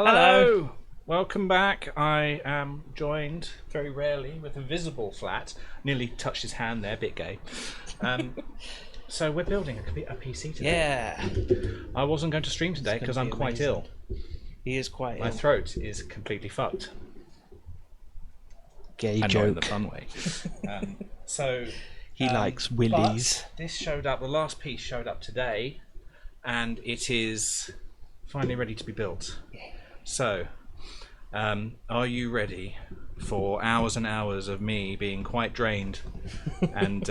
Hello. Welcome back. I am joined very rarely with a visible Flat. Nearly touched his hand there, bit gay. So we're building a PC today. Yeah. I wasn't going to stream today because I'm quite ill. He is quite ill. My throat is completely fucked. Gay and joke. not in the fun way. So he likes willies. This showed up. The last piece showed up today, and it is finally ready to be built. So, are you ready for hours and hours of me being quite drained and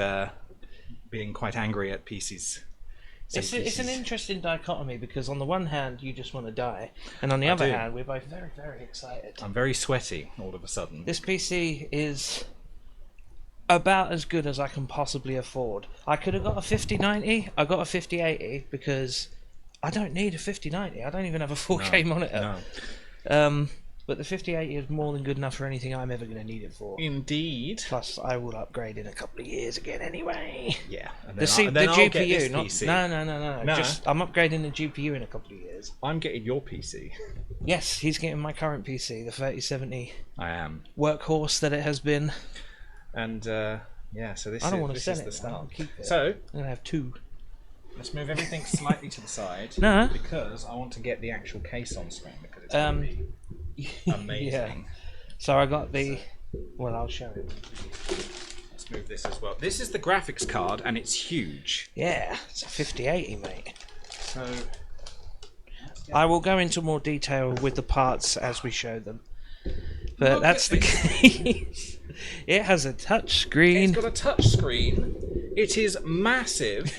being quite angry at PCs? It's an interesting dichotomy because on the one hand you just want to die, and on the other hand we're both very, very excited. I'm very sweaty all of a sudden. This PC is about as good as I can possibly afford. I could have got a 5090. I got a 5080 because I don't need a 5090. I don't even have a 4K monitor. No. But the 5080 is more than good enough for anything I'm ever going to need it for. Indeed. Plus, I will upgrade in a couple of years again anyway. Yeah. And The then I'll GPU, get this not PC. No. Just I'm upgrading the GPU in a couple of years. I'm getting your PC. Yes, he's getting my current PC, the 3070. I am. Workhorse that it has been. And yeah, so this I don't is, want to this sell is it. the start. I'll keep it. So I'm gonna have two. let's move everything slightly to the side. No. Because I want to get the actual case on screen because it's going to be amazing. Yeah. So I got the. Well, I'll show it. Let's move this as well. This is the graphics card and it's huge. Yeah, it's a 5080, mate. So I will go into more detail with the parts as we show them. But Look that's at the case. It has a touch screen. it's got a touch screen. It is massive.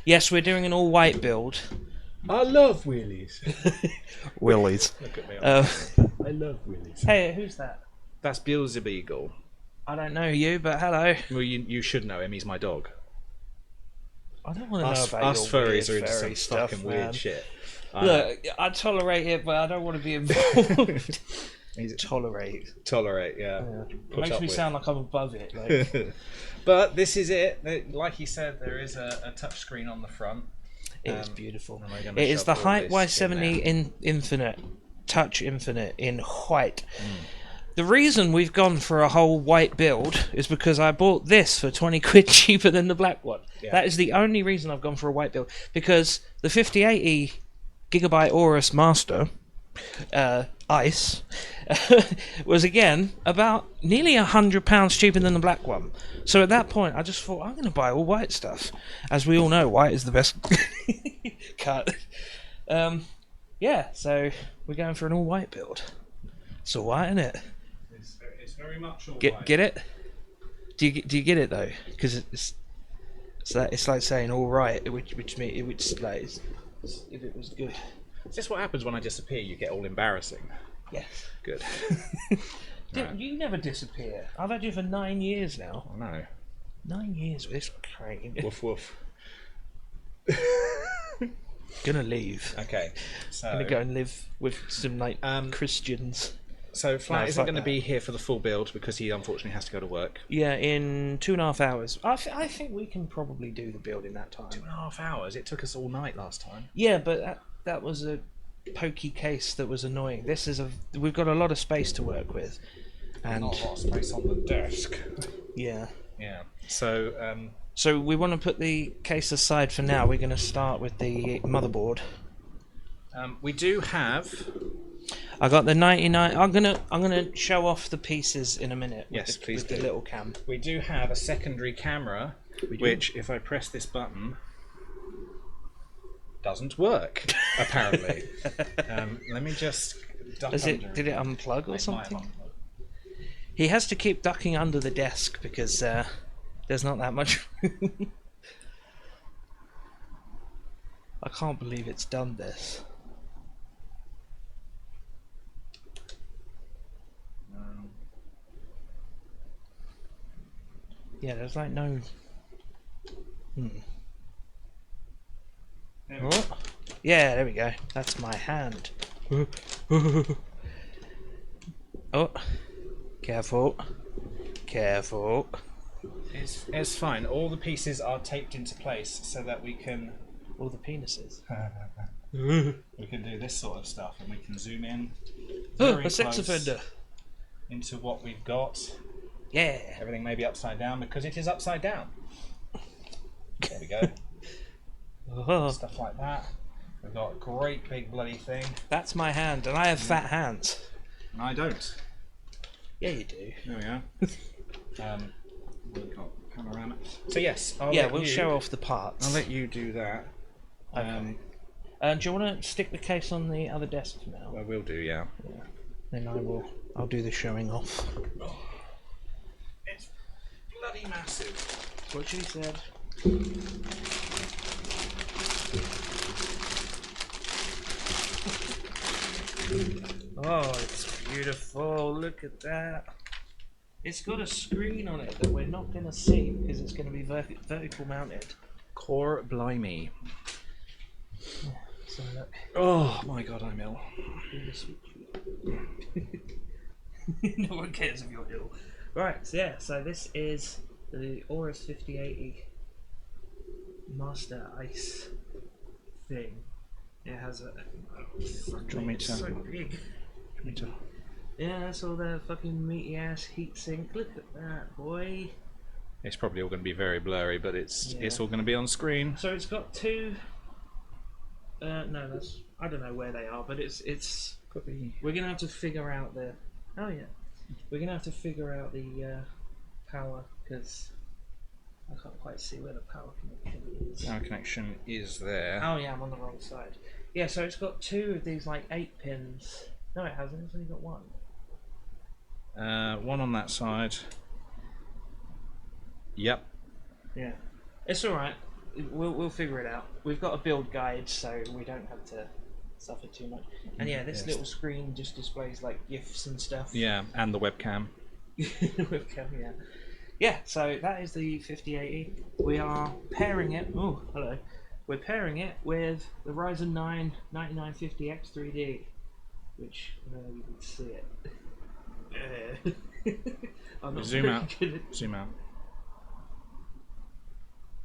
Yes, we're doing an all-white build. I love wheelies. Willies. Look at me. I love wheelies. Hey, who's that? That's Beelzebub. I don't know you, but hello. Well, you should know him. He's my dog. I don't want to know about Us your furries are weird into some furry stuff, fucking man. weird shit. Look, I tolerate it, but I don't want to be involved. Tolerate. Yeah. It makes me sound like I'm above it. Like. But this is it. Like he said, there is a touch screen on the front. It is beautiful. It is the Height Y70 in Infinite, Touch Infinite in white. The reason we've gone for a whole white build is because I bought this for 20 quid cheaper than the black one. Yeah. That is the only reason I've gone for a white build. Because the 5080 Gigabyte Aorus Master Ice was again about nearly £100 cheaper than the black one. So at that point I just thought I'm going to buy all white stuff. As we all know, white is the best cut. Yeah, so we're going for an all white build. It's all white, isn't it? It's very much all white. Get it? Do you get it though? Because it's like saying all right, which means like if it was good. Is this what happens when I disappear? You get all embarrassing. Yes. Good. Right. You never disappear. I've had you for 9 years now. I know. 9 years with this crane. Woof woof. Gonna leave. Okay. So Gonna go and live with some like Christians. So Flat isn't going to be here for the full build because he unfortunately has to go to work. Yeah, in 2.5 hours. I think we can probably do the build in that time. 2.5 hours? It took us all night last time. Yeah, but that was a pokey case that was annoying. We've got a lot of space to work with, and not a lot of space on the desk. Yeah. Yeah. So so we want to put the case aside for now. We're going to start with the motherboard. We do have. I got the 99. I'm gonna show off the pieces in a minute. Yes, please do. With the little cam. We do have a secondary camera, which, if I press this button, doesn't work. Apparently. Let me just duck under. Did it unplug or something? He has to keep ducking under the desk because there's not that much room. I can't believe it's done this. Yeah, there's like no. What? Yeah, there we go. That's my hand. Oh, careful, careful. It's fine. All the pieces are taped into place so that we can. All the penises. we can do this sort of stuff, and we can zoom in Oh, very a sex close offender. into what we've got. Yeah. Everything may be upside down because it is upside down. There we go. Oh, Stuff like that. We've got a great big bloody thing. that's my hand, and I have fat hands. And I don't. Yeah, you do. There we go. We've got panorama. So yes, We'll show off the parts. I'll let you do that. Okay. Do you want to stick the case on the other desk for now? I will do, yeah. Then I'll do the showing off. It's bloody massive. That's what she said. Oh, it's beautiful. Look at that. It's got a screen on it that we're not going to see because it's going to be vertical mounted. Core blimey. Yeah, so look. Oh my god, I'm ill. No one cares if you're ill. Right, so yeah, so this is the Aorus 5080 Master Ice thing. It has a. It's so big. Yeah, that's all the fucking meaty ass heatsink. Look at that, boy. It's probably all going to be very blurry, but it's all going to be on screen. So it's got two. No, that's I don't know where they are, but it's. We're gonna have to figure out the. Oh yeah, we're gonna have to figure out the power because I can't quite see where the power connection is. Power connection is there. Oh yeah, I'm on the wrong side. Yeah, so it's got two of these like 8 pins. No, it hasn't. It's only got one. One on that side. Yep. Yeah, it's all right. We'll figure it out. We've got a build guide, so we don't have to suffer too much. And yeah, this little screen just displays like GIFs and stuff. Yeah, and the webcam. Webcam, yeah. Yeah, so that is the 5080. We are pairing it. Oh, hello. We're pairing it with the Ryzen 9 9950X 3D, which I don't know if you can see it. I'm not Zoom very out. good at- Zoom out.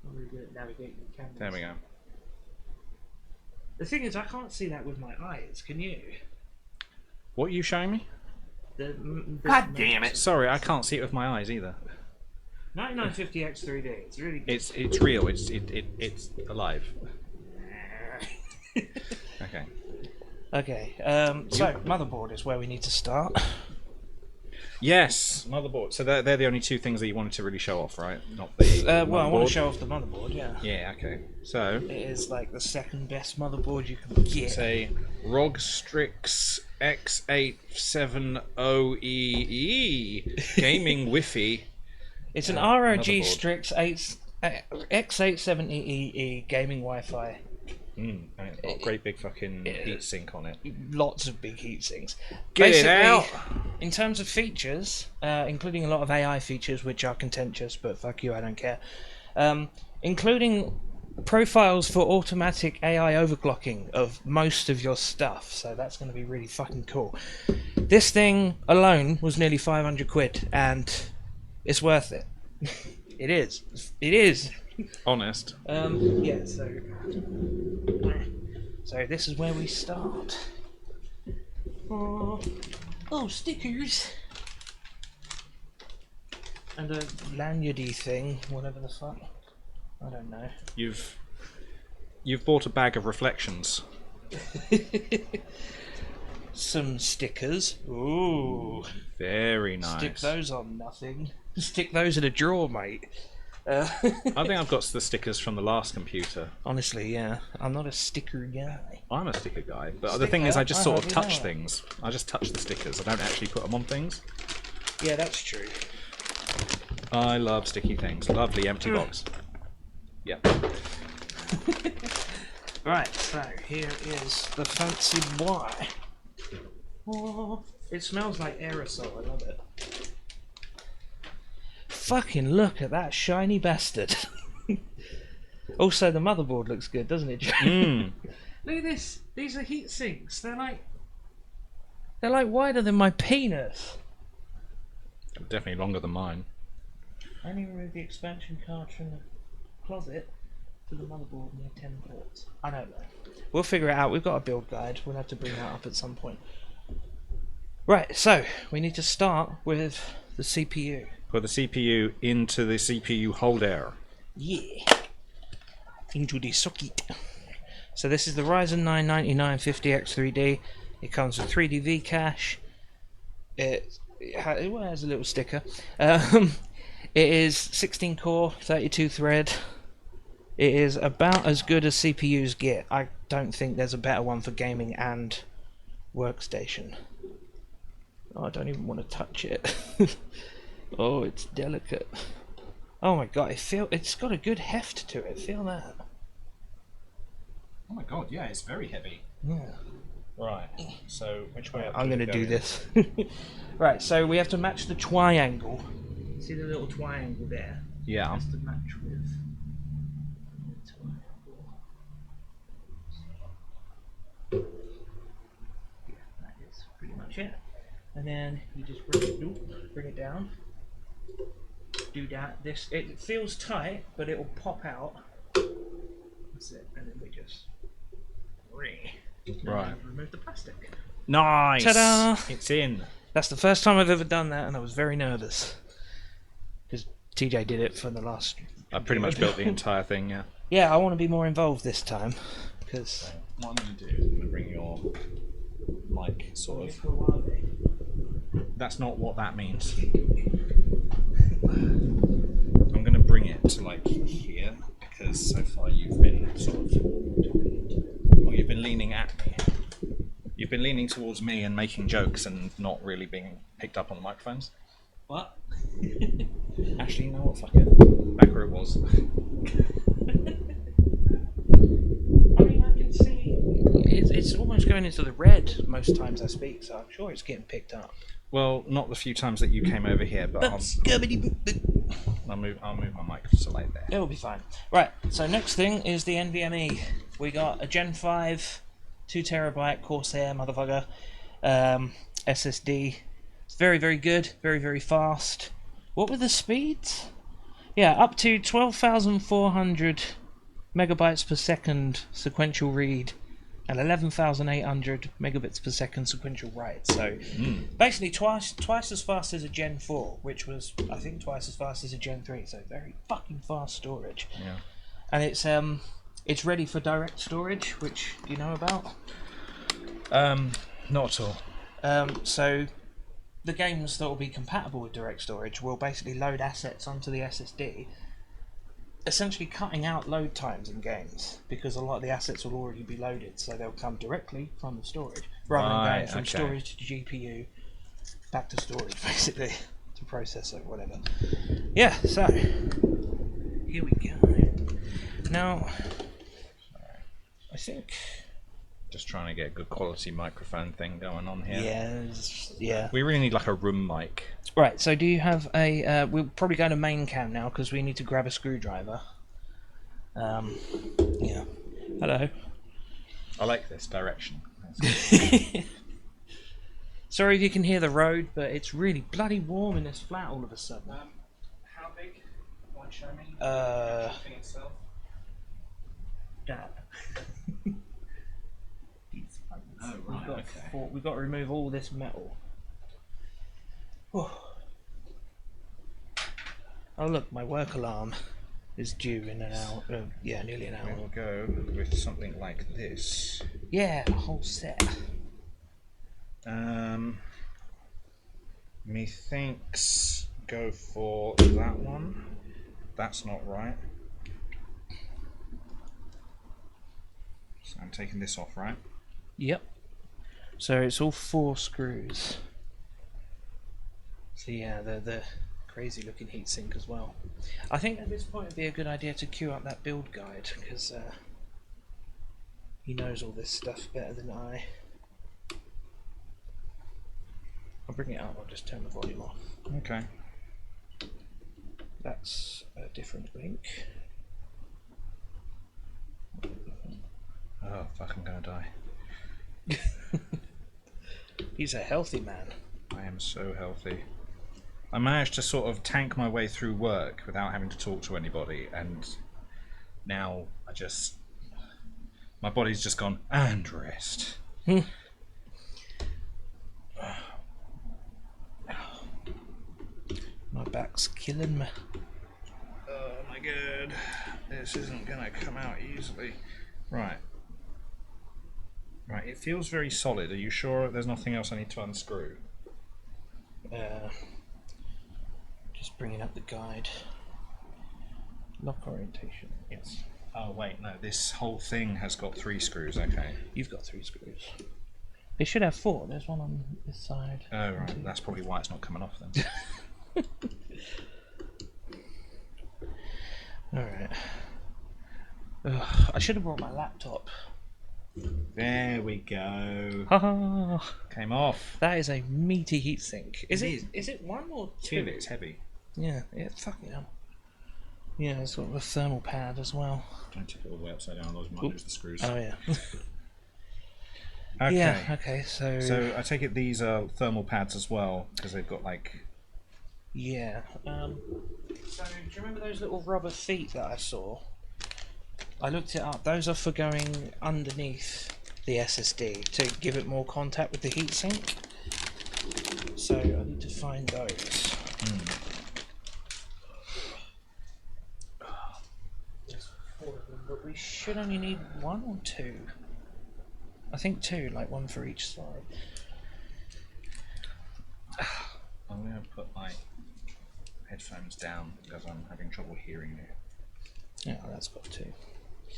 I'm really good at navigating the cameras. There we go. The thing is, I can't see that with my eyes. Can you? What are you showing me? God damn it! Sorry, I can't see it with my eyes either. 9950X 3D. It's really good. It's real. It's alive. Okay. Okay. So motherboard is where we need to start. Yes, motherboard. So they're the only two things that you wanted to really show off, right? Not the Well, I want motherboard? to show off the motherboard. Yeah. Yeah. Okay. So It is like the second best motherboard you can get. it's a ROG Strix X870EE gaming Wi-Fi. It's an ROG motherboard. Strix X870EE gaming Wi-Fi. And it's got a great big fucking heatsink on it. Lots of big heat sinks. Get it Basically, out! in terms of features, including a lot of AI features which are contentious, but fuck you, I don't care. Including profiles for automatic AI overclocking of most of your stuff, so that's going to be really fucking cool. This thing alone was nearly 500 quid, and it's worth it. It is. It is. Honest. Yeah, so this is where we start. Oh, stickers. And a lanyardy thing, whatever the fuck. I don't know. You've bought a bag of reflections. Some stickers. Ooh. Very nice. Stick those on nothing. Stick those in a drawer, mate. I think I've got the stickers from the last computer. Honestly, yeah. I'm not a sticker guy. I'm a sticker guy, but the thing is, I just I sort of hardly touch know. things. I just touch the stickers. I don't actually put them on things. Yeah, that's true. I love sticky things. Lovely empty box. Yep. Right, so here is the fancy boy. Oh, it smells like aerosol. I love it. Fucking look at that shiny bastard. Also, the motherboard looks good, doesn't it, Joe? Look at this. These are heat sinks. They're like wider than my penis. Definitely longer than mine. I only removed the expansion card from the closet. for the motherboard near 10 ports. I don't know. We'll figure it out. We've got a build guide. We'll have to bring that up at some point. Right, so we need to start with the CPU. Put the CPU into the CPU holder. Yeah. Into the socket. So this is the Ryzen 9 9950X3D. It comes with 3D cache. It has a little sticker. It is 16 core, 32 thread. It is about as good as CPUs get. I don't think there's a better one for gaming and workstation. Oh, I don't even want to touch it. Oh, it's delicate. Oh my god, it's got a good heft to it. Feel that? Oh my god, yeah, it's very heavy. Yeah. Right, so which way? I'm going to do this. Right, so we have to match the triangle. See the little triangle there? Yeah. It has to match with the triangle. Yeah, that is pretty much it. And then you just bring it down. Do that. It feels tight, but it will pop out. That's it. And then we just remove the plastic. Nice. Ta-da! It's in. That's the first time I've ever done that, and I was very nervous because TJ did it for the last. I pretty much built the entire thing. Yeah. Yeah, I want to be more involved this time because. What I'm going to do is I'm going to bring your mic sort of. That's not what that means. I'm going to bring it to like here because so far you've been sort of. Well, you've been leaning at me. You've been leaning towards me and making jokes and not really being picked up on the microphones. What? Actually, you know what? Fuck it. Back where it was. I mean, I can see it's almost going into the red most times I speak, so I'm sure it's getting picked up. Well, not the few times that you came over here, but I'll move my mic to like there. It'll be fine. Right, so next thing is the NVMe. We got a Gen 5, 2 terabyte Corsair motherfucker SSD. It's very, very good, very, very fast. What were the speeds? Yeah, up to 12,400 megabytes per second sequential read and 11,800 megabits per second sequential write. So basically twice as fast as a Gen 4, which was I think twice as fast as a Gen 3. So very fucking fast storage. Yeah. And it's ready for direct storage, which do you know about? Not at all. So the games that will be compatible with direct storage will basically load assets onto the SSD, essentially cutting out load times in games because a lot of the assets will already be loaded, so they'll come directly from the storage rather than going from storage to GPU back to storage basically to processor, whatever. Yeah, so here we go. Now I think just trying to get a good quality microphone thing going on here. Yeah. We really need like a room mic. Right, so do you have a... we'll probably go to main cam now because we need to grab a screwdriver. Yeah. Hello. I like this direction. Sorry if you can hear the road, but it's really bloody warm in this flat all of a sudden. How big? Like, show me. That. Oh, right, We've got to remove all this metal. Oh look, my work alarm is due in an hour. Yeah, nearly an hour. We'll go with something like this. Yeah, a whole set. Methinks go for that one. That's not right. So I'm taking this off, right? Yep. So it's all 4 screws. So yeah, the crazy looking heatsink as well. I think at this point it'd be a good idea to queue up that build guide because he knows all this stuff better than I. I'll bring it up, I'll just turn the volume off. Okay. That's a different link. Oh fuck, I'm gonna die. He's a healthy man. I am so healthy. I managed to sort of tank my way through work without having to talk to anybody, and now my body's just gone and rest. My back's killing me. Oh my god, this isn't gonna come out easily. Right, it feels very solid. Are you sure there's nothing else I need to unscrew? Just bringing up the guide. Lock orientation, yes. Oh wait, no, this whole thing has got 3 screws, okay. You've got 3 screws. They should have 4, there's one on this side. Oh right, that's probably why it's not coming off then. Alright. I should have brought my laptop. There we go. Haha! Came off. That is a meaty heatsink. Is It it 1 or 2? Feel it, it's heavy. Yeah, fucking hell. Yeah, it's got the thermal pad as well. Don't tip it all the way upside down, otherwise you might lose the screws. Oh yeah. Okay. Yeah, okay, so So I take it these are thermal pads as well, because they've got like... yeah. So do you remember those little rubber feet that I saw? I looked it up. Those are for going underneath the SSD to give it more contact with the heatsink. So I need to find those. There's 4 of them, but we should only need 1 or 2. I think 2, like 1 for each side. I'm going to put my headphones down because I'm having trouble hearing you. Yeah, that's got 2.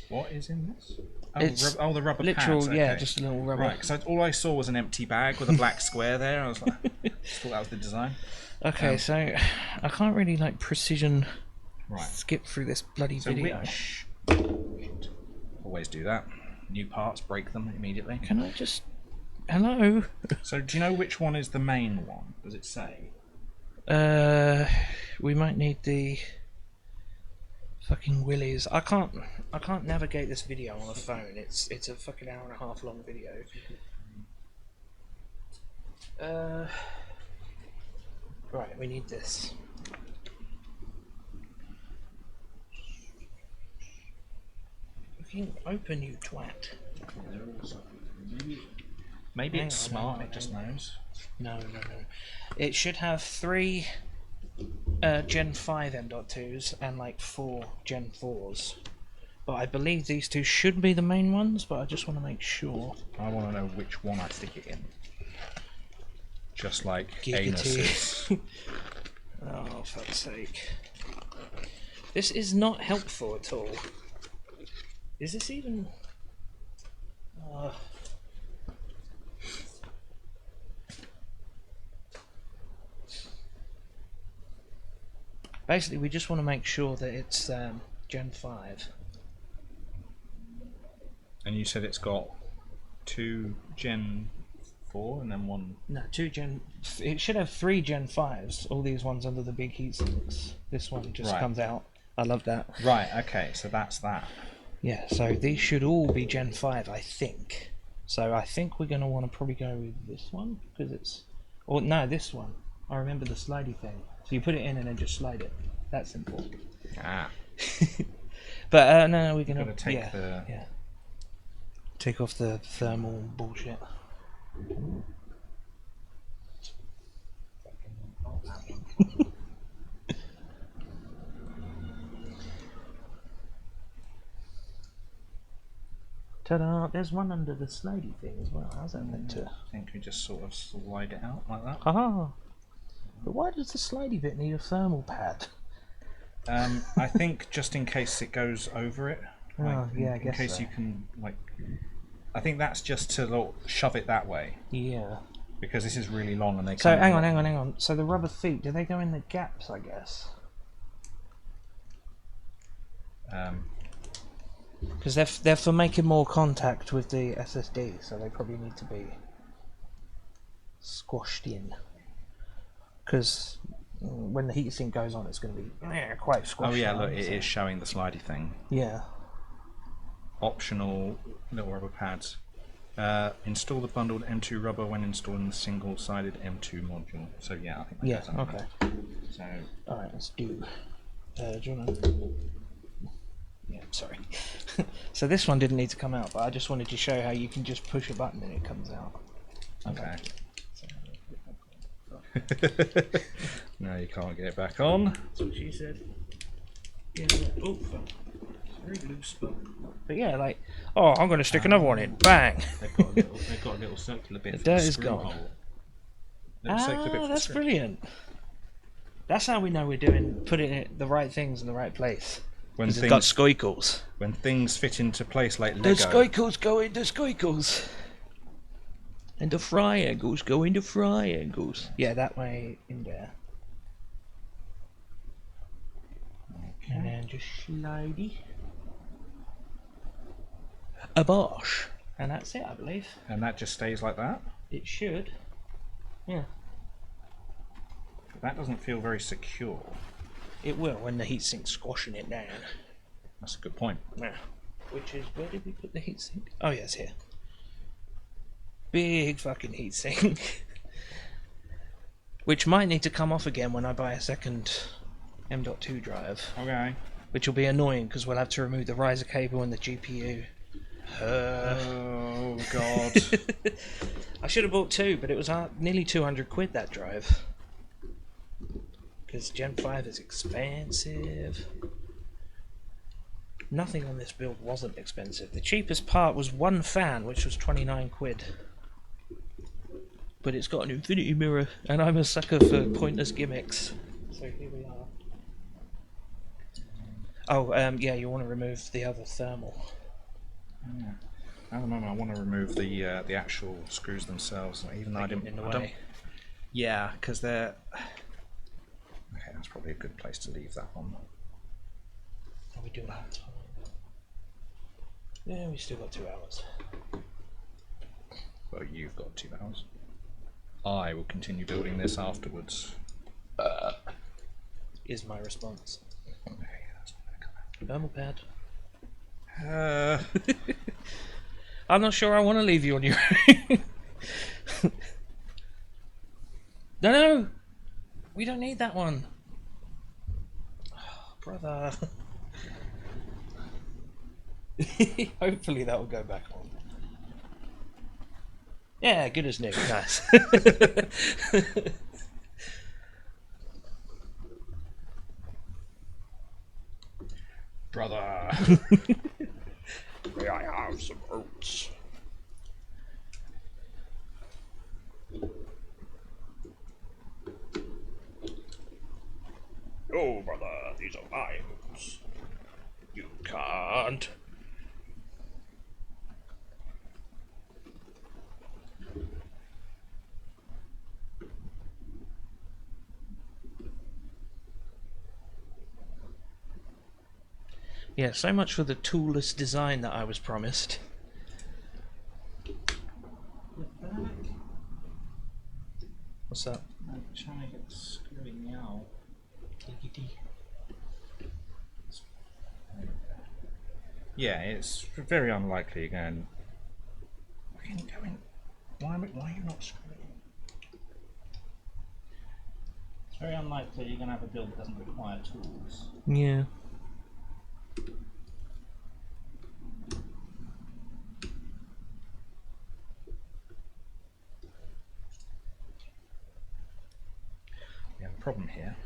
What is in this? Oh, It's the rubber literal, pads. yeah, Okay. just a little rubber. Right, because all I saw was an empty bag with a black square there. I was like, just thought that was the design. Okay, so I can't really like precision Right. skip through this bloody So video. always do that. New parts, break them immediately. Can I just... Hello? So do you know which one is the main one? Does it say? We might need the fucking willies. I can't navigate this video on a phone. It's a fucking hour and a half long video. Right, we need this. Fucking open, you twat. Maybe Hang it's on, smart, hang on, it just knows. No. It should have 3 Gen 5 M.2s and like 4 Gen 4s. But I believe these 2 should be the main ones, but I just want to make sure. I want to know which one I stick it in. Just like Giggity. anuses. Oh, fuck's sake. This is not helpful at all. Is this even... Basically, we just want to make sure that it's Gen 5. And you said it's got 2 Gen 4 and then 1... No, 2 Gen... It should have 3 Gen 5s. All these ones under the big heat sinks. This one just Right. comes out. I love that. Right, okay, so that's that. Yeah, so these should all be Gen 5, I think. So I think we're going to want to probably go with this one, because it's... Or no, this one. I remember the slidey thing. So you put it in and then just slide it. That's simple. Ah. But no, we're going Gotta take the... Yeah. Take off the thermal bullshit. Ta-da! There's one under the slidey thing as well. How's that meant to? I think we just sort of slide it out like that. Haha! But why does the slidey bit need a thermal pad? I think just in case it goes over it. Oh, yeah, I in guess case so. you can, like... I think that's just to shove it that way. Yeah. Because this is really long and they So can't... hang on. So the rubber feet, do they go in the gaps? I guess. Because they're for making more contact with the SSD, so they probably need to be squashed in. Because when the heatsink goes on, it's going to be quite squashed. Oh yeah, down, look, it so- is showing the slidey thing. Yeah. Optional little rubber pads. Install the bundled M2 rubber when installing the single-sided M2 module. So yeah, I think that Yeah. goes on. Okay. So All right. Let's do. Do you want to? Yeah, sorry. So this one didn't need to come out, but I just wanted to show how you can just push a button and it comes out. Okay. No, you can't get it back on. That's what she said. Yeah. Oh, fuck. It's very loose, but yeah, like, oh, I'm going to stick another one in. Bang. They've got a little circular bit The for dirt the is screw gone. hole. Little circular bit for the That's screw. brilliant. That's how we know we're putting it the right things in the right place. When It's got squeakles. when things fit into place like Lego. The squeakles go into squeakles. And the triangles go into triangles. Yeah, that way in there. Okay. And then just slidey. A bosh. And that's it, I believe. And that just stays like that? It should. Yeah. That doesn't feel very secure. It will when the heatsink's squashing it down. That's a good point. Yeah. Which is, where did we put the heatsink? Oh, yeah, it's here. Big fucking heatsink. Which might need to come off again when I buy a second M.2 drive. Okay. Which will be annoying because we'll have to remove the riser cable and the GPU. Oh, God. I should have bought two, but it was nearly 200 quid, that drive. Because Gen 5 is expensive. Nothing on this build wasn't expensive. The cheapest part was one fan, which was 29 quid. But it's got an infinity mirror, and I'm a sucker for pointless gimmicks. So here we are. Oh, yeah, you want to remove the other thermal. Yeah. At the moment, I want to remove the actual screws themselves, even though I didn't. In the way. Yeah, because they're. Okay, that's probably a good place to leave that one. Are we doing that time? Yeah, we still got 2 hours. Well, you've got 2 hours. I will continue building this afterwards. Is my response. Okay, that's not Thermal pad. gonna come out. I'm not sure I want to leave you on your own. No! We don't need that one. Oh, brother. Hopefully that will go back on. Yeah, good as new. Nice. Brother! May I have some oats? Oh, brother, these are my oats. You can't. Yeah, so much for the toolless design that I was promised. What's up? I'm trying to get the screwing out. Yeah, it's very unlikely again. Why are you not screwing? It's very unlikely you're going to have a build that doesn't require tools. Yeah. We have a problem here,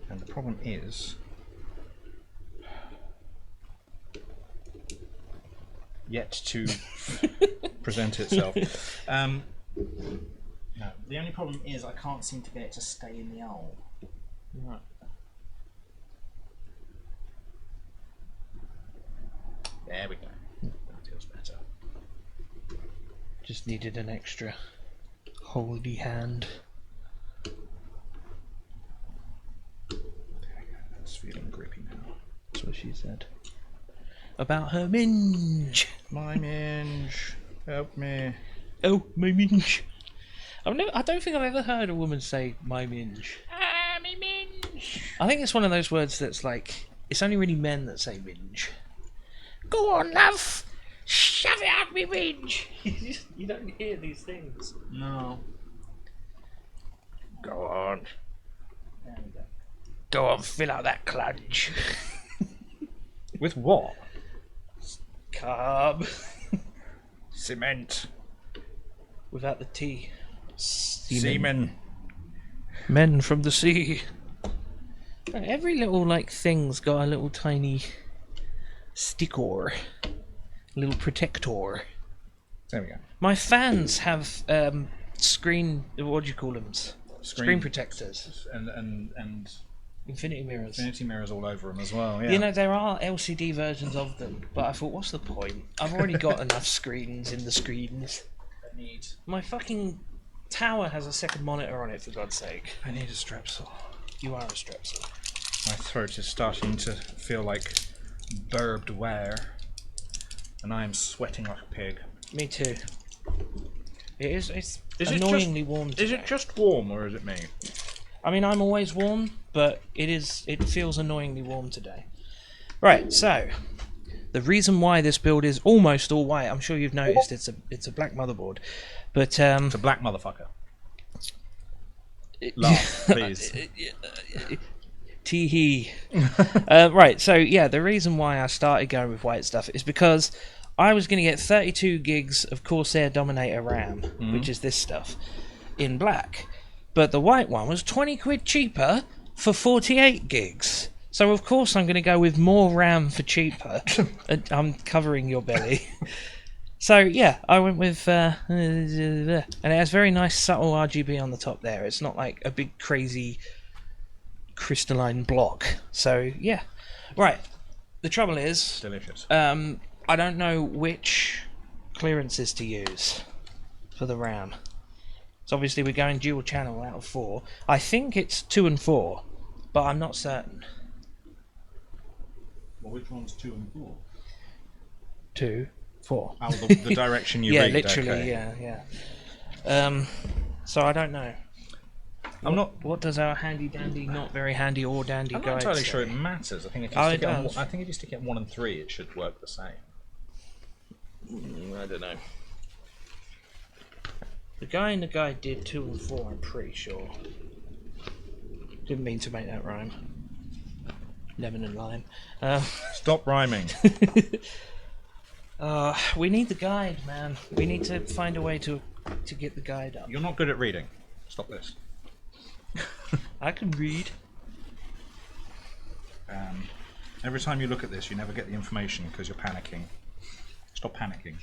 and the problem is yet to present itself. No, the only problem is I can't seem to get it to stay in the owl. Right. There we go. That feels better. Just needed an extra holy hand. There we go. That's feeling grippy now. That's what she said. About her minge. My minge, help me. Oh, my minge. I don't think I've ever heard a woman say my minge. Ah, my minge. I think it's one of those words that's like, it's only really men that say minge. Go on, love. Shove it out me minge. You don't hear these things. No. Go on. There we go. Go on, fill out that clunge. With what? Carb. Cement. Without the T. Semen. Men from the sea. Every little like thing's got a little tiny sticker, little protector. There we go. My fans have screen. What do you call them? Screen protectors And infinity mirrors. infinity mirrors all over them as well. Yeah. You know, there are LCD versions of them, but I thought, what's the point? I've already got enough screens in the screens. I need. My fucking tower has a second monitor on it, for God's sake. I need a strepsil. You are a strepsil. My throat is starting to feel like barbed wire, and I am sweating like a pig. Me too. It's Is annoyingly warm today. Is it just warm, or is it me? I mean, I'm always warm, but it feels annoyingly warm today. Right, so the reason why this build is almost all white, I'm sure you've noticed it's a black motherboard, but It's a black motherfucker. Laugh, please. Tee-hee. Right, so yeah, the reason why I started going with white stuff is because I was going to get 32 gigs of Corsair Dominator RAM, which is this stuff, in black. But the white one was 20 quid cheaper for 48 gigs. So of course I'm going to go with more RAM for cheaper. I'm covering your belly. So yeah, I went with, and it has very nice subtle RGB on the top there. It's not like a big crazy crystalline block. So yeah, right. The trouble is, Delicious. I don't know which clearances to use for the RAM. So obviously we're going dual channel out of 4. I think it's 2 and 4, but I'm not certain. Well, which one's 2 and 4? 2, 4. Oh, the direction you yeah, read. literally, Okay. yeah. So I don't know. I'm not. What does our handy dandy, not very handy or dandy I'm guide not entirely say? sure it matters. I think if you Oh, stick it it on, does. I think if you stick it on 1 and 3, it should work the same. I don't know. The guy in the guide did 2 and 4, I'm pretty sure. Didn't mean to make that rhyme. Lemon and lime. Stop rhyming. We need the guide, man. We need to find a way to get the guide up. You're not good at reading. Stop this. I can read. Every time you look at this, you never get the information because you're panicking. Stop panicking.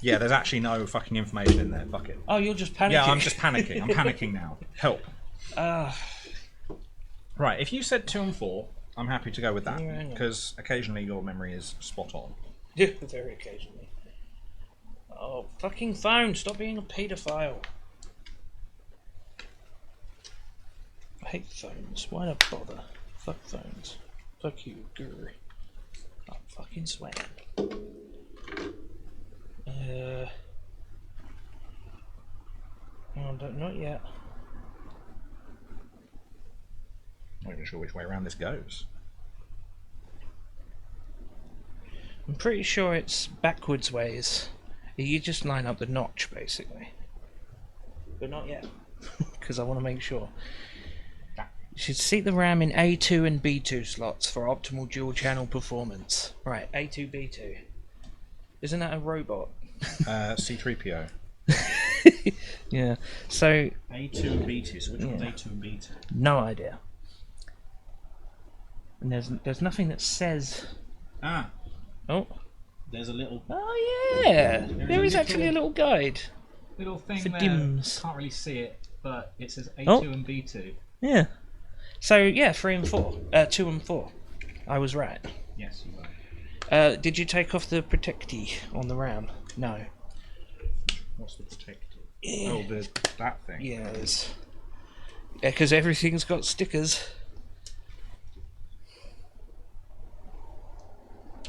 Yeah, there's actually no fucking information in there. Fuck it. Oh, you're just panicking. Yeah, I'm just panicking. I'm panicking now. Help. Right, if you said 2 and 4, I'm happy to go with that Yeah, because occasionally your memory is spot on. Yeah, very occasionally. Oh, fucking phone! Stop being a paedophile. I hate phones. Why not bother? Fuck phones. Fuck you, grr. I'm fucking sweating. Oh, not yet. I'm not even sure which way around this goes. I'm pretty sure it's backwards ways. You just line up the notch, basically. But not yet, because I want to make sure. You should seat the RAM in A2 and B2 slots for optimal dual channel performance. Right, A2, B2. Isn't that a robot? C3PO. Yeah, so... A2 and B2, so which one's A2 and B2? No idea. And there's nothing that says... Ah, Oh. there's a little Oh yeah! There is actually a little guide. thing For there. dims. Can't really see it, but it says A2 Oh. and B2. Yeah. So yeah, 3 and 4. 2 and 4. I was right. Yes, you are. Did you take off the protectee on the RAM? No. What's the protector? Yeah. Oh, there's that thing. Yeah, there's... Yeah, because everything's got stickers.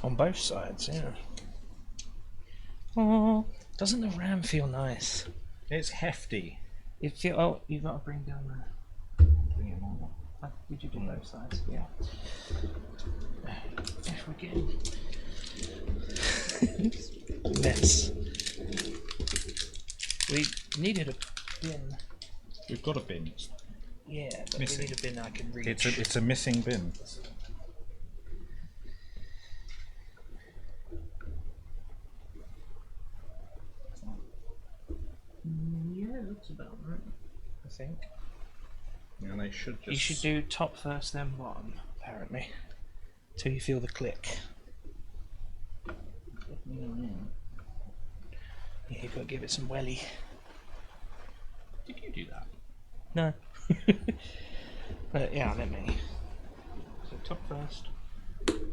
On both sides, yeah. Oh, doesn't the RAM feel nice? It's hefty. It feel... Oh, you've got to bring down the... Bring it on. Did you do both sides? Yeah. If we can... Mess. We needed a bin. We've got a bin. Yeah, but Missing. we need a bin I can reach. It's a missing bin. That's about right, I think. Yeah, they should just... You should do top first, then bottom, apparently. Till you feel the click. Yeah, you've got to give it some welly. Did you do that? No. But yeah, let me. So top first.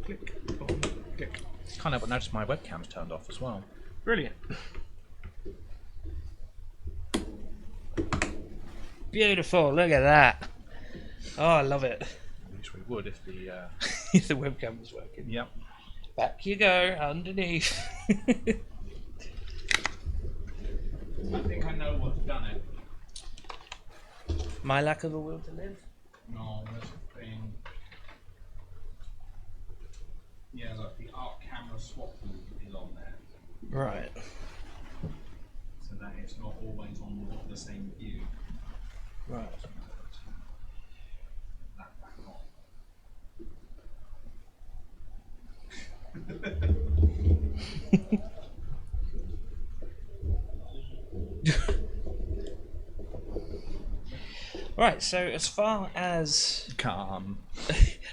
Click, bottom, click. Can't help but notice my webcam's turned off as well. Brilliant. Beautiful, look at that. Oh, I love it. I wish we would if the... If the webcam was working. Yep. Back you go, underneath. I think I know what's done it. My lack of a will to live? No, that's been... Yeah, like the art camera swap is on there. Right. So that it's not always on the same view. Right. That back on. Right, so as far as Calm.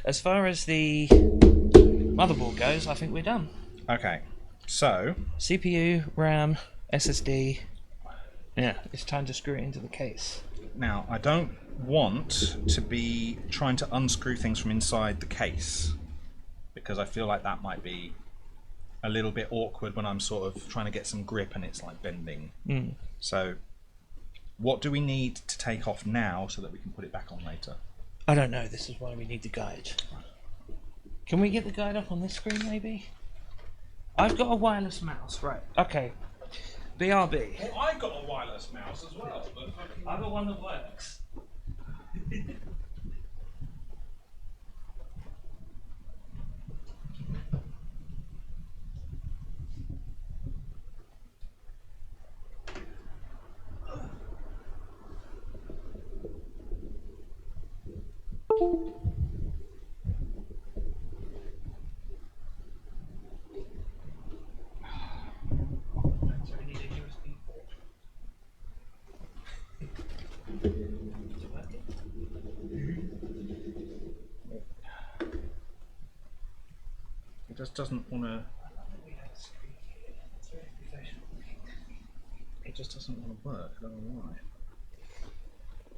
as far as the motherboard goes, I think we're done. Okay, so CPU, RAM, SSD. Yeah, it's time to screw it into the case. now I don't want to be trying to unscrew things from inside the case because I feel like that might be a little bit awkward when I'm sort of trying to get some grip and it's like bending. So what do we need to take off now so that we can put it back on later? I don't know, this is why we need the guide. Can we get the guide up on this screen maybe? I've got a wireless mouse, right. Okay. BRB. Well, I've got a wireless mouse as well, but I've got one that works. So we need a USB port. it just doesn't want to. It just doesn't want to work. I don't know why.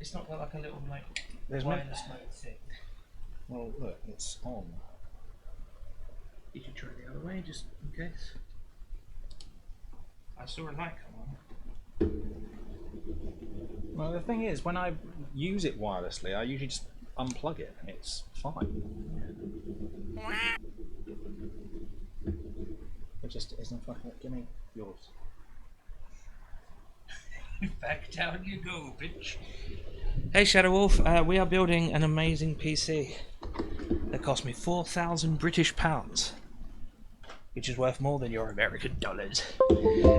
It's not got like a little like There's no- wireless mode thing. Well, look, it's on. You should try the other way just in case. I saw a light come on. Well, the thing is, when I use it wirelessly, I usually just unplug it and it's fine. It just isn't fucking. Give me yours. Back down you go, bitch. Hey Shadow Wolf, we are building an amazing PC that cost me 4,000 British pounds, which is worth more than your American dollars.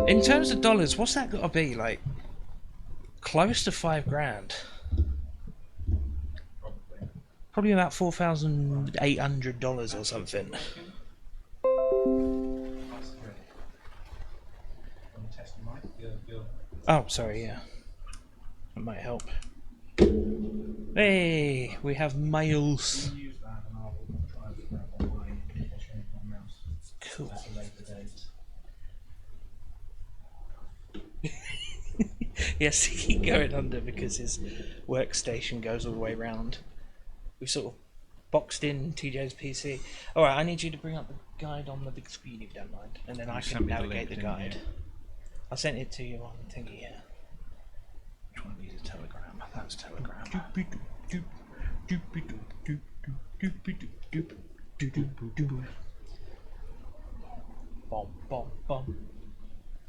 In terms of dollars, what's that got to be like? Close to $5,000. Probably about $4,800 or something. Oh, sorry, yeah. That might help. Hey, we have mails. Cool. Yes, he can go it under because his workstation goes all the way round. We sort of boxed in TJ's PC. Alright, I need you to bring up the guide on the big screen if you don't mind, and then I can navigate the guide. I sent it to you on the thingy, yeah. Which one of these is Telegram? That's Telegram. Bom, bom, bom.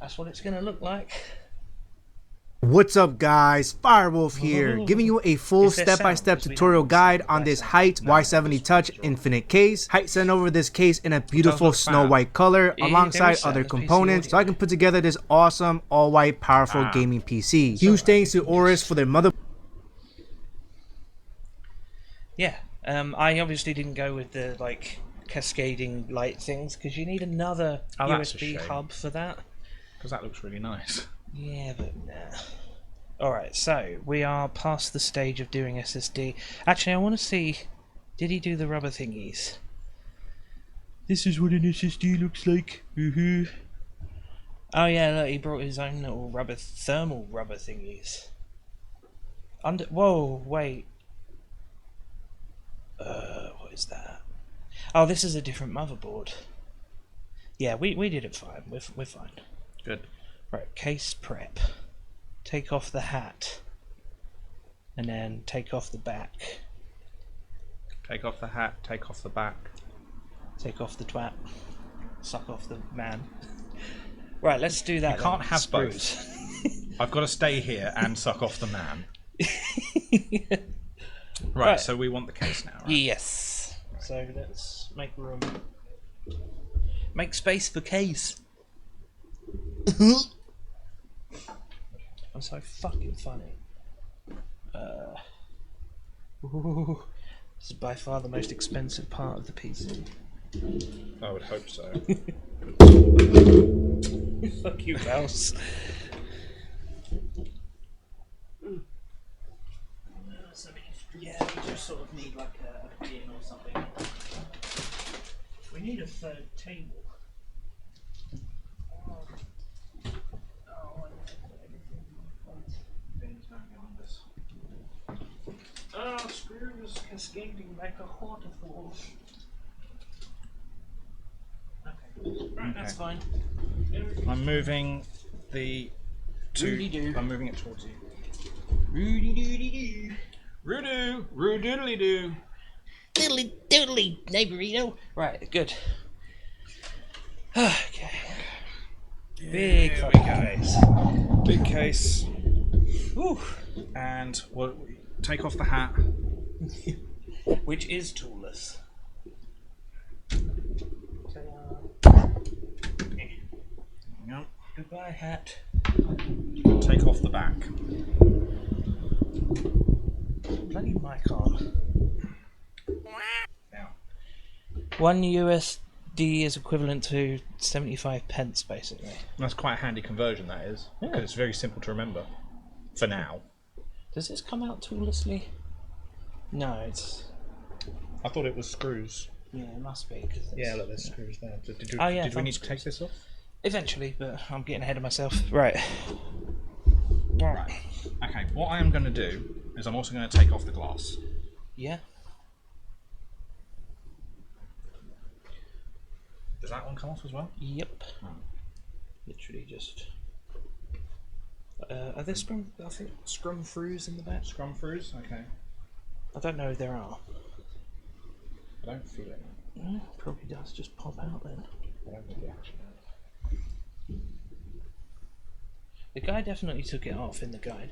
That's what it's gonna look like. What's up guys, Firewolf here, giving you a full step-by-step tutorial guide on this Height Y70 Touch Infinite case. Height sent over this case in a beautiful snow white color alongside other components so I can put together this awesome all-white powerful gaming PC. Huge thanks to Oris for their mother. Yeah, I obviously didn't go with the like cascading light things because you need another Oh, that's a USB shame. hub for that. Because that looks really nice. Yeah, but nah. Alright, so we are past the stage of doing SSD. Actually, I want to see, did he do the rubber thingies? This is what an SSD looks like. Oh yeah, look, he brought his own little thermal rubber thingies. Whoa, wait. What is that? Oh, this is a different motherboard. Yeah, we did it fine. We're fine. Good. Right, case prep. Take off the hat. And then take off the back. Take off the hat, take off the back. Take off the twat. Suck off the man. Right, let's do that. You can't then. have Screws. both. I've got to stay here and suck off the man. Right, so we want the case now, right? Yes. So let's make room. Make space for case. I'm so fucking funny. This is by far the most expensive part of the PC. I would hope so. Fuck you, mouse. Yeah, we just sort of need like a bin or something. We need a third table. Oh, screws cascading like a waterfall. Okay, right, that's fine. I'm moving the Rudy-doo. I'm moving it towards you. Rudy doody doo. Roo-doo! Roo-doodly-doo! Diddly doodly, neighborito. Right, good. Okay. Big Here fucking we go. case. Big case. Ooh. And we'll take off the hat. Which is toolless. Yep. Goodbye, hat. Take off the back. Bloody mic on. Now. 1 USD is equivalent to 75 pence, basically. That's quite a handy conversion, that is. Yeah. Because it's very simple to remember. For now. Does this come out toollessly? No, it's... I thought it was screws. Yeah, it must be. Cause Yeah, look, there's screws there. Oh, yeah, did we need to thumb take this off? Eventually, but I'm getting ahead of myself. Right. Right. Okay, what I am going to do is I'm also going to take off the glass. Yeah. Does that one come off as well? Yep. Oh. Literally just... are there scrum throughs in the back? Scrum throughs? Okay. I don't know if there are. I don't feel it. Probably does just pop out then. I don't think the action. The guy definitely took it off in the guide.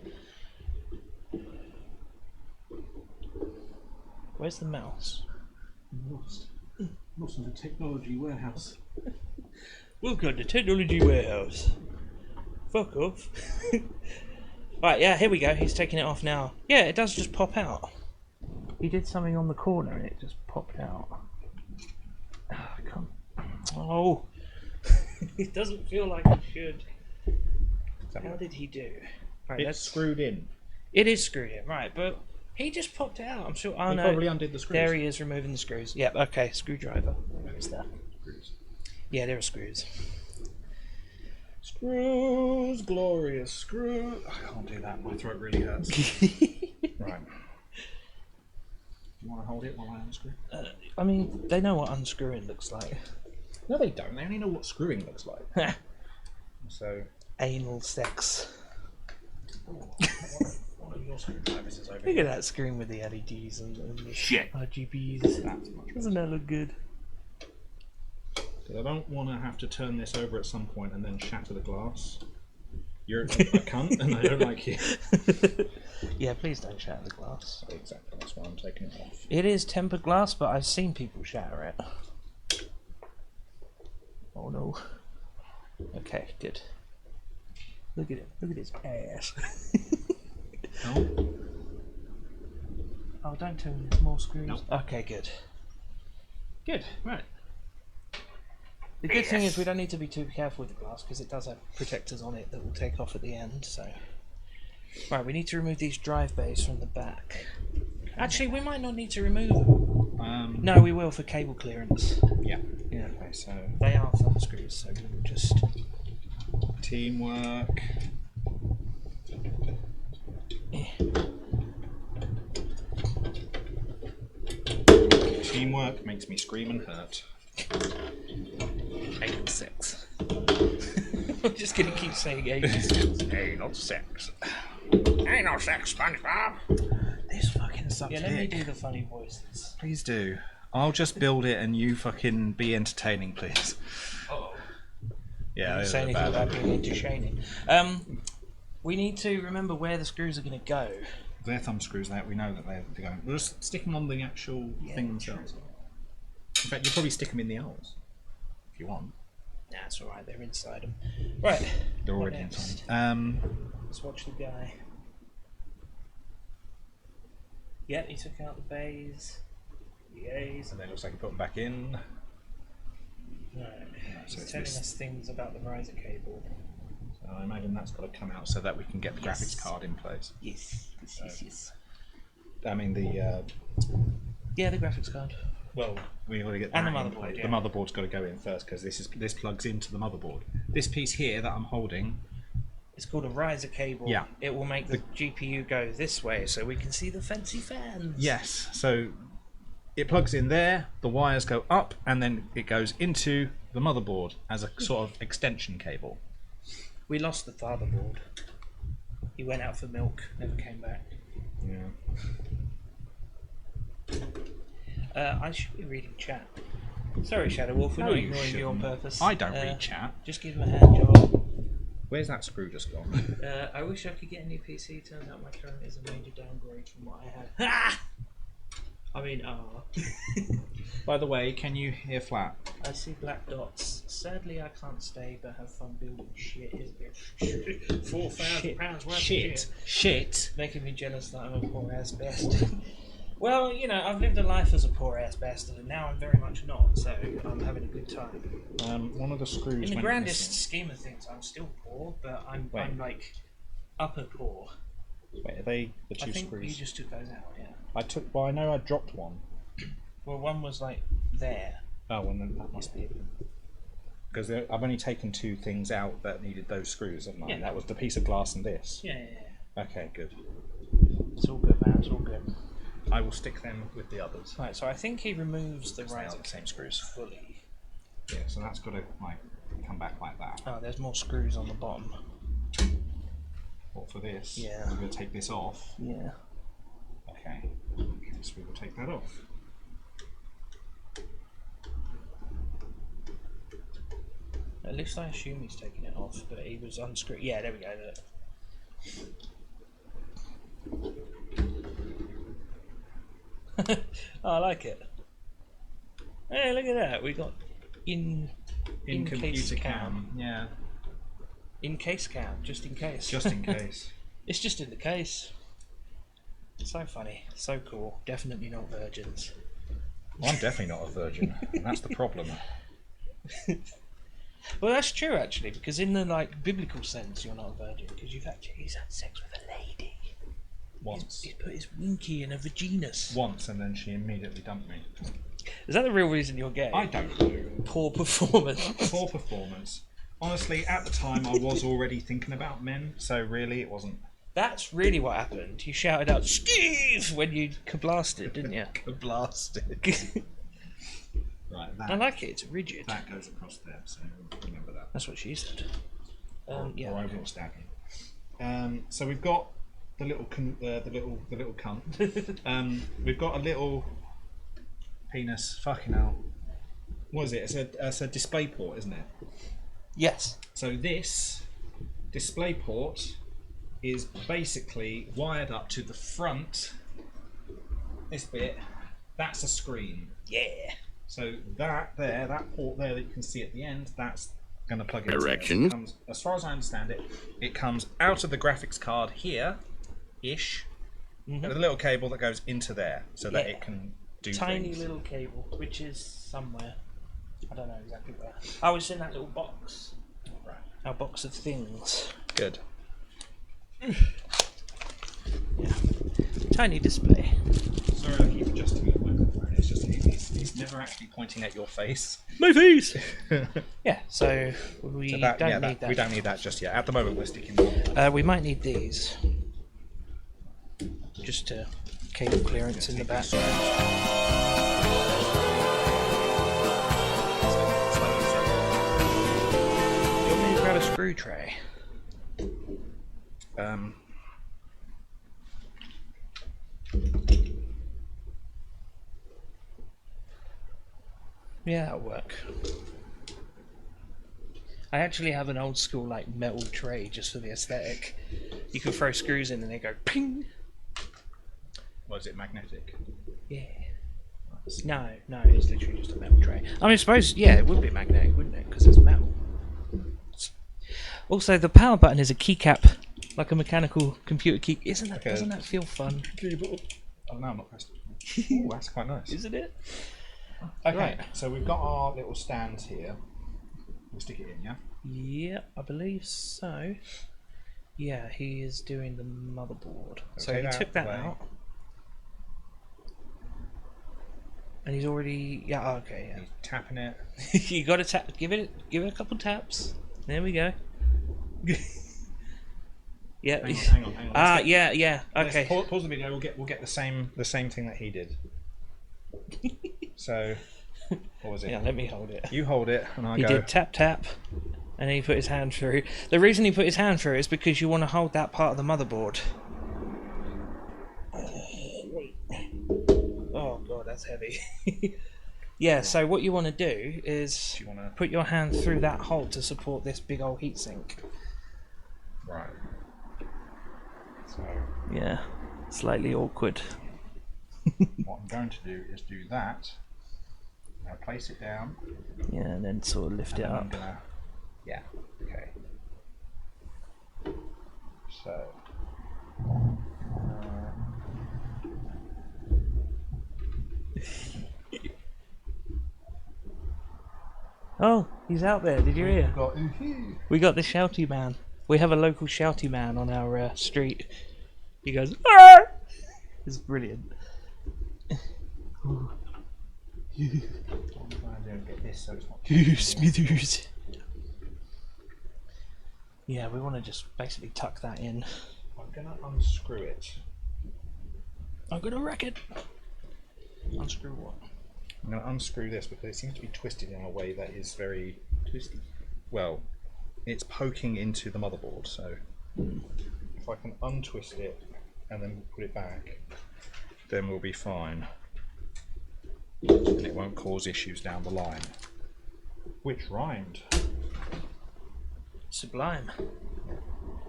Where's the mouse? Lost in the technology warehouse. Welcome to Technology Warehouse. Fuck off. Right, yeah, here we go. He's taking it off now. Yeah, it does just pop out. He did something on the corner and it just popped out. Ah, come. Oh. It doesn't feel like it should. How did he do? Right, It's screwed in. It is screwed in, right, but he just popped out. I'm sure. Oh, He no. probably undid the screws. There he is removing the screws. Yep, okay, screwdriver. Where is that? Screws. Yeah, there are screws. Screws, glorious screws. I can't do that. My throat really hurts. Right. You want to hold it while I unscrew? I mean, they know what unscrewing looks like. No, they don't. They only know what screwing looks like. So. Anal sex. One of your screwdrivers is over Look here. at that screen with the LEDs and the Shit. RGBs. That's much Doesn't that look good? Because I don't want to have to turn this over at some point and then shatter the glass. You're a cunt and I don't like you. Yeah, please don't shatter the glass. Exactly, that's why I'm taking it off. It is tempered glass, but I've seen people shatter it. Oh no. Okay, good. Look at it. Look at his ass. No. Oh, don't tell me there's more screws. Nope. Okay, good. Good, right. The good thing is we don't need to be too careful with the glass because it does have protectors on it that will take off at the end, so... Right, we need to remove these drive bays from the back. Actually, we might not need to remove them. No, we will for cable clearance. Yeah. Yeah. Okay, so They are thumb screws, so we will just... teamwork. Teamwork makes me scream and hurt. Anal sex. I'm just gonna keep saying anal sex. Anal sex. Anal sex, SpongeBob. This fucking sucks. Yeah, let me do the funny voices. Please do. I'll just build it and you fucking be entertaining, please. Oh. Yeah, Say anything about being entertaining. We need to remember where the screws are going to go. They're thumb screws. That we know that they're going. We'll just stick them on the actual thing themselves. In fact, you'll probably stick them in the holes if you want. Nah, it's all right. They're inside them. Right. They're already inside. Let's watch the guy. Yep, he took out the bays. Yes. And then it looks like you put them back in. Right. So He's telling us things about the riser cable. So I imagine that's got to come out so that we can get the graphics card in place. Yes. Yes. I mean the. Yeah, the graphics card. Well, we got to get And that the in motherboard, place. yeah. The motherboard's got to go in first because this plugs into the motherboard. This piece here that I'm holding. It's called a riser cable. Yeah. It will make the GPU go this way so we can see the fancy fans. Yes. So it plugs in there. The wires go up, and then it goes into the motherboard as a sort of extension cable. We lost the fatherboard. He went out for milk, never came back. Yeah. I should be reading chat. Sorry, Shadow Wolf, we're not ignoring you on purpose. I don't read chat. Just give him a hand job. Where's that screw just gone? I wish I could get a new PC. Turns out my current is a major downgrade from what I had. Ha! I mean, By the way, can you hear Flat? I see black dots. Sadly, I can't stay, but have fun building shit. Isn't it? £4,000 worth of Shit. Making me jealous that I'm a poor ass bastard. Well, you know, I've lived a life as a poor ass bastard, and now I'm very much not. So I'm having a good time. One of the screws. In the went grandest missing. scheme of things, I'm still poor, but I'm like upper poor. Wait, are they the two I think screws? you just took those out, yeah. I took. Well, I know I dropped one. Well, one was like there. Oh, well, then that must be it. Because I've only taken two things out that needed those screws, haven't I? Yeah. That was the piece of glass and this. Yeah. Okay, good. It's all good, man. It's all good. I will stick them with the others. Right, so I think he removes the They are riser the same screws. fully. Yeah, so that's got to like come back like that. Oh, there's more screws on the bottom. What for this? Yeah. We're going to take this off. Yeah. Okay. So we will take that off. At least I assume he's taking it off, but he was unscrewed. Yeah, there we go. Look. Oh, I like it. Hey, look at that. We got in computer cam. Yeah. In case cam, just in case. Just in case. It's just in the case. So funny, so cool. Definitely not virgins. Well, I'm definitely not a virgin, and that's the problem. Well, that's true actually, because in the like biblical sense, you're not a virgin because he's had sex with a lady. Once. He's put his winky in a vaginus. Once, and then she immediately dumped me. Is that the real reason you're gay? I don't know. Poor performance. Poor performance. Honestly, at the time, I was already thinking about men, so really, it wasn't. That's really what happened. You shouted out "Steve" when you blasted, didn't you? Blasted. Right, that. I like it. It's rigid. That goes across there, so remember that. That's what she said. Yeah. Or I will stab you. So we've got the little the little cunt. We've got a little penis. Fucking hell. What is it? It's a display port, isn't it? Yes. So this display port is basically wired up to the front. This bit, that's a screen. Yeah. So that port there that you can see at the end, that's going to plug into Direction. It comes, as far as I understand it, it comes out of the graphics card here, ish, with a little cable that goes into there, so that it can do tiny things. little cable, which is somewhere. I don't know exactly where. Oh, it's in that little box. Right. Our box of things. Good. Yeah. Tiny display. Sorry, I keep adjusting the microphone. It's just he's never actually pointing at your face. My face. Yeah. So we So don't need that. We don't need that just yet. At the moment, we're sticking. We might need these, just to cable clearance in the back. You want me to grab a screw tray? Yeah, that'll work. I actually have an old school like metal tray just for the aesthetic. You can throw screws in and they go ping. Was it magnetic? Yeah. No, it's literally just a metal tray. I mean, I suppose, yeah, it would be magnetic, wouldn't it? Because it's metal. Also, the power button is a keycap, like a mechanical computer key. Isn't that? Okay. Doesn't that feel fun? Oh no, I'm not pressed. Ooh, that's quite nice. Isn't it? Okay, right. So we've got our little stand here. We'll stick it in, yeah? Yeah, I believe so. Yeah, he is doing the motherboard. So he took that out. And he's already... Yeah, okay, yeah. He's tapping it. You gotta tap... Give it a couple taps. There we go. Yeah. Hang on. Ah, yeah. Okay. Pause the video. We'll get the same thing that he did. So, what was it? Yeah, let me hold it. You hold it, and I go. He did tap, and then he put his hand through. The reason he put his hand through is because you want to hold that part of the motherboard. Oh god, that's heavy. Yeah, so what you want to do is put your hand through that hole to support this big old heatsink. Right. So. Yeah, slightly awkward. What I'm going to do is do that. I'm going to place it down. Yeah, and then sort of lift it up. Yeah, okay. So. Oh, he's out there. Did you hear? We got the shouty man. We have a local shouty man on our street. He goes, "Arr!" It's brilliant. Smithers. Yeah, we want to just basically tuck that in. I'm gonna unscrew it. I'm gonna wreck it. Unscrew what? I'm gonna unscrew this because it seems to be twisted in a way that is very twisty. Well, it's poking into the motherboard, so if I can untwist it and then put it back, then we'll be fine. And it won't cause issues down the line. Which rhymed. Sublime.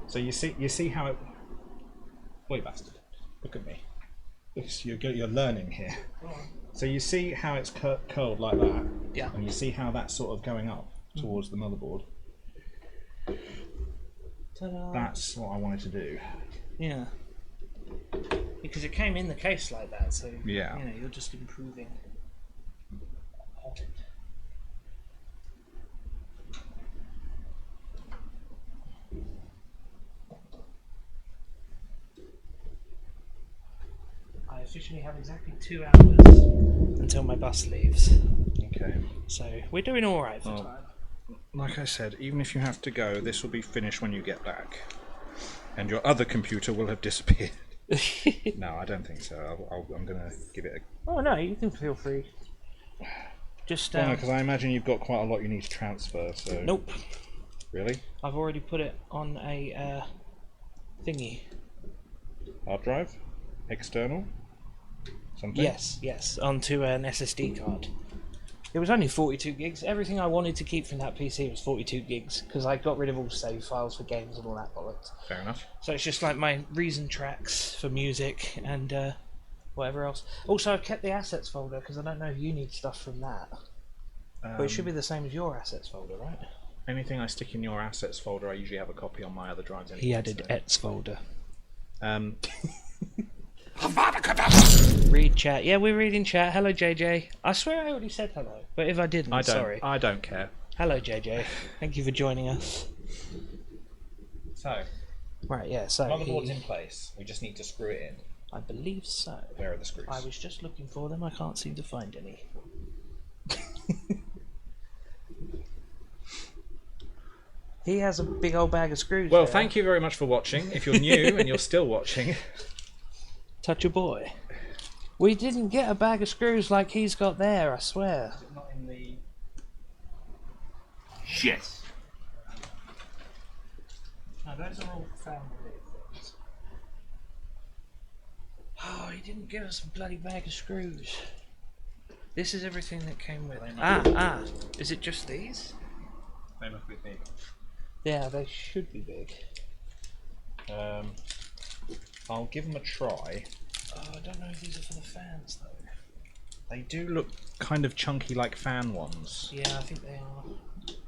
So you see how it... Boy bastard, look at me. You're learning here. So you see how it's curled like that? Yeah. And you see how that's sort of going up towards the motherboard? Ta-da. That's what I wanted to do. Yeah. Because it came in the case like that, so yeah. You know, you're just improving. I officially have exactly 2 hours until my bus leaves. Okay. So we're doing all right for time. Like I said, even if you have to go, this will be finished when you get back, and your other computer will have disappeared. No, I don't think so. I'm gonna give it a... Oh no, you can feel free. Just well, no, because I imagine you've got quite a lot you need to transfer. So. Nope. Really? I've already put it on a thingy. Hard drive? External? Something? Yes, onto an SSD card. It was only 42 gigs. Everything I wanted to keep from that PC was 42 gigs because I got rid of all save files for games and all that bollocks. Fair enough. So it's just like my Reason tracks for music and whatever else. Also, I've kept the assets folder because I don't know if you need stuff from that. But it should be the same as your assets folder, right? Anything I stick in your assets folder, I usually have a copy on my other drives anyway. He added ets folder. Read chat. Yeah, we're reading chat. Hello, JJ. I swear I already said hello, but if I didn't, sorry. I don't care. Hello, JJ. Thank you for joining us. So, Right, yeah, so Motherboard's in place. We just need to screw it in. I believe so. Where are the screws? I was just looking for them. I can't seem to find any. He has a big old bag of screws. Well, there. thank you very much for watching. If you're new and you're still watching, Touch your boy. We didn't get a bag of screws like he's got there, I swear. is it not in the? Shit. No, those are all found things. Oh, he didn't give us a bloody bag of screws. This is everything that came with it. Is it just these? They must be big. Yeah, they should be big. I'll give them a try. Oh, I don't know if these are for the fans though. They do look kind of chunky like fan ones. Yeah, I think they are.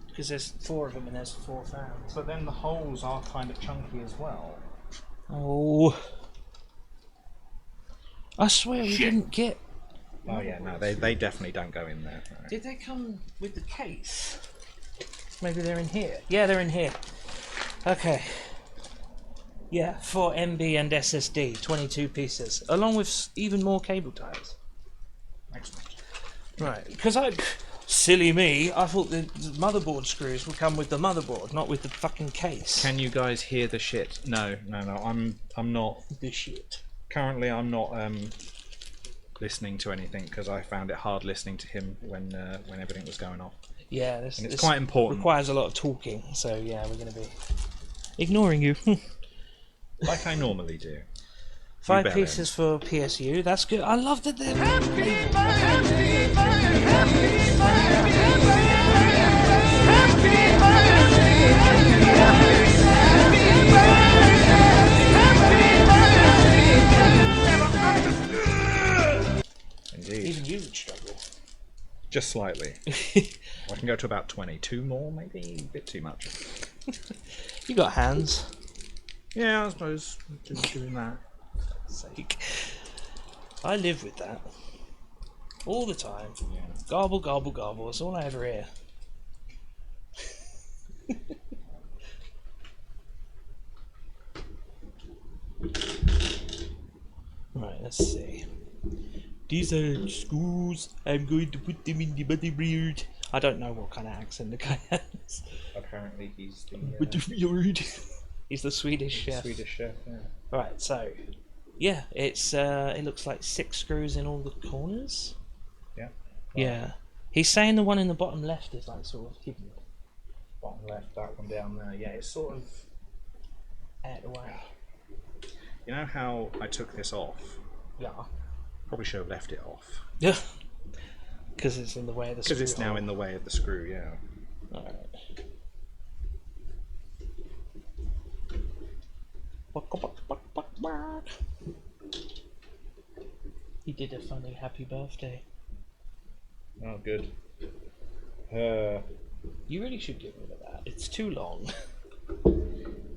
Because there's 4 of them and there's 4 fans. But then the holes are kind of chunky as well. Oh. I swear we didn't get... Oh yeah, no, they definitely don't go in there. No. Did they come with the case? Maybe they're in here. Yeah, they're in here. Okay. Yeah, for MB and SSD, 22 pieces, along with even more cable ties. Excellent. Right, because silly me, I thought the motherboard screws would come with the motherboard, not with the fucking case. Can you guys hear the shit? No. I'm not. The shit. Currently, I'm not listening to anything because I found it hard listening to him when everything was going off. Yeah, this, And it's this quite important. requires a lot of talking, so yeah, we're going to be ignoring you. Like I normally do. 5 bellend. pieces for PSU, that's good. I love that they're... Indeed. Even you would struggle. Just slightly. I can go to about 20. 2 more, maybe? A bit too much. You got hands. Yeah, I suppose. Just doing that. Sake. I live with that. All the time. Yeah. Garble, garble, garble. That's all I ever hear. Right, let's see. These are screws. I'm going to put them in the motherboard. I don't know what kind of accent the guy has. Apparently he's the Motherboard. He's the Swedish chef. Swedish chef, yeah. Right, so yeah, it's it looks like 6 screws in all the corners. Yeah. Yeah. He's saying the one in the bottom left is like sort of hidden Bottom left, that one down there. Yeah, it's sort of... out the way. You know how I took this off? Yeah. Probably should have left it off. Yeah. Because it's in the way of the screw. Because it's now in the way of the screw, yeah. Alright. He did a funny happy birthday. Oh, good. You really should get rid of that. It's too long.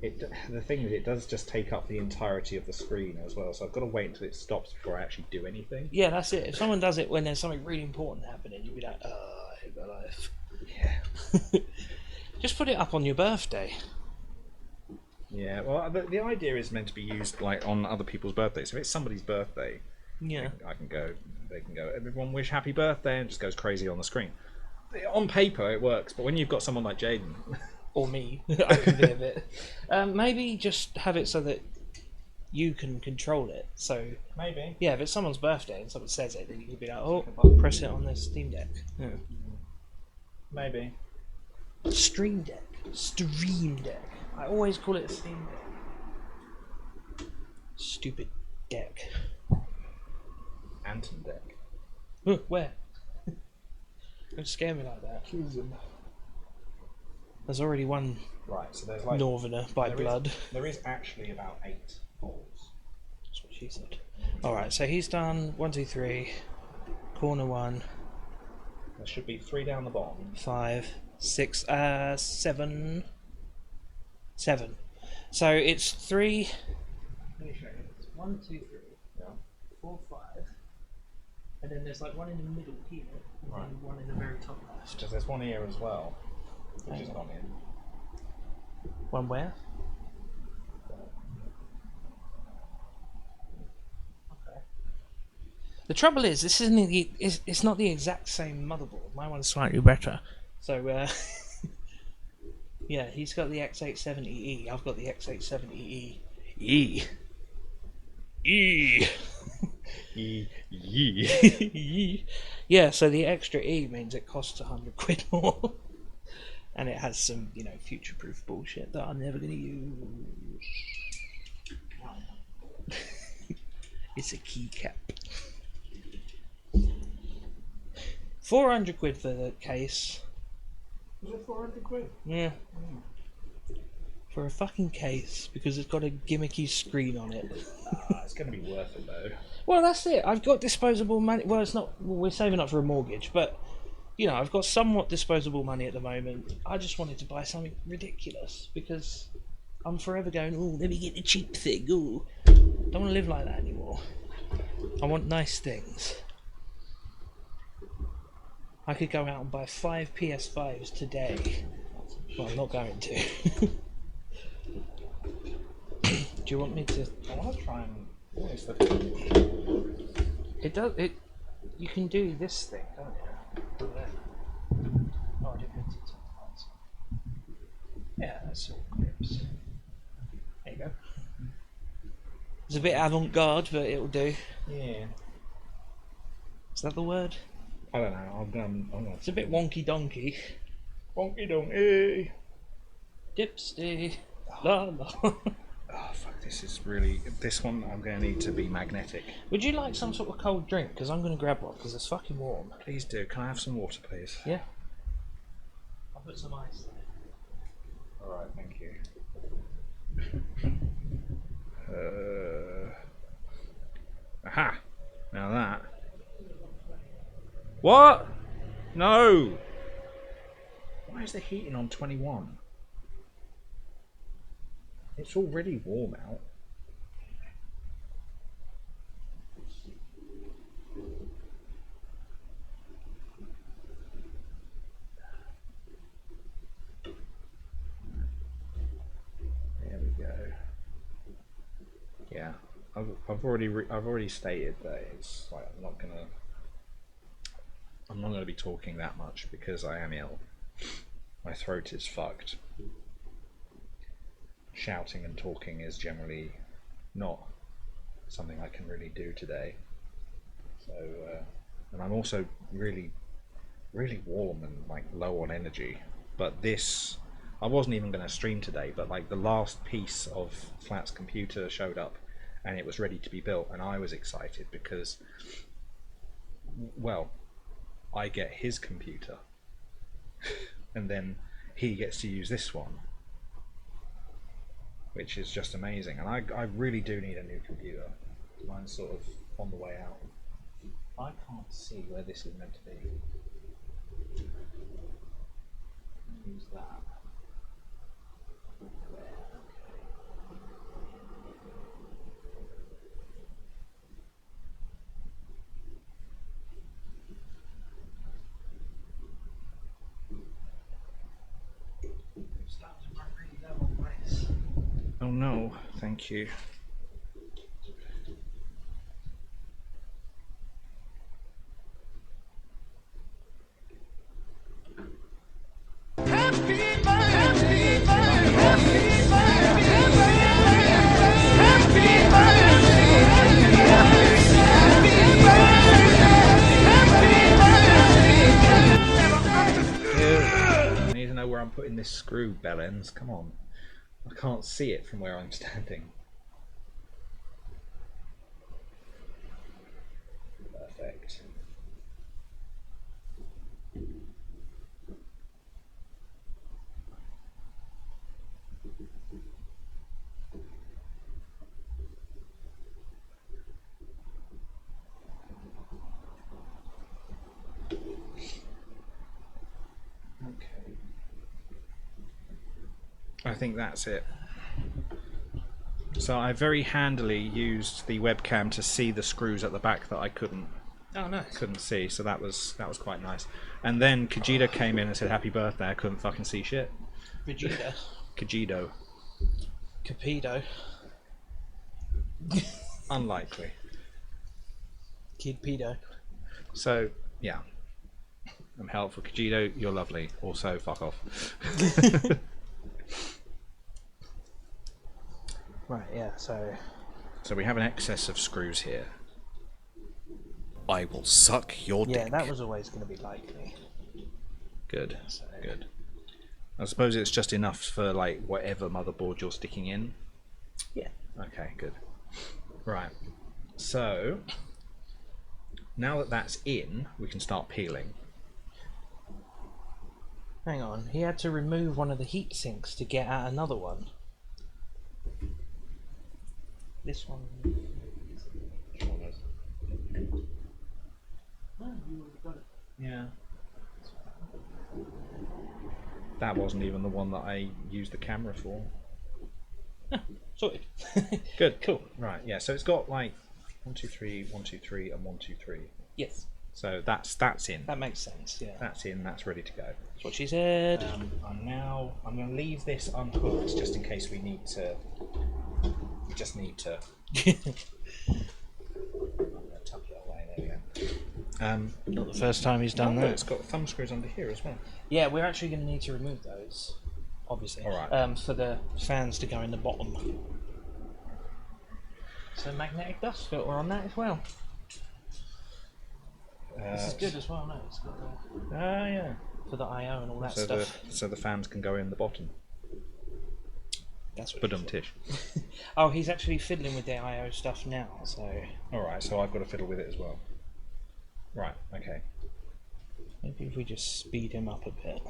The thing is, it does just take up the entirety of the screen as well, so I've got to wait until it stops before I actually do anything. Yeah, that's it. If someone does it when there's something really important happening, you'd be like, oh, I hate my life. Yeah. Just put it up on your birthday. Yeah, well, the idea is meant to be used like on other people's birthdays. So if it's somebody's birthday, Yeah. I can go, they can go, everyone wish happy birthday, and it just goes crazy on the screen. On paper it works, but when you've got someone like Jaden... Or me, I can be a bit. Maybe just have it so that you can control it. So Maybe. yeah, if it's someone's birthday and someone says it, then you can be like, oh, press it on the Steam Deck. Yeah. Maybe. Stream Deck. Stream Deck. I always call it a Steam Deck. Stupid deck. Anton deck. Where? Don't scare me like that. There's already one Right, so there's like... Northerner by there blood. There is actually about 8 holes. That's what she said. Alright, so he's done 1, 2, 3, corner 1, There should be 3 down the bottom. 5, 6, 7. 7. So it's 3. Let me show you. It's 1, 2, 3, Yeah. 4, 5. And then there's like one in the middle here, and Right. then one in the very top left. Because there's one here as well, which has gone in. One where? The trouble is, this isn't it's not the exact same motherboard. My one's slightly better. So, yeah, he's got the X870E. I've got the X870E. E. Yeah, so the extra E means it costs £100 more. And it has some, future-proof bullshit that I'm never going to use. It's a keycap. £400 for the case. Was it £400? Yeah. For a fucking case, because it's got a gimmicky screen on it. It's going to be worth it though. Well, that's it. I've got disposable money. Well, it's not. We're saving up for a mortgage, but I've got somewhat disposable money at the moment. I just wanted to buy something ridiculous because I'm forever going, oh, let me get the cheap thing. Ooh, don't want to live like that anymore. I want nice things. I could go out and buy 5 PS5s today. Well, I'm not going to. Do you want me to? I want to try and. What is the? It does. It. You can do this thing, can't you? Oh, I didn't mean to. Yeah, that's all grips. There you go. It's a bit avant-garde, but it'll do. Yeah. Is that the word? I don't know. I'm gonna. It's a bit wonky-donkey. Wonky donkey. Dipsty. La la. Oh fuck! This is really. This one I'm going to need to be magnetic. Would you like some sort of cold drink? Because I'm going to grab one because it's fucking warm. Please do. Can I have some water, please? Yeah. I'll put some ice there. All right. Thank you. Aha! Now that. What? No! Why is the heating on 21? It's already warm out. There we go. Yeah, I've already stated that it's like I'm not gonna be talking that much because I am ill. My throat is fucked. Shouting and talking is generally not something I can really do today. So, and I'm also really warm and like low on energy. But this, I wasn't even going to stream today, but like the last piece of Flat's computer showed up and it was ready to be built, and I was excited because, well, I get his computer and then he gets to use this one, which is just amazing. And I really do need a new computer. Mine's sort of on the way out. I can't see where this is meant to be. Use that. Oh no, thank you. I need to know where I'm putting this screw, bellends. Come on. I can't see it from where I'm standing. Perfect. Okay. I think that's it. So I very handily used the webcam to see the screws at the back that I couldn't see, so that was quite nice. And then Kajita came in and said happy birthday. I couldn't fucking see shit. Vegeta. Kajido. Capido. Unlikely. Kid pedo. So, yeah. I'm helpful. Kajito, you're lovely. Also, fuck off. Right, yeah, so... So we have an excess of screws here. I will suck your dick. Yeah, that was always going to be likely. Good, So... good. I suppose it's just enough for, like, whatever motherboard you're sticking in. Yeah. Okay, good. Right. So, now that that's in, we can start peeling. Hang on, he had to remove one of the heat sinks to get out another one. This one... Yeah. That wasn't even the one that I used the camera for. Sorted. Good, cool. Right, yeah, so it's got like 1, 2, 3, 1, 2, 3, and 1, 2, 3. Yes. So that's in. That makes sense, yeah. That's in, that's ready to go. That's what she said. I'm going to leave this unhooked just in case we need to. We just need to. I'm going to tuck it away, there we go. Not the first time he's done No, that. it's got thumb screws under here as well. Yeah, we're actually going to need to remove those, obviously. Alright. For the fans to go in the bottom. So magnetic dust filter on that as well. This is good as well, no? It's got the, yeah. for the I/O and all that So stuff. so the fans can go in the bottom. That's what. But tish. Oh, he's actually fiddling with the I/O stuff now. So. All right, so I've got to fiddle with it as well. Right. Okay. Maybe if we just speed him up a bit.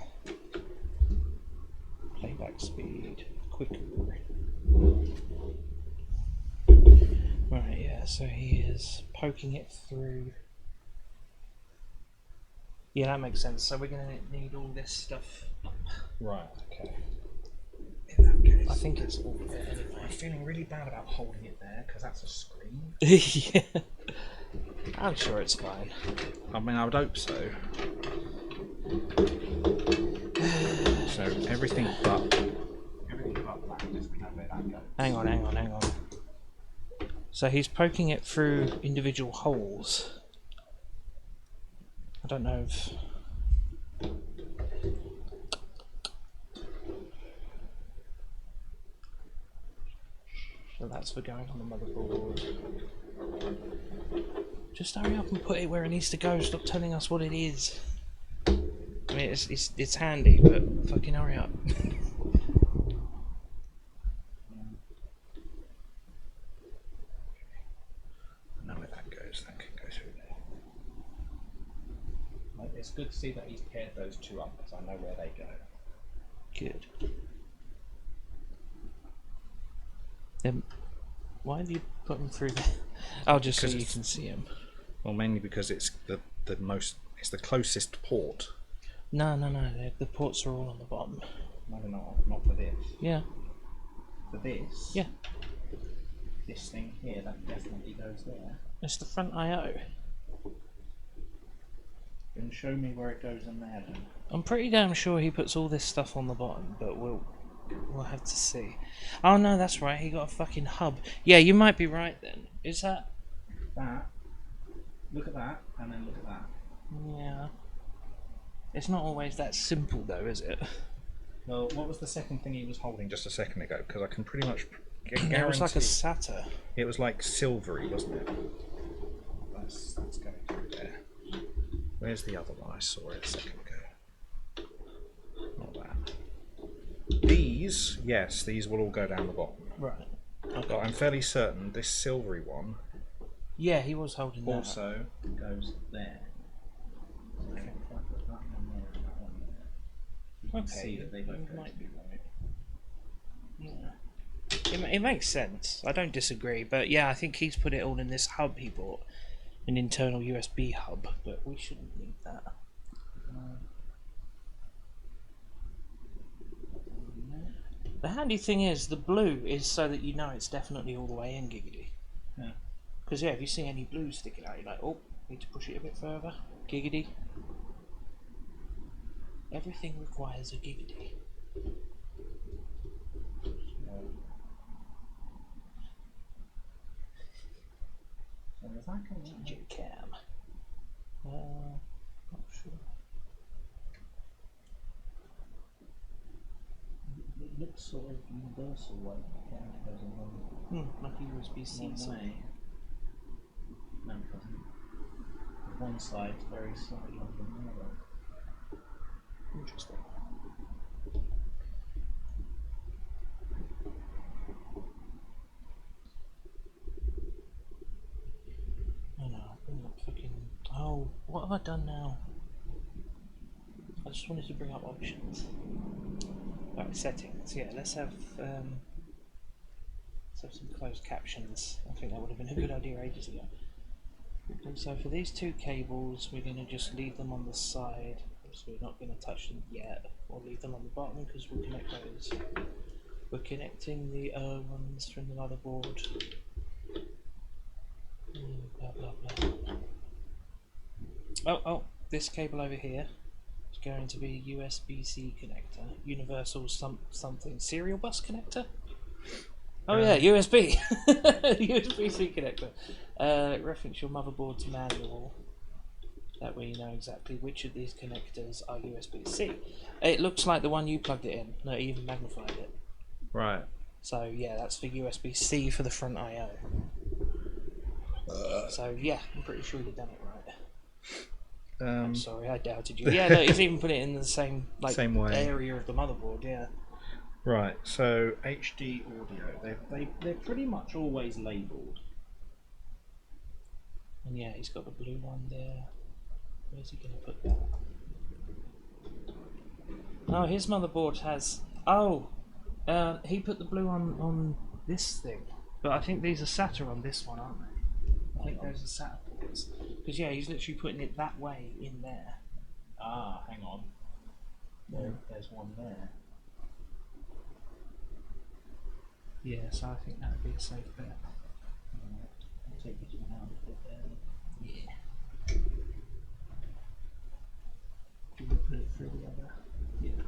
Playback speed, quicker. Right, yeah, so he is poking it through. Yeah, that makes sense. So we're going to need all this stuff up. Right, okay. In that case, I think it's all there anyway. I'm feeling really bad about holding it there because that's a screen. Yeah. I'm sure it's fine. I mean, I would hope so. So everything but that, just we know where that goes. Hang on. So he's poking it through individual holes. I don't know if... So that's for going on the motherboard. Just hurry up and put it where it needs to go. Stop telling us what it is. I mean, it's handy, but fucking hurry up. I know where that goes. That can go through there. Like, it's good to see that he's paired those two up because I know where they go. Good. Then why have you put them through there? Oh, just so you can see them. Well, mainly because it's the closest port. No. The ports are all on the bottom. No, they're not for this. Yeah. For this? Yeah. This thing here, that definitely goes there. It's the front I/O. Then show me where it goes in there then. I'm pretty damn sure he puts all this stuff on the bottom, but we'll have to see. Oh no, that's right. He got a fucking hub. Yeah, you might be right then. Is that? That. Look at that, and then look at that. Yeah. It's not always that simple though, is it? Well, what was the second thing he was holding just a second ago? Because I can pretty much guarantee... It was like a SATA. It was like silvery, wasn't it? That's going through there. Where's the other one? I saw it a second ago. Not that. These, yes, these will all go down the bottom. Right. But I'm fairly certain this silvery one Yeah, he was holding that. also goes there. So if I put that one there and that one there, you can see that they both go might to be the right. Yeah. It makes sense. I don't disagree, but yeah, I think he's put it all in this hub he bought, an internal USB hub, but we shouldn't need that. The handy thing is, the blue is so that you know it's definitely all the way in, Giggity. Yeah. Because yeah, if you see any blue sticking out, you're like, oh, need to push it a bit further. Giggity. Everything requires a giggity. So there's DJ cam. Not sure. It looks sort of universal, like it goes along. Like a USB-C. No way. No, it doesn't. One side's very slightly longer than the other. Interesting. Oh no, I'm not fucking. Oh, what have I done now? I just wanted to bring up options. Right, settings. Yeah, let's have some closed captions. I think that would have been a good idea ages ago. And so for these two cables, we're going to just leave them on the side. So we're not going to touch them yet, or leave them on the bottom because we'll connect those. We're connecting the ones from the motherboard. Blah blah blah. Oh, this cable over here is going to be a USB-C connector, universal something serial bus connector. Oh yeah, USB, USB-C connector. Reference your motherboard's manual. That way you know exactly which of these connectors are USB-C. It looks like the one you plugged it in. No, it even magnified it. Right. So yeah, that's for USB-C for the front I/O. So yeah, I'm pretty sure you've done it right. I'm sorry, I doubted you. Yeah, no, he's even put it in the same way. area of the motherboard. Yeah. Right. So HD audio. They're pretty much always labelled. And yeah, he's got the blue one there. Where's he going to put that? Oh, his motherboard has. Oh, he put the blue on this thing. But I think these are SATA on this one, aren't they? I think those are SATA ports. Because yeah, he's literally putting it that way in there. Ah, hang on. There's one there. Yeah, so I think that would be a safe bet. I'll take this one out and put it there. Yeah. Do we put it through the other? Yeah.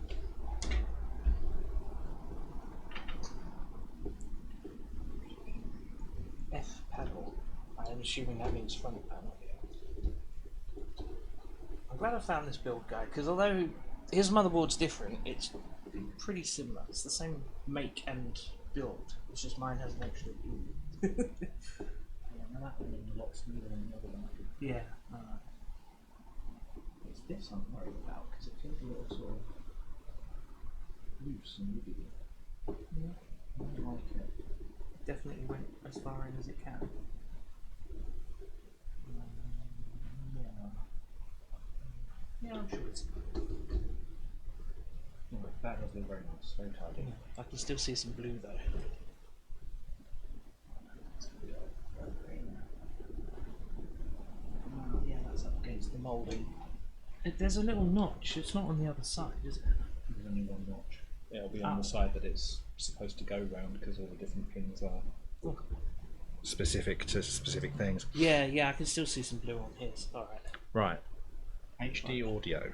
F panel. I'm assuming that means front panel. Yeah. I'm glad I found this build guide because although his motherboard's different, it's pretty similar. It's the same make and build. It's just mine has an extra E. Yeah, now that one is a lot smoother than the other one. Yeah. It's this I'm worried about because it feels a little sort of loose and wiggly. Yeah. I don't like it. Definitely went as far in as it can. Yeah, I'm sure it's. Oh, that does look very nice, very tidy. I can still see some blue though. Yeah, that's up against the moulding. There's a little notch. It's not on the other side, is it? There's only one notch. It'll be on the side that it's supposed to go round because all the different pins are Specific to specific things. Yeah, I can still see some blue on his. Alright. Right. HD audio.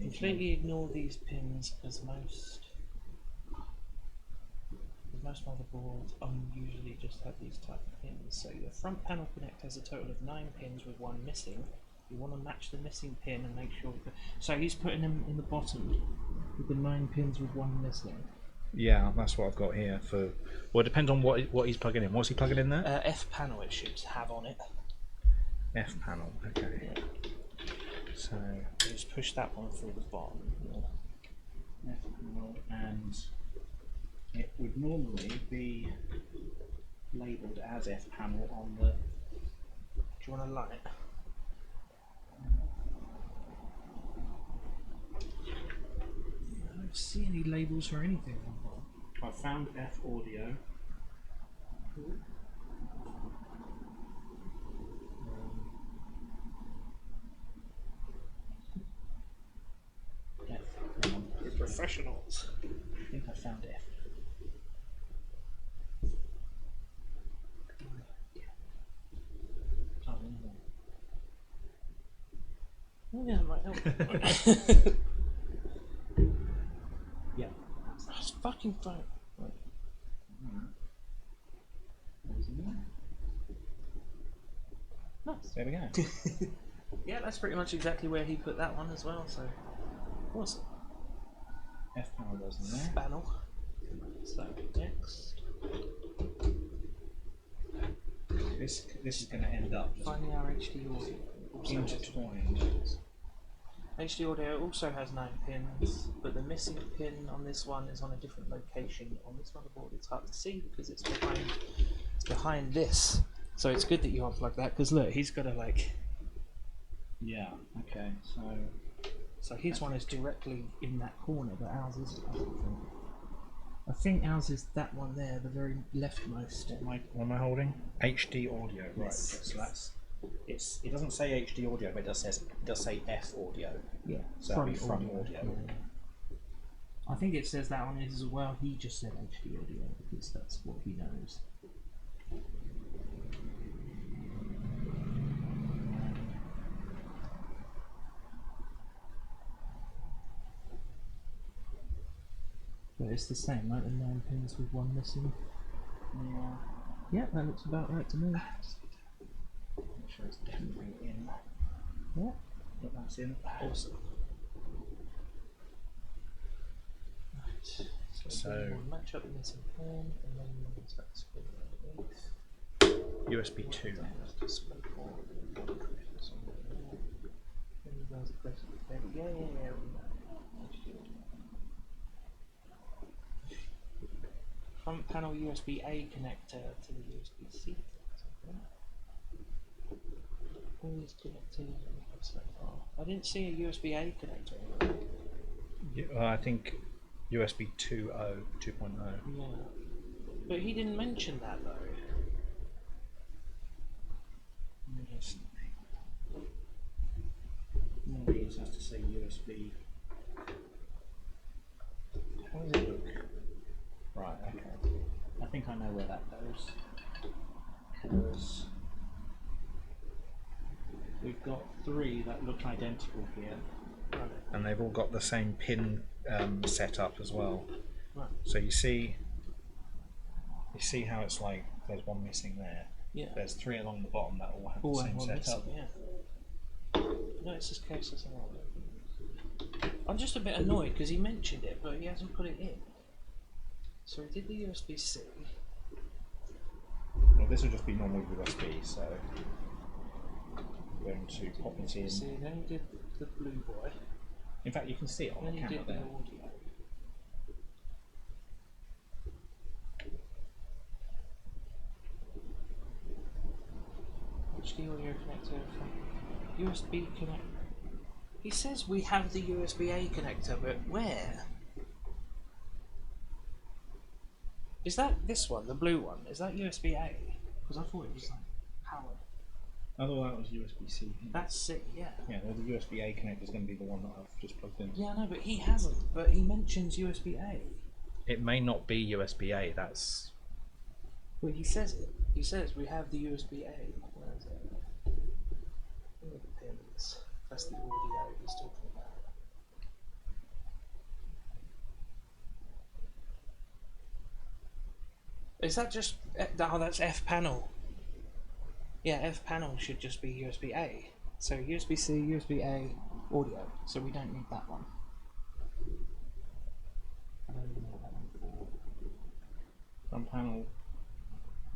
Completely ignore these pins as most motherboards usually just have these type of pins. So your front panel connect has a total of 9 pins with 1 missing. You want to match the missing pin and make sure. So he's putting them in the bottom with the 9 pins with 1 missing. Yeah, that's what I've got here for. Well, it depends on what he's plugging in. What's he plugging in there? F panel it should have on it. F panel. Okay. Yeah. So just push that one through the bottom. F panel, and it would normally be labelled as F panel on the. Do you want a light? I don't see any labels for anything on the bottom. I found F audio. F. We're professionals. I think I found F. Oh, no. Oh yeah, it might help. Yeah. It's fucking phone. Right. There we go. Yeah, that's pretty much exactly where he put that one as well. So awesome. F panel goes in there. Panel. So next, This is going to end up just finding our HD audio. Also has- intertwined. HD audio also has 9 pins, but the missing pin on this one is on a different location. On this motherboard, it's hard to see because it's behind this. So it's good that you unplug that because look, he's got a like. Yeah. Okay. So his one is directly in that corner, but ours isn't. I think ours is that one there, the very leftmost. What am I holding? HD audio. Right. Yes. So that's. It doesn't say HD audio, but it does say F audio. Yeah. So that'd be front audio. Yeah. I think it says that on it as well. He just said HD audio because that's what he knows. But it's the same, right? The 9 pins with 1 missing. Yeah. Yeah, that looks about right to me. Make sure it's definitely in. Yeah. Yep, that's in. Awesome. Right. So- we'll match up the missing pin and then we'll start the screen underneath. USB 2. Display port. Yeah. Front panel USB A connector to the USB-C. Always connected so far. I didn't see a USB A connector. I think USB 2.0. Yeah. But he didn't mention that though. Normally it has to say USB. How does it look? Right, okay. I think I know where that goes. Because we've got 3 that look identical here. And they've all got the same pin set up as well. Right. So you see how it's like there's one missing there. Yeah. There's 3 along the bottom that all have Oh, the same one setup. missing, yeah. No, it's just case as well. I'm just a bit annoyed because he mentioned it, but he hasn't put it in. So he did the USB-C. Well, this will just be normal USB, so we're going to pop it in. See, then he did the blue boy. In fact, you can see it on Then the he camera did the there. audio. HD audio connector from USB connect. He says we have the USB-A connector, but where? Is that this one, the blue one? Is that USB-A? Because I thought it was like power. Oh, that was USB-C. That's it, yeah. Yeah, the USB-A connector is going to be the one that I've just plugged in. Yeah, no, but he hasn't. But he mentions USB-A. It may not be USB-A. That's Well, he says it. He says we have the USB-A. Where is it? Where are the pins? That's the audio he's talking about. Is that just... Oh, that's F panel. Yeah, F panel should just be USB-A. So USB-C, USB-A, audio. So we don't need that one. I don't even know what that one for.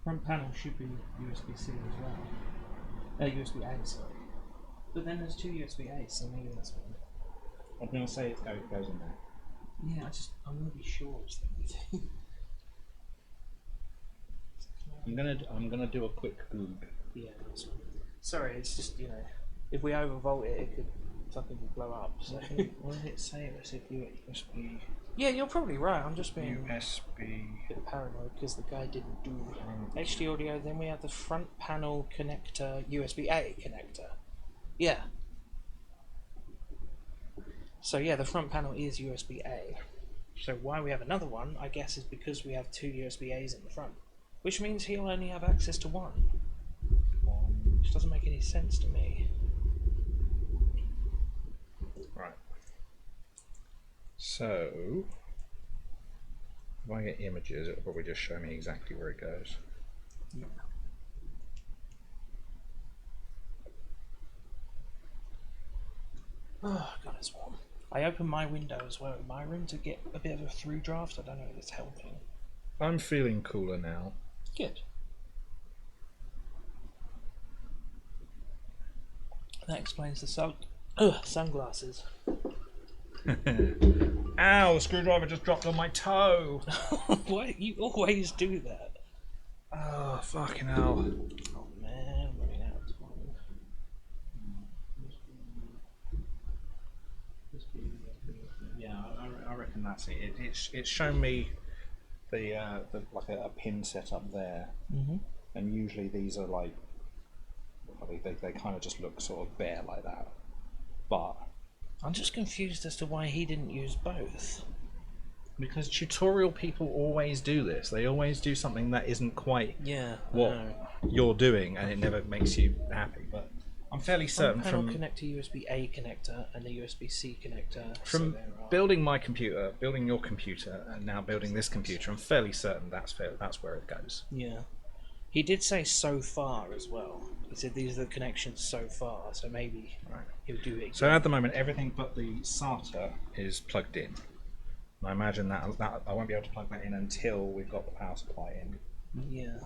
Front panel should be USB-C as well. USB-A, sorry. But then there's 2 USB-A's, so maybe that's one. I'm going to say it goes in there. Yeah, I want to be sure it's the I'm gonna do a quick Goog. Yeah, that's fine. Sorry, it's just, if we overvolt it, it could fucking blow up. So. What did it say? It said USB. Yeah, you're probably right. I'm just being USB. a bit paranoid because the guy didn't do HD audio. Then we have the front panel connector, USB-A connector. Yeah. So yeah, the front panel is USB-A. So why we have another one, I guess, is because we have 2 USB-As in the front, which means he'll only have access to one. Which doesn't make any sense to me. Right. So, if I get images, it'll probably just show me exactly where it goes. Yeah. Oh god, it's warm. I opened my window as well in my room to get a bit of a through draft. I don't know if it's helping. I'm feeling cooler now. Good. That explains the sunglasses. Ow, the screwdriver just dropped on my toe. Why you always do that? Oh, fucking hell. Oh man, I'm running out of time. Yeah, I reckon that's it. It's shown me the like a pin set up there, and usually these are like they kind of just look sort of bare like that. But I'm just confused as to why he didn't use both. because tutorial people always do this, they always do something that isn't quite what you're doing, and it never makes you happy. But I'm fairly certain panel from connect to USB-A connector and the USB-C connector. from so building my computer, building your computer, and now building this computer, I'm fairly certain that's where it goes. yeah. He did say so far as well. He said these are the connections so far, so maybe he'll do it. So at the moment, everything but the SATA is plugged in. And I imagine that I won't be able to plug that in until we've got the power supply in. Yeah.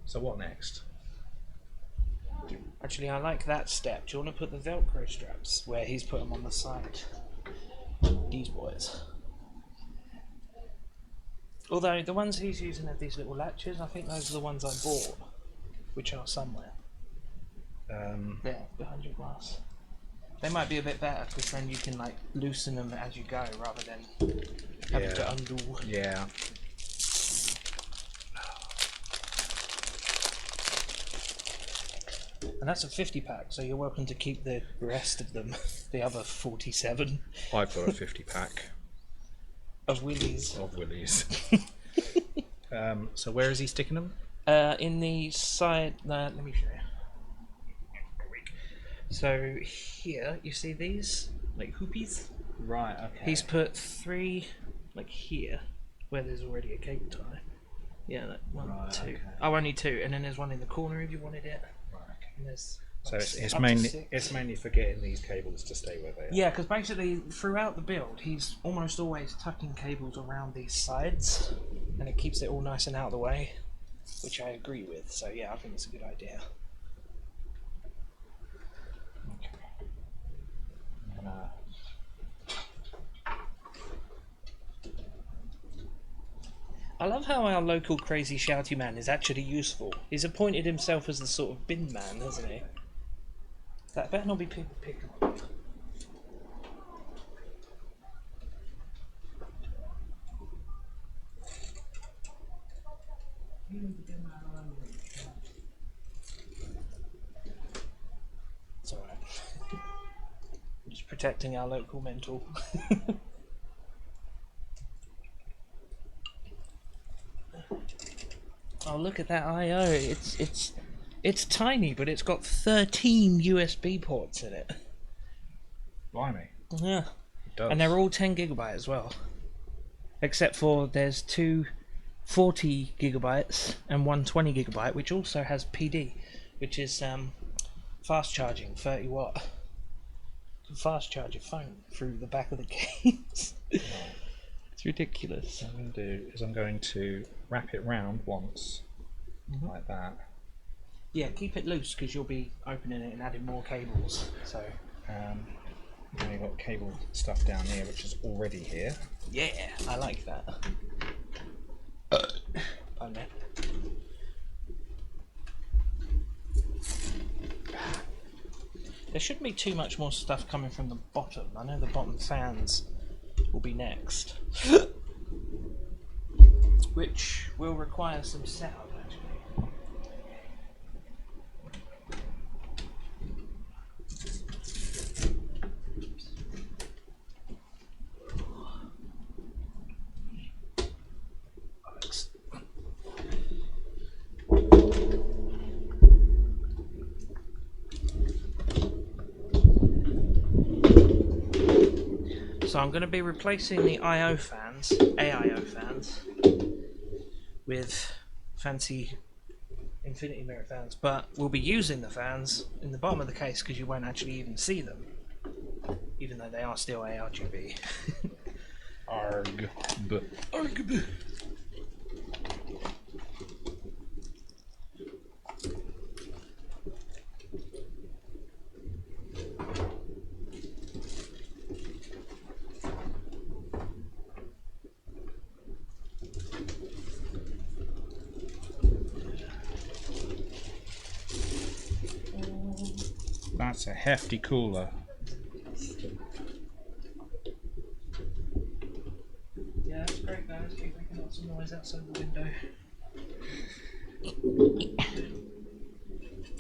So what next? Actually, I like that step. Do you want to put the Velcro straps where he's put them on the side? These boys. Although the ones he's using have these little latches, I think those are the ones I bought, which are somewhere. There, behind your glass. They might be a bit better because then you can like loosen them as you go rather than having to undo. Yeah. And that's a 50 pack, so you're welcome to keep the rest of them, the other 47 I've got a 50 pack of willies. of willies. So where is he sticking them? In the side, let me show you. So here, you see these like hoopies? Right. Okay. He's put 3 like here, where there's already a cable tie. Yeah, like 1, Right, 2. okay. Oh, only 2, and then there's one in the corner if you wanted it. Right, okay. And there's So it's up to mainly 6. for getting these cables to stay where they are. Yeah, because basically throughout the build, he's almost always tucking cables around these sides, and it keeps it all nice and out of the way, which I agree with. So yeah, I think it's a good idea. Okay. I'm gonna... I love how our local crazy shouty man is actually useful. He's appointed himself as the sort of bin man, hasn't he? That better not be people picking him up. It's alright. Just protecting our local mental. Oh, look at that I/O. It's tiny, but it's got 13 USB ports in it. Blimey. Yeah. It does. And they're all 10 gigabyte as well. Except for there's 2 40 gigabytes and one 20 gigabyte, which also has PD, which is fast charging, 30 watt. You can fast charge your phone through the back of the case. It's ridiculous. What I'm going to do is I'm going to wrap it round once, like that. Yeah, keep it loose because you'll be opening it and adding more cables. So. And you've got cable stuff down here, which is already here. Yeah, I like that. Pardon me. There shouldn't be too much more stuff coming from the bottom. I know the bottom fans will be next. Which will require some setup, actually. So I'm going to be replacing the AIO fans with fancy infinity mirror fans, but we'll be using the fans in the bottom of the case because you won't actually even see them, even though they are still ARGB. Arg. ARGB. That's a hefty cooler. Yeah, that's great, guys. Keep making lots of noise outside the window.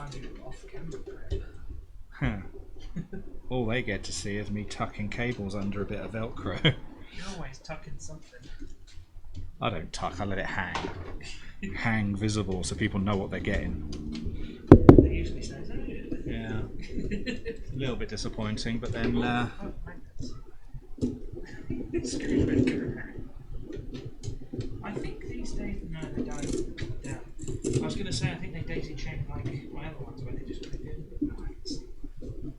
I'm doing it off camera. Huh. All they get to see is me tucking cables under a bit of Velcro. You're always tucking something. I don't tuck, I let it hang. Hang visible so people know what they're getting. They usually say, "Oh, Yeah. A little bit disappointing, but then oh, magnets." Screw it. I think these days, no, they don't. Damn. I was going to say, I think they daisy chain like my other ones where they just put it in. But no,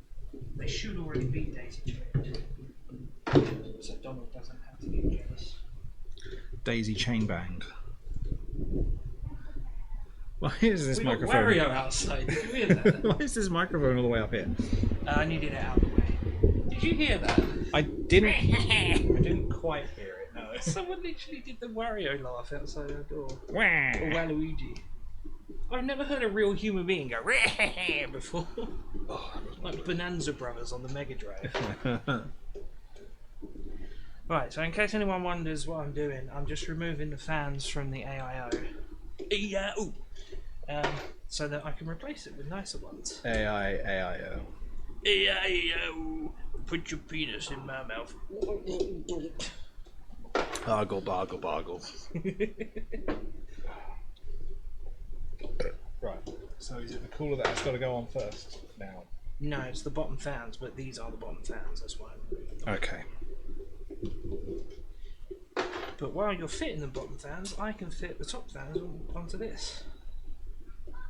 they should already be daisy chained. So Donald doesn't have to get jealous. daisy chain banged. Why is this We got microphone? Wario outside. Did you hear that? Why is this microphone all the way up here? I needed it out of the way. Did you hear that? I didn't quite hear it. No. Someone literally did the Wario laugh outside our door. Wah. Or Waluigi. I've never heard a real human being go before. Like Bonanza Brothers on the Mega Drive. Right, so in case anyone wonders what I'm doing, I'm just removing the fans from the AIO. So that I can replace it with nicer ones. AIO. AIO. Put your penis in my mouth. Bargle, bargle, bargle. Right, so is it the cooler that has got to go on first now? No, it's the bottom fans, but these are the bottom fans, that's why I'm removing them. Okay. But while you're fitting the bottom fans, I can fit the top fans onto this.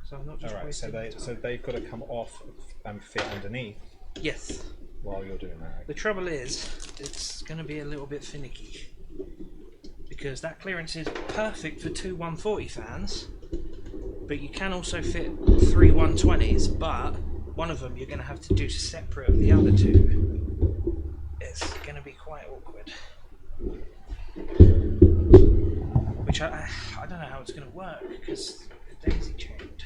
So I'm not just Alright, so wasting they've got to come off and fit underneath Yes. while you're doing that. The trouble is, it's going to be a little bit finicky. Because that clearance is perfect for two 140 fans, but you can also fit three 120s, but one of them you're going to have to do separate of the other two. It's going to be quite awkward. Which I don't know how it's going to work, because they're daisy chained.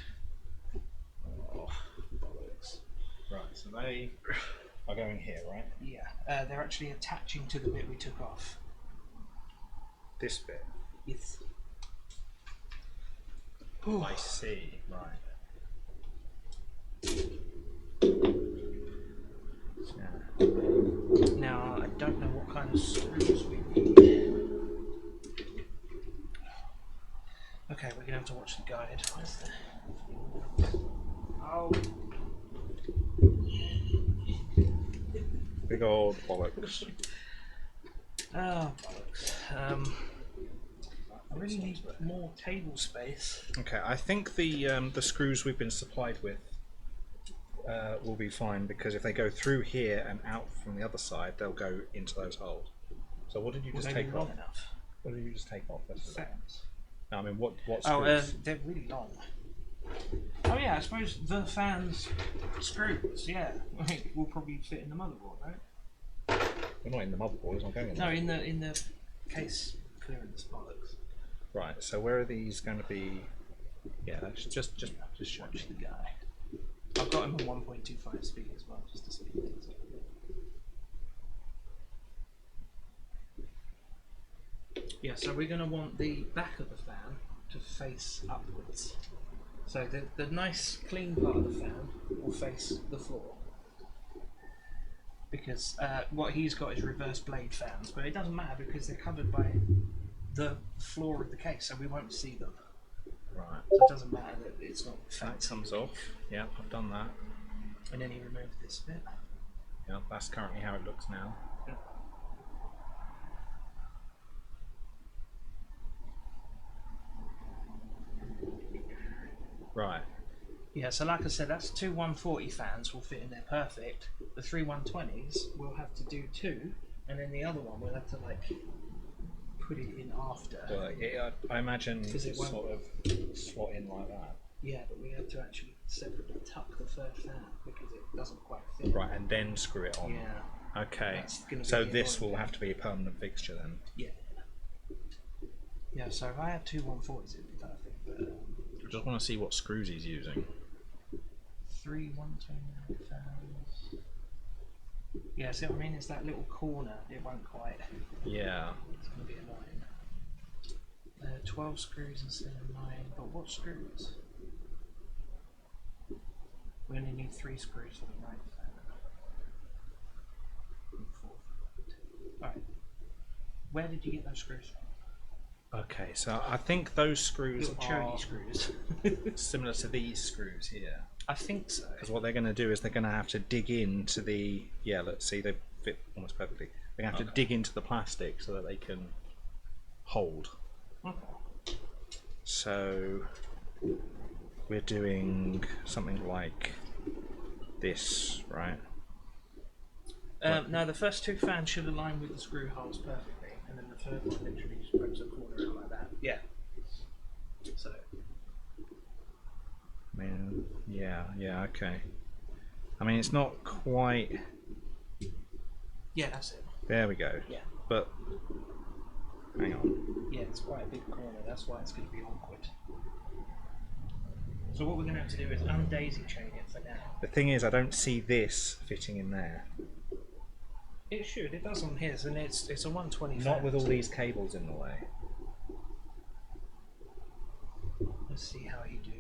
Oh, bollocks. Right, so they are going here, right? Yeah, they're actually attaching to the bit we took off. This bit. Yes. Oh, I see. Right. Yeah. Now, I don't know what kind of screws we need. Okay, we're going to have to watch the guide. Where's the... Oh. Big old bollocks. Oh, bollocks. I really need more table space. Okay, I think the screws we've been supplied with will be fine, because if they go through here and out from the other side, they'll go into those holes. So what did you just Maybe take long off? enough. What did you just take off? That's Fans. No, I mean, what screws? Oh, they're really long. Oh yeah, I suppose the fans screws, yeah. I think will probably fit in the motherboard, right? We're not in the motherboard, it's not going in No, there. in the case clearance bollocks. Right, so where are these going to be? Yeah, that's just show Watch me. the guy. I've got him on 1.25 speed as well, just to speed things up. Yeah, so we're going to want the back of the fan to face upwards. So the nice clean part of the fan will face the floor. Because what he's got is reverse blade fans, but it doesn't matter because they're covered by the floor of the case, so we won't see them. Right, So it doesn't matter that it's not that fancy. comes off. Yeah, I've done that. And then he removed this bit. Yeah, that's currently how it looks now. Right. Yeah, so like I said, that's two 140 fans will fit in there perfect. The three 120s we'll have to do two, and then the other one we'll have to like put it in after. Well, I imagine Because it won't- sort of slot in like that. Yeah, but we have to actually separately tuck the third fan because it doesn't quite fit. Right, and then screw it on. Yeah. Okay. That's gonna be So the this annoying will bit. have to be a permanent fixture then. Yeah. Yeah, so if I had two 140s, it'd be perfect. But I just want to see what screws he's using. three 129 fans. Yeah, see what I mean? It's that little corner. It won't quite. Yeah. It's going to be annoying. 12 screws instead of 9. But what screws? We only need 3 screws for the right fan. And 4 for the right. Alright. Where did you get those screws from? Okay, so I think those screws Little are chody screws. similar to these screws here. I think so. Because what they're going to do is they're going to have to dig into the... Yeah, let's see, they fit almost perfectly. They're going to have to dig into the plastic so that they can hold. Okay. So we're doing something like this, right? No, the first 2 fans should align with the screw holes perfectly, and then the third one literally just pokes a corner out like that. Yeah. So. I mean, yeah, okay. I mean, it's not quite... Yeah, that's it. There we go. Yeah. But, hang on. Yeah, it's quite a big corner, that's why it's going to be awkward. So what we're going to have to do is undaisy chain it for now. The thing is, I don't see this fitting in there. It should, it does on his, and it's a 120 Not fan. with all these cables in the way. Let's see how you do.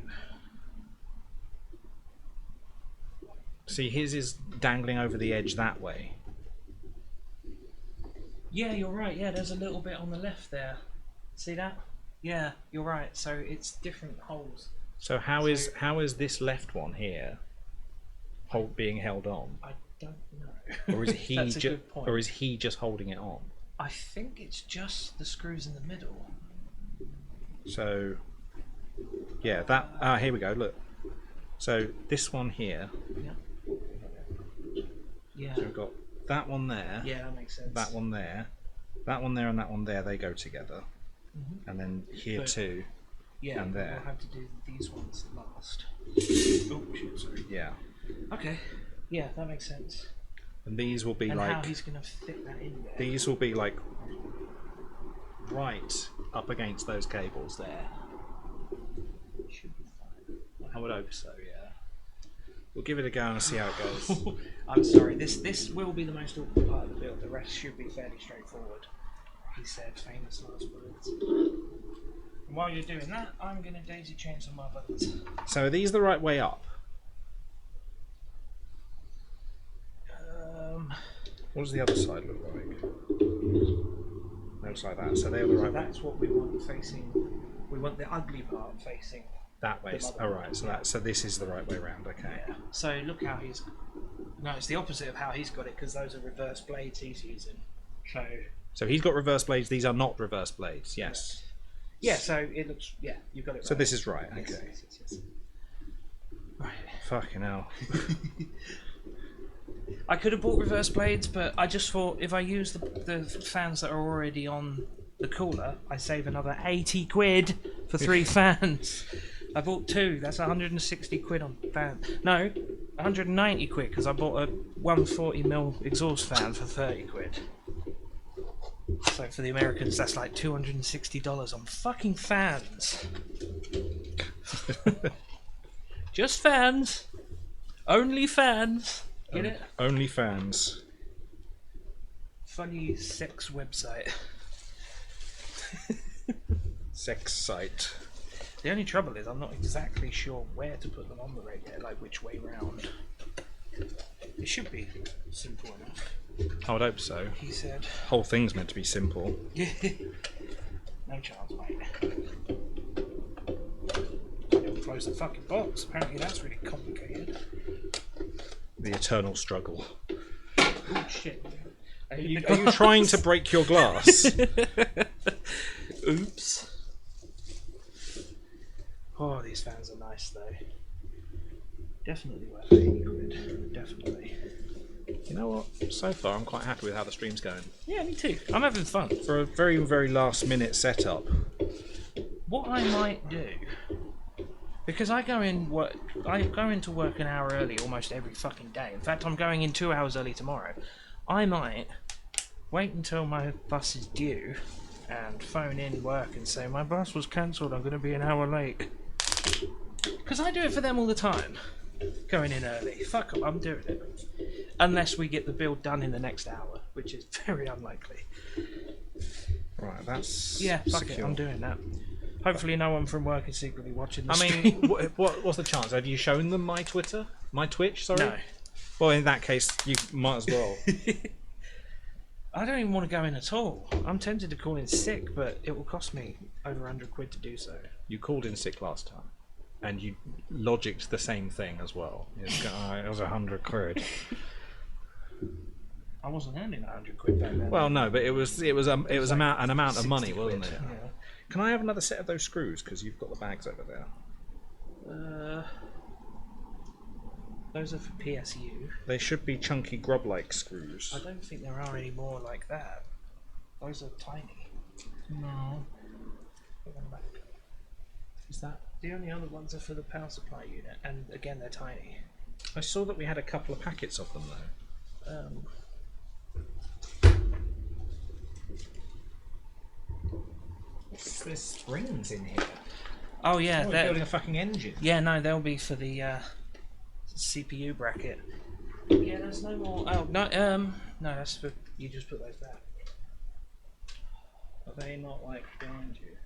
See, his is dangling over the edge that way. Yeah, you're right, yeah, there's a little bit on the left there. See that? Yeah, you're right, so it's different holes. So how is this left one here being held on? I don't know. Or is he That's a good point. or is he just holding it on? I think it's just the screws in the middle. So yeah, here we go, look. So this one here, Yeah. Yeah. so we've got that one there, Yeah, that makes sense. that one there, and that one there, they go together. Mhm. And then here But- too. Yeah, and there. we'll have to do these ones last. Oh shit, sorry. Yeah. Okay. Yeah, that makes sense. And these will be And how like he's gonna fit that in there. these will be like right up against those cables there. Should be fine. I would hope so, yeah. We'll give it a go and see how it goes. I'm sorry, this will be the most awkward part of the build. The rest should be fairly straightforward. He said famous last words. And while you're doing that, I'm gonna daisy chain some others. So are these the right way up? What does the other side look like? Looks like that. So they're the right way. That's what we want facing. We want the ugly part facing. That way. the All right. So this is the right way round. Okay. Yeah. So look how he's. No, it's the opposite of how he's got it because those are reverse blades he's using. So. So he's got reverse blades. These are not reverse blades. Yes. Yeah. So it looks. Yeah, you've got it. So right. this is right. Yes, Okay. yes. Right. Fucking hell. I could have bought reverse blades, but I just thought if I use the fans that are already on the cooler, I save another 80 quid for 3 fans. I bought 2, that's 160 quid on fan. No, 190 quid because I bought a 140mm exhaust fan for 30 quid. So for the Americans, that's like $260 on fucking fans. Just fans. Only fans. Get it? Only fans. Funny sex website. Sex site. The only trouble is I'm not exactly sure where to put them on the radiator, like which way round. It should be simple enough, I would hope so. he said. Whole thing's meant to be simple. No chance, mate. Don't close the fucking box. Apparently that's really complicated. The eternal struggle. Oh shit. Are you trying to break your glass? Oops. Oh, these fans are nice though. Definitely worth 80 quid. Definitely. You know what? So far, I'm quite happy with how the stream's going. Yeah, me too. I'm having fun. For a very, very last minute setup. What I might do, because I go into work an hour early almost every fucking day. In fact, I'm going in 2 hours early tomorrow. I might wait until my bus is due and phone in work and say my bus was cancelled. I'm going to be an hour late. Because I do it for them all the time. Going in early. Fuck 'em, I'm doing it. Unless we get the build done in the next hour, which is very unlikely. Right, that's Yeah, fuck secure. it, I'm doing that. Hopefully no one from work is secretly watching the I stream. mean, what's the chance? Have you shown them my Twitter? My Twitch, sorry? No. Well, in that case, you might as well. I don't even want to go in at all. I'm tempted to call in sick, but it will cost me over 100 quid to do so. You called in sick last time. And you logicked the same thing as well. It was 100 quid. I wasn't earning 100 quid back then. Well, no, but it was an amount of money, wasn't it? Yeah. Can I have another set of those screws? Because you've got the bags over there. Those are for PSU. They should be chunky grub-like screws. I don't think there are any more like that. Those are tiny. No. Put them back. Is that? The only other ones are for the power supply unit, and again they're tiny. I saw that we had a couple of packets of them though. There's springs in here. Oh yeah, We're building a fucking engine. yeah. No, they'll be for the CPU bracket. Yeah, there's no more. Oh no, no, that's for you. Just put those back. Are they not like behind you?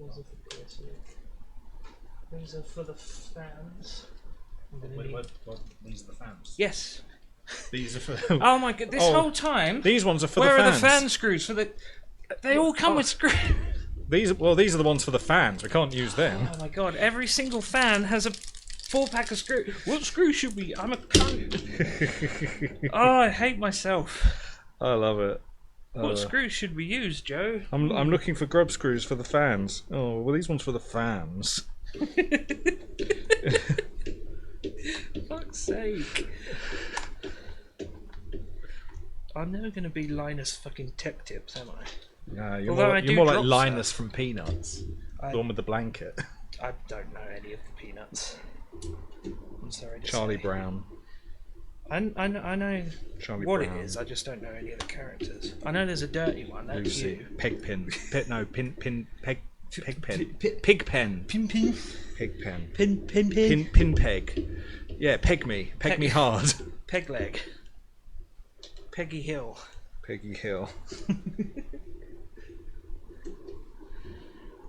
Those are for PSU. These are for the fans. These are the fans. Yes. These are for. Oh my god! This whole time. These ones are for where the fans. are the fan screws for the? They all come with screws. These are the ones for the fans. We can't use them. Oh my god! Every single fan has a 4-pack of screws. What screw should we? I'm a cunt. Oh, I hate myself. I love it. What screws should we use, Joe? I'm looking for grub screws for the fans. Oh, well, these ones for the fans. Fuck's sake. I'm never going to be Linus fucking Tip Tips, am I? No, you're Although more, I you're do more like drop Linus stuff. from Peanuts. The one with the blanket. I don't know any of the Peanuts. I'm sorry to Charlie say. Brown. I know Charlie what Brown. it is, I just don't know any of the characters. I know there's a dirty one, that's Lucy. you. Pigpen. Pigpen. Pigpen. Pin pin. Pigpen. Pin. Pin peg. Yeah, peg me. Peg me hard. Peg leg. Peggy Hill. Peggy Hill.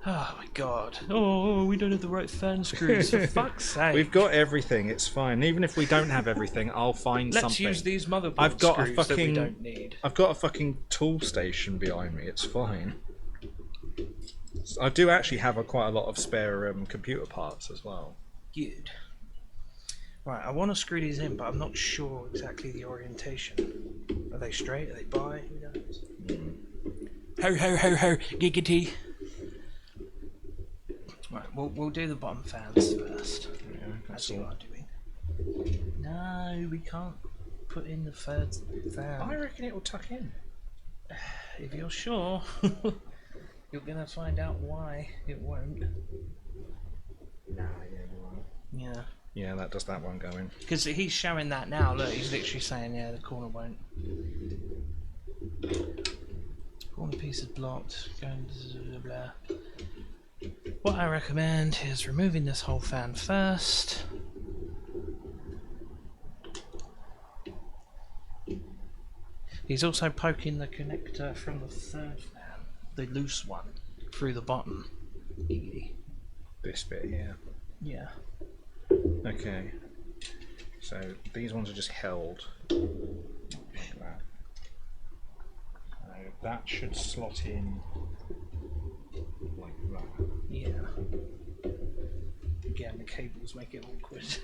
Oh my god. Oh, we don't have the right fan screws, for fuck's sake. We've got everything, it's fine. Even if we don't have everything, I'll find Let's something. use these motherboard I've got a screws that we fucking don't need. I've got a fucking tool station behind me, it's fine. I do actually have quite a lot of spare computer parts as well. Good. Right, I want to screw these in, but I'm not sure exactly the orientation. Are they straight? Are they bi? Who knows? Ho ho ho ho, giggity. Right, we'll do the bottom fans first. Yeah, That's what I'm doing. No, we can't put in the third fan. I reckon it will tuck in. If you're sure, you're gonna find out why it won't. Nah, yeah, you're right. Yeah. Yeah, that does that one go in. Because he's showing that now. Look, he's literally saying, yeah, the corner won't. Corner piece is blocked. Going blah, blah, blah. What I recommend is removing this whole fan first. He's also poking the connector from the third fan, the loose one, through the bottom. This bit here. Yeah. Okay. So these ones are just held like that. So that should slot in like that. Yeah. Again, the cables make it awkward.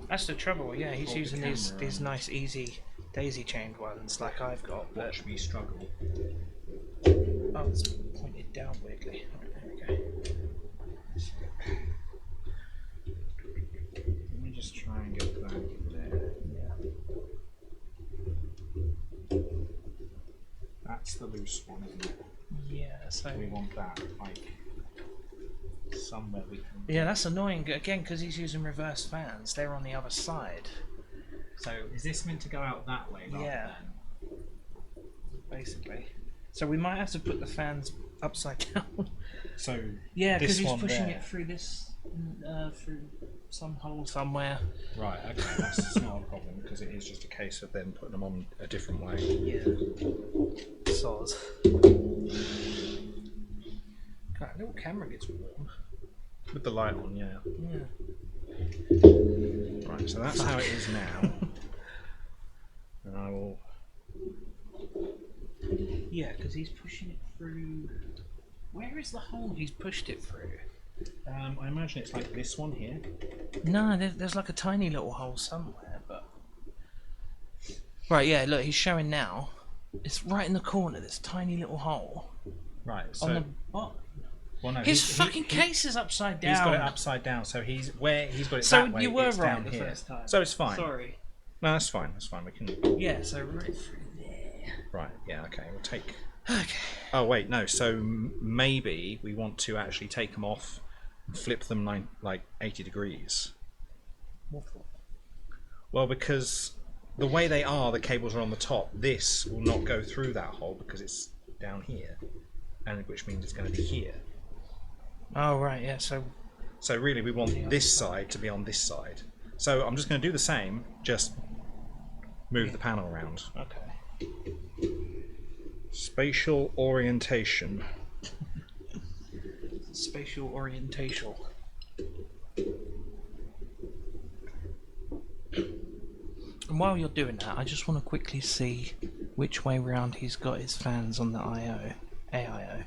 That's the trouble, yeah, he's hold the using these camera nice easy daisy chained ones like I've got, but Watch me struggle. Oh, it's pointed down weirdly. Right, there we go. Let me just try and get that there. Yeah. That's the loose one, isn't it? Yeah, so... We want that, like, somewhere we can... Yeah, that's annoying, again, because he's using reverse fans. They're on the other side. So... Is this meant to go out that way? Yeah. Basically. So we might have to put the fans upside down. So yeah, because he's one pushing there. it through this... through some hole somewhere. Right, okay, that's not a problem, because it is just a case of them putting them on a different way. Yeah. Soz. God, a little camera gets warm. With the light on, yeah. Yeah. Right, so that's how it is now. And I will... Yeah, because he's pushing it through... Where is the hole he's pushed it through? I imagine it's like this one here. No, there's like a tiny little hole somewhere, but... Right, yeah, look, he's showing now. It's right in the corner, this tiny little hole. Right, so... On the bottom. Well, no, His fucking case is upside down. He's got it upside down, so he's got it so that way. You were it's right down the here. first time. So it's fine. Sorry. No, that's fine. That's fine. We can. Yeah. So right through there. Right. Yeah. Okay. We'll take. Okay. Oh wait, no. So maybe we want to actually take them off and flip them like 80 degrees. What for? Well, because the way they are, the cables are on the top. This will not go through that hole because it's down here, and which means it's going to be here. Oh right, yeah. So really, we want this side to be on this side. So I'm just going to do the same, just move the panel around. okay. Spatial orientation. Spatial orientation. And while you're doing that, I just want to quickly see which way round he's got his fans on the AIO. AIO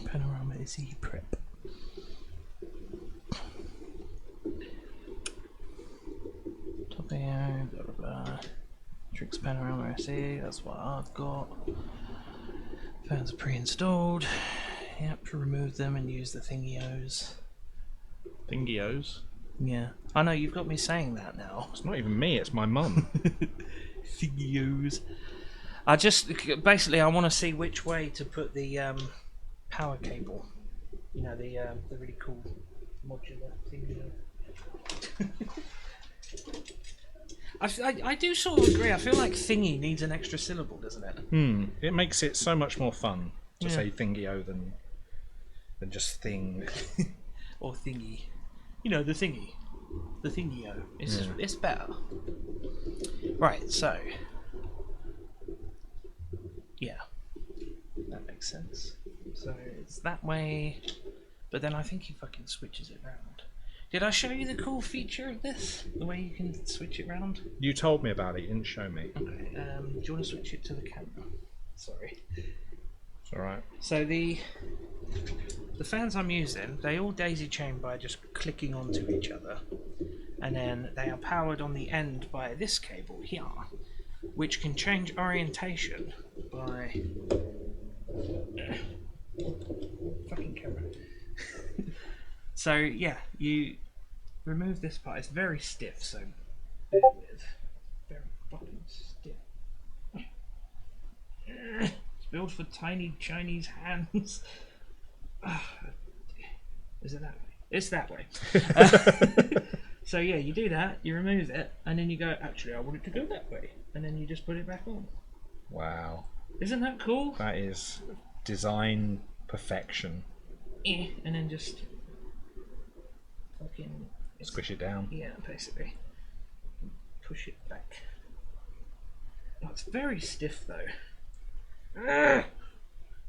panorama is prep. Top AIO, blah blah blah. Tricks panorama SE, that's what I've got. Fans are pre-installed. Yep, remove them and use the thingios. Thingios? Yeah. I know, you've got me saying that now. It's not even me, it's my mum. Thingios. I just, basically I want to see which way to put the power cable. You know, the really cool modular thingio. I do sort of agree. I feel like thingy needs an extra syllable, doesn't it? It makes it so much more fun to Yeah. say thingio than just thing. Or thingy. You know, the thingy. The thingio. It's better. Right, so. Yeah. That makes sense. So it's that way. But then I think he fucking switches it round. Did I show you the cool feature of this? The way you can switch it round? You told me about it, you didn't show me. Okay, do you want to switch it to the camera? Sorry. It's alright. So the fans I'm using, they all daisy chain by just clicking onto each other. And then they are powered on the end by this cable here, which can change orientation by... fucking camera. So yeah, you remove this part. It's very stiff, so bear with. Very fucking stiff. It's built for tiny Chinese hands. Is it that way? It's that way. So yeah, you do that, you remove it, and then you go, actually I want it to go that way. And then you just put it back on. Wow. Isn't that cool? That is design perfection. And then just fucking Squish it down. yeah, basically push it back. Oh, it's very stiff though.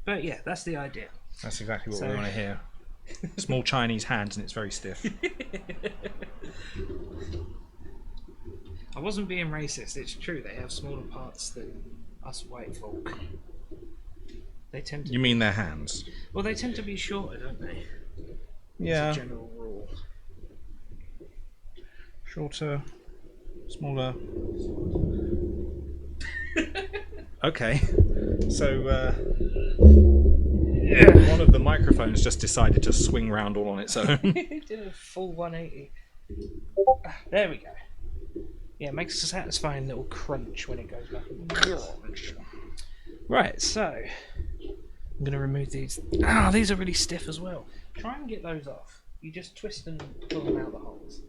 But yeah, that's the idea. That's exactly what So- we want to hear. Small Chinese hands and it's very stiff. I wasn't being racist. It's true. They have smaller parts than us white folk. They tend to. You mean their hands? Well, they tend to be shorter, don't they? Yeah. As a general rule. Shorter, smaller. Okay. So one of the microphones just decided to swing round all on its own. It did a full 180. There we go. Yeah, it makes a satisfying little crunch when it goes back. Right, so I'm going to remove these. Ah, these are really stiff as well. Try and get those off. You just twist and pull them out the holes.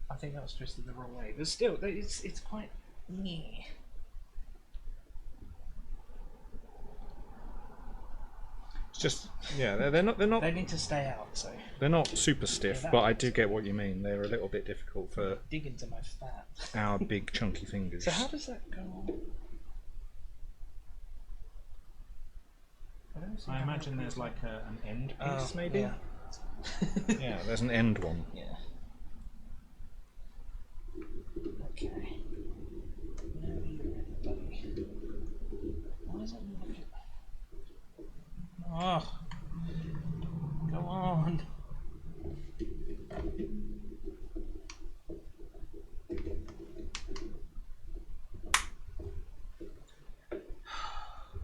I think that was twisted the wrong way, but still, it's quite. It's just they're not They need to stay out. So they're not super stiff, Yeah, but I do get what you mean. They're a little bit difficult for dig into my fat. our big chunky fingers. So how does that go on? I imagine there's like an end piece, maybe. Yeah. Yeah, there's an end one. Yeah. Okay. Now you're ready, buddy. Why is it not looking? Oh. Go on.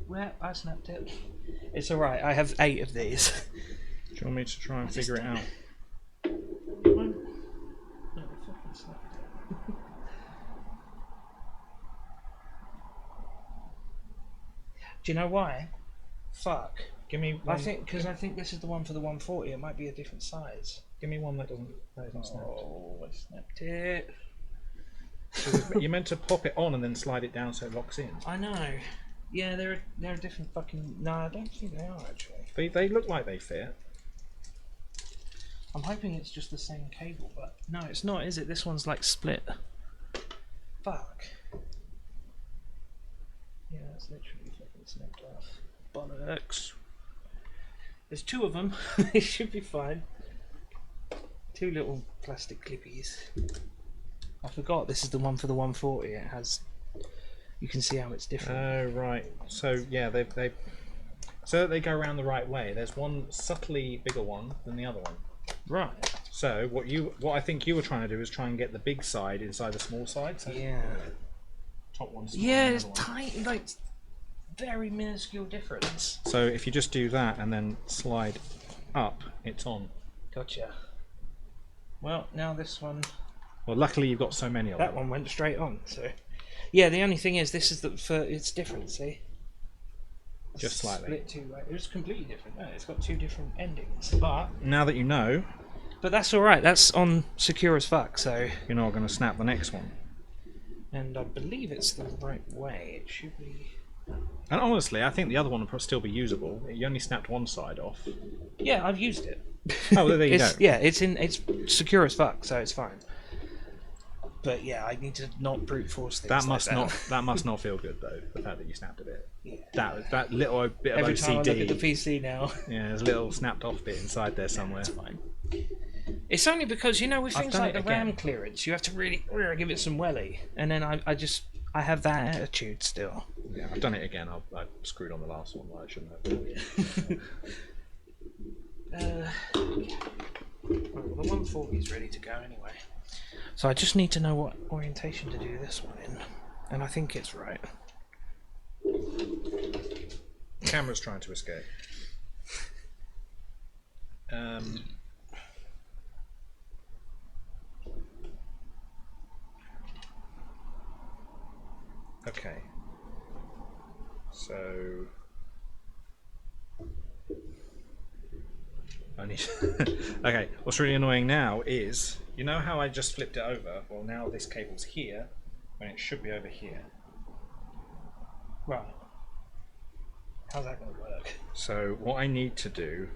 Well, I snapped it. It's alright, I have 8 of these. Do you want me to try and figure it out? No, I fucking snapped it. Do you know why? Fuck. Give me one. I think this is the one for the 140. It might be a different size. Give me one that isn't snapped. Oh, I snapped it. You're meant to pop it on and then slide it down so it locks in. I know. Yeah, they're a different fucking. No, I don't think they are actually. They look like they fit. I'm hoping it's just the same cable, but no, it's not, is it? This one's like split. Fuck. Yeah, that's literally fucking snapped off. Bollocks. There's 2 of them. They should be fine. 2 little plastic clippies. I forgot this is the one for the 140. It has. You can see how it's different. Oh right. So yeah, they so that they go around the right way. There's one subtly bigger one than the other one. Right. So what I think you were trying to do is try and get the big side inside the small side. So Yeah. top one. Small, Yeah, and the it's other one. tiny, like very minuscule difference. So if you just do that and then slide up, it's on. Gotcha. Well, now this one. Well, luckily you've got so many of That them. one went straight on. So. Yeah, the only thing is, this is it's different. See. Just slightly. Split 2 way. It's completely different. No, it's got 2 different endings. But now that you know, But that's all right. That's on secure as fuck. So. you're not going to snap the next one. And I believe it's the right way. It should be. And honestly, I think the other one will still be usable. You only snapped one side off. Yeah, I've used it. Oh, well, there you go. Yeah, it's secure as fuck, so it's fine. But yeah, I need to not brute force things. That like must that must not feel good though. The fact that you snapped a bit. Yeah. That little bit of Every OCD. time I look at the PC now. Yeah, there's a little snapped off bit inside there somewhere. It's fine. It's only because with I've things done like it the RAM again. clearance, you have to really give it some welly, and then I have that attitude still. Yeah, I've done it again. I screwed on the last one. I shouldn't have. Right, well, the 140 is ready to go anyway. So I just need to know what orientation to do this one in, and I think it's right. Camera's trying to escape. Okay. So I need. Okay. What's really annoying now is, you know how I just flipped it over? Well, now this cable's here when it should be over here. Right. How's that going to work? So what I need to do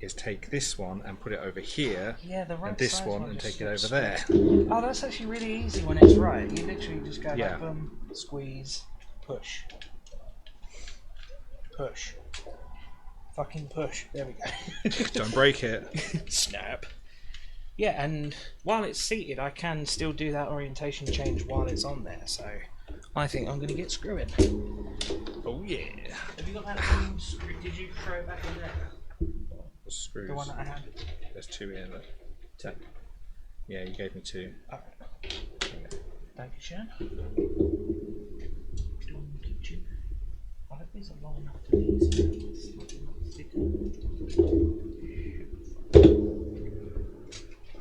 is take this one and put it over here, Yeah, the right and this size one and just take it over looks there. split. Oh, that's actually really easy when it's right. You literally just go Yeah. like boom, squeeze, push, push, fucking push. There we go. Don't break it. Snap. Yeah, and while it's seated, I can still do that orientation change while it's on there. So I think I'm going to get screwing. Oh yeah. Have you got that one screw? Did you throw it back in there? The screws. The one that I had. There's 2 here. Look. Yeah, you gave me 2. Alright. Okay. Dankeschön. I hope these are long enough to be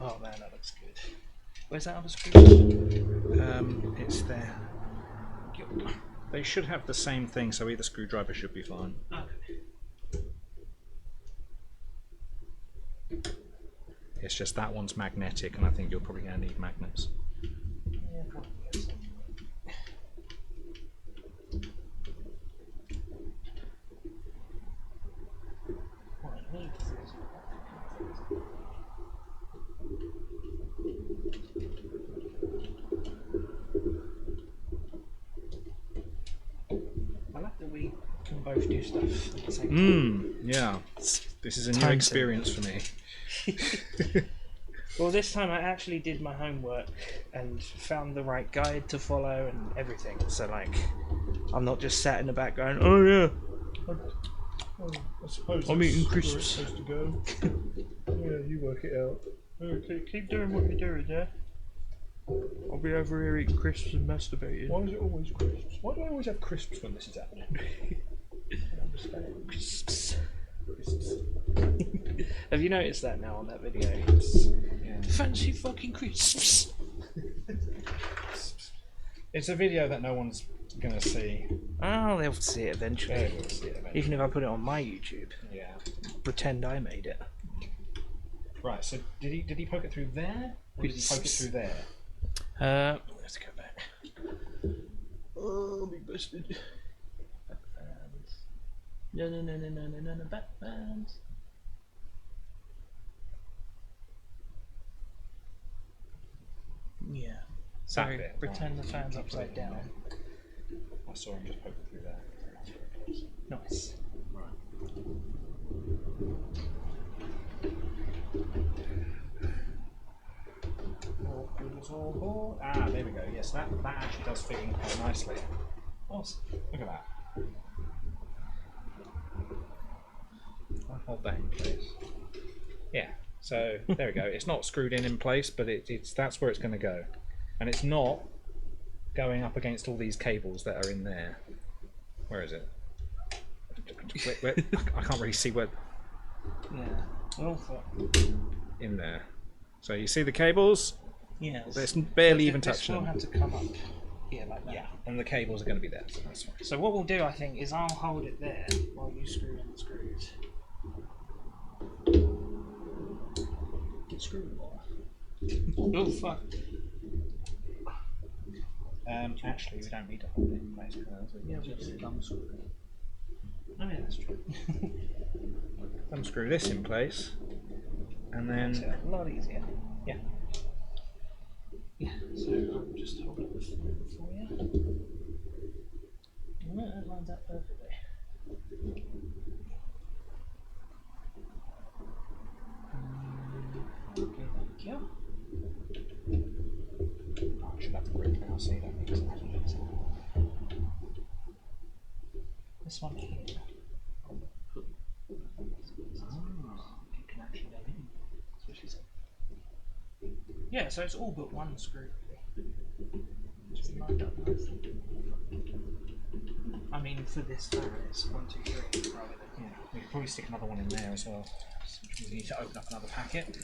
Oh man, that looks good. Where's that other screw? It's there. They should have the same thing, so either screwdriver should be fine. Okay. It's just that one's magnetic, and I think you're probably going to need magnets. Yeah, probably. What I need is I like that we can both do stuff at the same time. Yeah. This is a new Time experience for me. Well, this time I actually did my homework and found the right guide to follow and everything. So, like, I'm not just sat in the back going, "Oh yeah, I suppose I'm eating that's where it's crisps." supposed to go. Yeah, you work it out. Keep doing what you're doing there. I'll be over here eating crisps and masturbating. Why is it always crisps? Why do I always have crisps when this is happening? I don't understand. Crisps. Crisps. Have you noticed that now on that video? Yeah. Fancy fucking crisps. It's a video that no one's going to see. Oh, they'll see it eventually. They will see it eventually. Even if I put it on my YouTube, Yeah. pretend I made it. Right, so did he poke it through there? Or did he poke it through there? Let's go back. Oh, be busted. Back fans. No, back fans. Yeah. So That bit, pretend right. the fan's upside down. I saw him just poke it through there. Nice. All good as all board. Ah, there we go. Yes, that actually does fit in quite nicely. Awesome. Look at that. I'll hold that in place. Yeah. So there we go. It's not screwed in place, but it's that's where it's going to go, and it's not going up against all these cables that are in there. Where is it? Where, I can't really see where. Yeah. Well, fuck. In there. So you see the cables? Yeah. It's barely even touching This will them. have to come up here like that. Yeah, and the cables are going to be there, so that's fine. So what we'll do, I think, is I'll hold it there while you screw in the screws. Screw them all. Oh fuck. Actually, we don't need to hold it in place because we Yeah, can we just do. thumb screw it. Oh yeah, that's true. Thumb screw this in place, and That's then a lot easier. yeah. Yeah, so I'll just hold it for you. Yeah, that lines up perfectly. Okay, thank you. Oh, I should have the grip now, so you don't need to. This one here. You can actually go in. That's what she said. Yeah, so it's all but one screw. Just lined up nicely. I mean, for this fan, it's 1, 2, 3 rather than. Yeah, we could probably stick another one in there as well. Which means we need to open up another packet.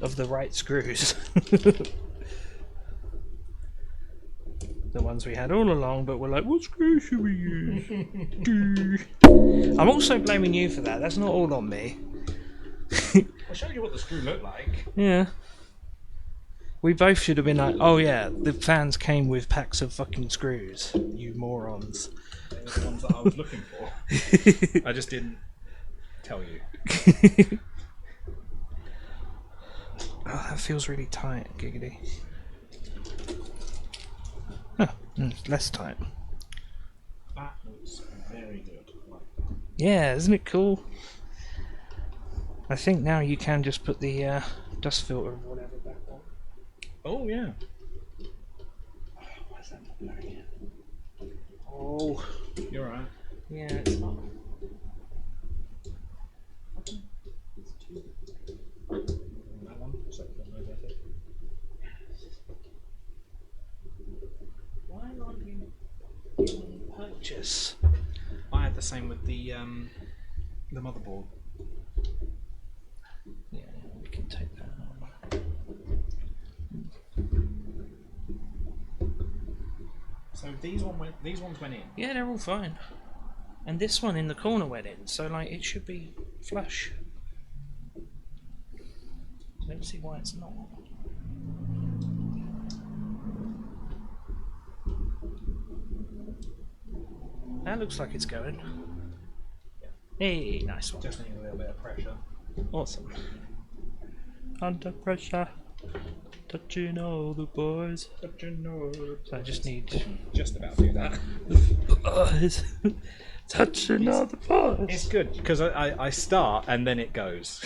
Of the right screws. The ones we had all along, but we're like, what screw should we use? I'm also blaming you for that. That's not all on me. I'll show you what the screw looked like. Yeah. We both should have been like, oh yeah, the fans came with packs of fucking screws. You morons. They were the ones that I was looking for. I just didn't tell you. Oh, that feels really tight, giggity. Huh, less tight. That looks very good. Yeah, isn't it cool? I think now you can just put the dust filter or whatever back on. Oh yeah. Why is that not going? Oh, You're right. yeah, it's not. That one. So, the same with the motherboard. Yeah, we can take that out. So these ones went in. Yeah, they're all fine. And this one in the corner went in, so like it should be flush. I don't see why it's not. That looks like it's going. Hey, nice one. Just need a little bit of pressure. Awesome. Under pressure. Touching all the boys. So I just need Just about to do that. boys. Touching all the boys. It's good because I start and then it goes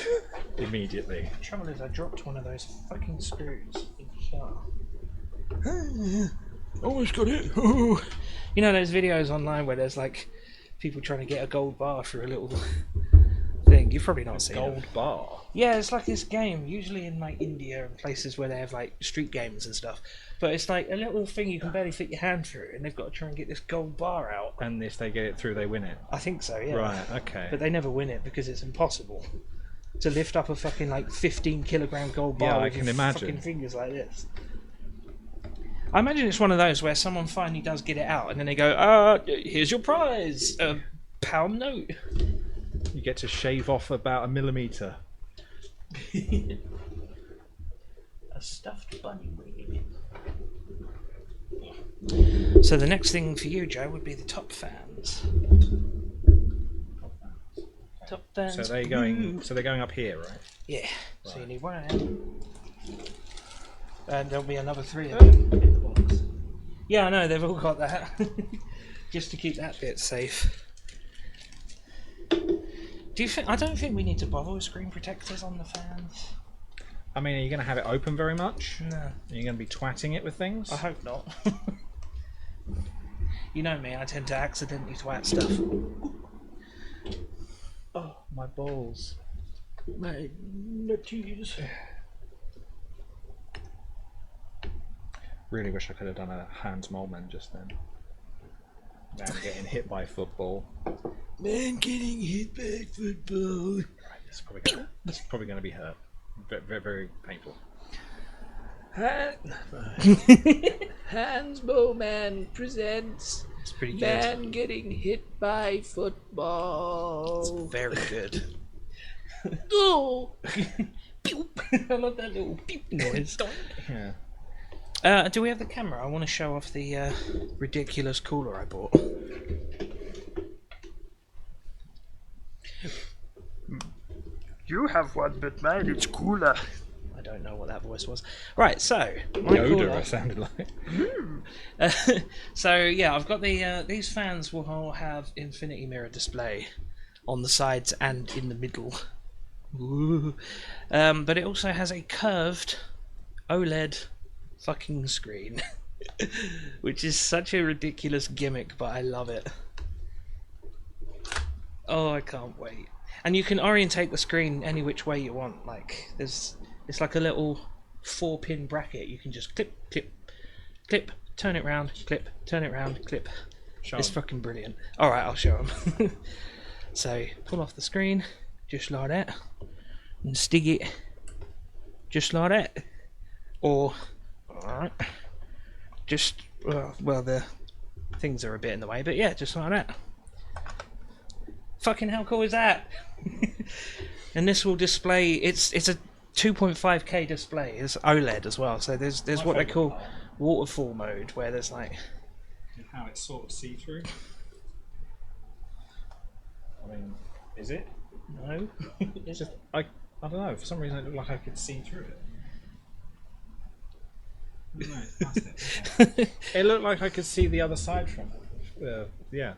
immediately. The trouble is I dropped one of those fucking screws in the shower. Almost got it. You know those videos online where there's like people trying to get a gold bar through a little thing? You've probably not seen it. Gold bar. Yeah, it's like this game, usually in like India and places where they have like street games and stuff. But it's like a little thing you can barely fit your hand through, and they've got to try and get this gold bar out. And if they get it through, they win it. I think so, yeah. Right. Okay. But they never win it because it's impossible to lift up a fucking like 15-kilogram gold bar Yeah, I with can your imagine. fucking fingers like this. I imagine it's one of those where someone finally does get it out, and then they go, here's your prize, a pound note. You get to shave off about 1 millimeter. A stuffed bunny wing. So the next thing for you, Joe, would be the top fans. Top fans. So they're going. So they're going up here, right? Yeah. So you Right. need one. And there'll be another 3 of them in the box. Yeah, I know, they've all got that. Just to keep that bit safe. Do you think? I don't think we need to bother with screen protectors on the fans. I mean, are you going to have it open very much? No. Are you going to be twatting it with things? I hope not. You know me, I tend to accidentally twat stuff. Oh, my balls. My nutties. Really wish I could have done a Hans Moleman just then. Man getting hit by football. Man getting hit by football. Right, this is probably going to be hurt. Very, very, very painful. Hans Bowman presents It's pretty good. Man Getting Hit by Football. It's very good. Oh! Pew! I love that little pew noise. Yeah. Do we have the camera? I want to show off the ridiculous cooler I bought. You have one, but mine is cooler. I don't know what that voice was. Right, so my Yoda, cooler. it sounded like. So yeah, I've got the these fans will all have infinity mirror display on the sides and in the middle. Ooh. But it also has a curved OLED fucking screen, which is such a ridiculous gimmick, but I love it. Oh, I can't wait. And you can orientate the screen any which way you want. Like it's like a little 4-pin bracket. You can just clip, clip, clip, turn it round, clip, turn it round, clip. Show It's 'em. fucking brilliant. Alright, I'll show them. So, pull off the screen, just like that, and stick it just like that. Or, alright, just, well, the things are a bit in the way, but yeah, just like that. Fucking how cool is that? And this will display, it's a 2.5K display, it's OLED as well, so there's what they call waterfall mode, where there's like, And how it's sort of see-through. I mean, is it? no, It's just I don't know. For some reason, it looked like I could see through it. I don't know, it's plastic. Okay. It looked like I could see the other side from it. Yeah.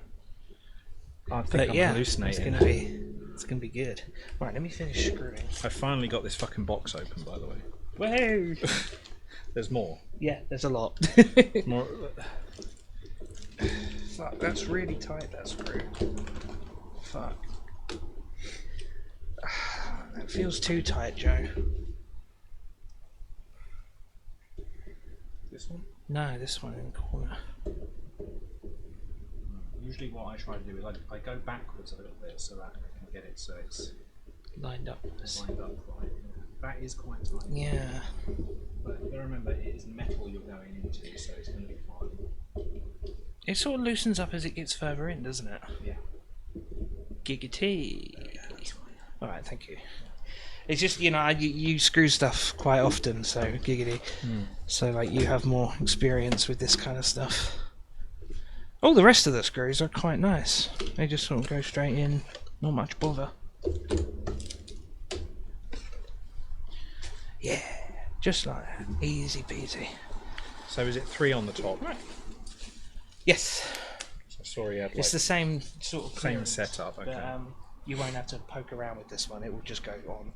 I think but I'm yeah, hallucinating. it's gonna be good. Right, let me finish screwing. I finally got this fucking box open, by the way. Whoa! There's more. Yeah, there's a lot. More. Fuck, that's really tight, that screw. Fuck. That feels too tight, Joe. This one. No, this one in the corner. Usually what I try to do is I go backwards a little bit so that I can get it so it's Lined up. lined up right. That is quite tight. Yeah. But you gotta remember, it is metal you're going into, so it's going to be fine. It sort of loosens up as it gets further in, doesn't it? Yeah. Giggity. Alright, thank you. It's just, you know, you screw stuff quite often, so giggity. So, like, you have more experience with this kind of stuff. All the rest of the screws are quite nice. They just sort of go straight in, not much bother. Yeah, just like that. Easy peasy. So is it 3 on the top? Right. Yes. So sorry, I had It's the same sort of same clearance, setup. Okay. but you won't have to poke around with this one. It will just go on.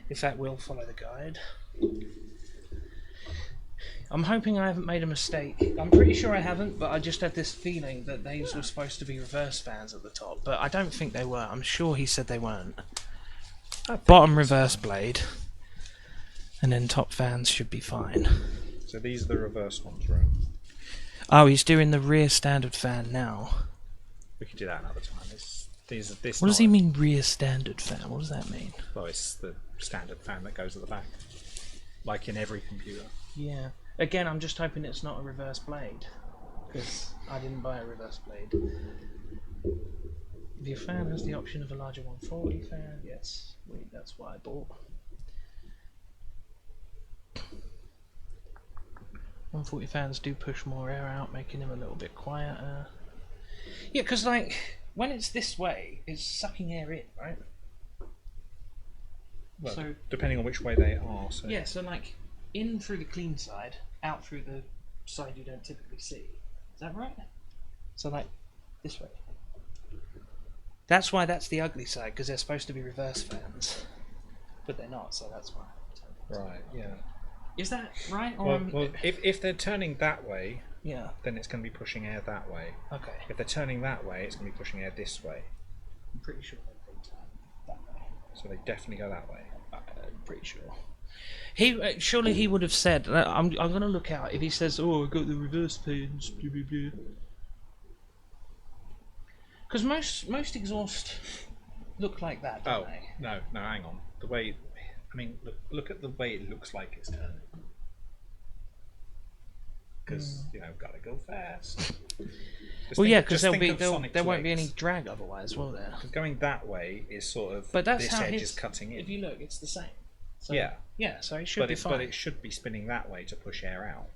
In fact, we'll follow the guide. I'm hoping I haven't made a mistake. I'm pretty sure I haven't, but I just had this feeling that these were supposed to be reverse fans at the top, but I don't think they were. I'm sure he said they weren't. Bottom reverse blade, and then top fans should be fine. So these are the reverse ones, right? Oh, he's doing the rear standard fan now. We could do that another time. This What does he mean, rear standard fan? What does that mean? Well, it's the standard fan that goes at the back, like in every computer. Yeah. Again, I'm just hoping it's not a reverse blade, because I didn't buy a reverse blade. If your fan has the option of a larger 140 fan, yes, that's what I bought. 140 fans do push more air out, making them a little bit quieter. Yeah, because like when it's this way, it's sucking air in, right? Well, So depending on which way they are. So yeah, so like in through the clean side, out through the side you don't typically see. Is that right? So like this way. That's why that's the ugly side, because they're supposed to be reverse fans, but they're not. So that's why. Right. Yeah. Is that right? Or Well, if they're turning that way, yeah. then it's going to be pushing air that way. Okay. If they're turning that way, it's going to be pushing air this way. I'm pretty sure they turn that way. So they definitely go that way. I'm pretty sure. He surely he would have said. I'm gonna look out if he says, "Oh, I got the reverse fans." Blah, blah, blah. Because most exhaust look like that, don't they? no, hang on. The way, I mean, look at the way it looks like it's turning. Because gotta go fast. Well, yeah, because there there won't be any drag otherwise, will there? Going that way is sort of. But that's this how edge his, is cutting in. If you look, it's the same. So, Yeah. Yeah, so it should be fine. But it should be spinning that way to push air out.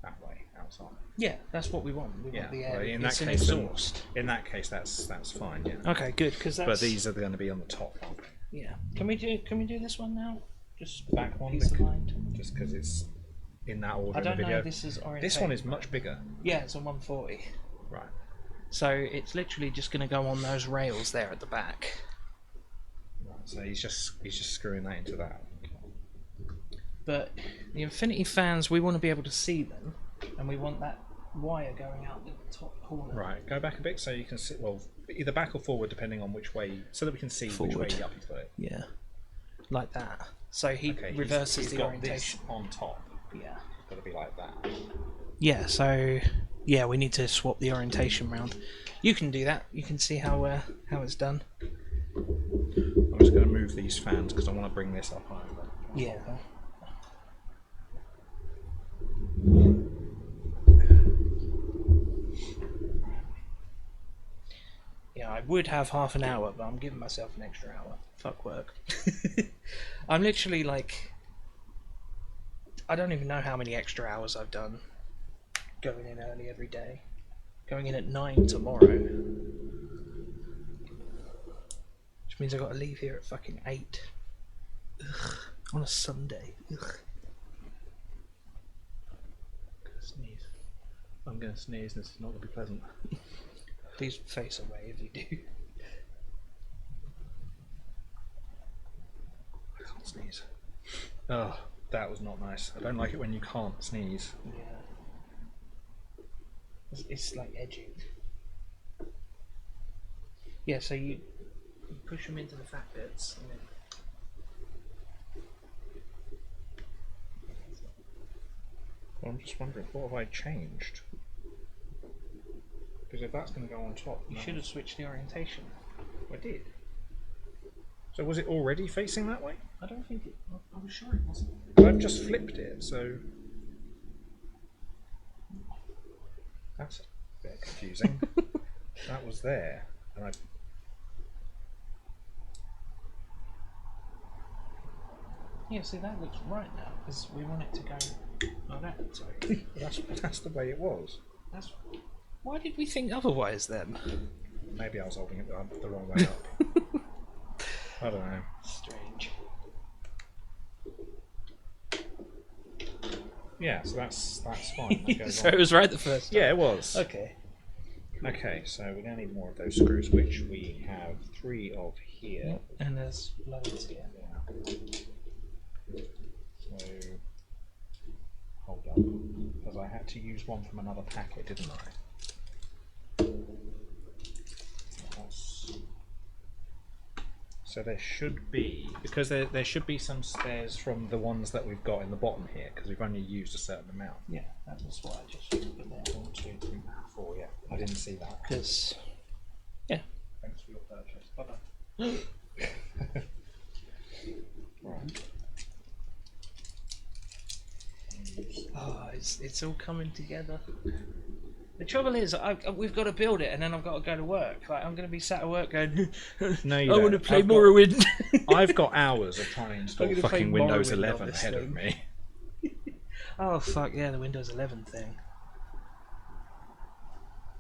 That way, outside. Yeah, that's what we want. We want the air. Well, in it's that an case, exhaust. in that case, that's fine. Yeah. Okay, good. Because But these are going to be on the top, aren't they? Yeah. Can we do this one now? Just Back one, peace of mind. just because it's in that order I don't in the know video. if this is oriented. This one is much bigger. Yeah, it's a 140. Right. So it's literally just going to go on those rails there at the back. So he's just screwing that into that. But the Infinity fans, we want to be able to see them, and we want that wire going out the top corner. Right. Go back a bit so you can see. Well, either back or forward, depending on which way, so that we can see Forward. which way up he's got it. Yeah. Like that. So he Okay, reverses he's the got orientation. this on top. Yeah. It's got to be like that. Yeah, so yeah, we need to swap the orientation round. You can do that. You can see how it's done. I'm just going to move these fans because I want to bring this up higher. Yeah. Yeah, I would have half an hour, but I'm giving myself an extra hour. Fuck work. I'm literally like, I don't even know how many extra hours I've done. Going in early every day. Going in at 9 tomorrow. Which means I've got to leave here at fucking 8. Ugh, on a Sunday. Ugh. Sneeze. I'm going to sneeze and this is not going to be pleasant. Please face away if you do. I can't sneeze. Oh, that was not nice. I don't like it when you can't sneeze. Yeah. It's like edging. Yeah, so you push them into the fat bits and then Well, I'm just wondering, what have I changed? Because if that's going to go on top, You should have switched the orientation. I did. So was it already facing that way? I don't think it. I was sure it wasn't. I've just flipped it, so that's a bit confusing. That was there, and I. Yeah, see, that looks right now because we want it to go like that. Sorry. That's the way it was. That's. Why did we think otherwise then? Maybe I was holding it the wrong way up. I don't know. Strange. Yeah, so that's fine. That goes So on. it was right the first time. Yeah, it was. Okay. Okay, so we're going to need more of those screws, which we have 3 of here. And there's loads here. Yeah. So, hold up, because I had to use one from another packet, didn't I? So there should be, because there should be some spares from the ones that we've got in the bottom here, because we've only used a certain amount. Yeah, that was what I just put there. 1, 2, 3, 4, yeah. I didn't see that. Because, yeah. Thanks for your purchase. Bye-bye. Right. Oh, it's all coming together. The trouble is, we've got to build it, and then I've got to go to work. Like, I'm going to be sat at work going, No, you I want to don't. play I've got- Morrowind. I've got hours of trying to install gonna play fucking Windows Morrowind on 11 this ahead of thing. me. Oh, fuck, yeah, the Windows 11 thing.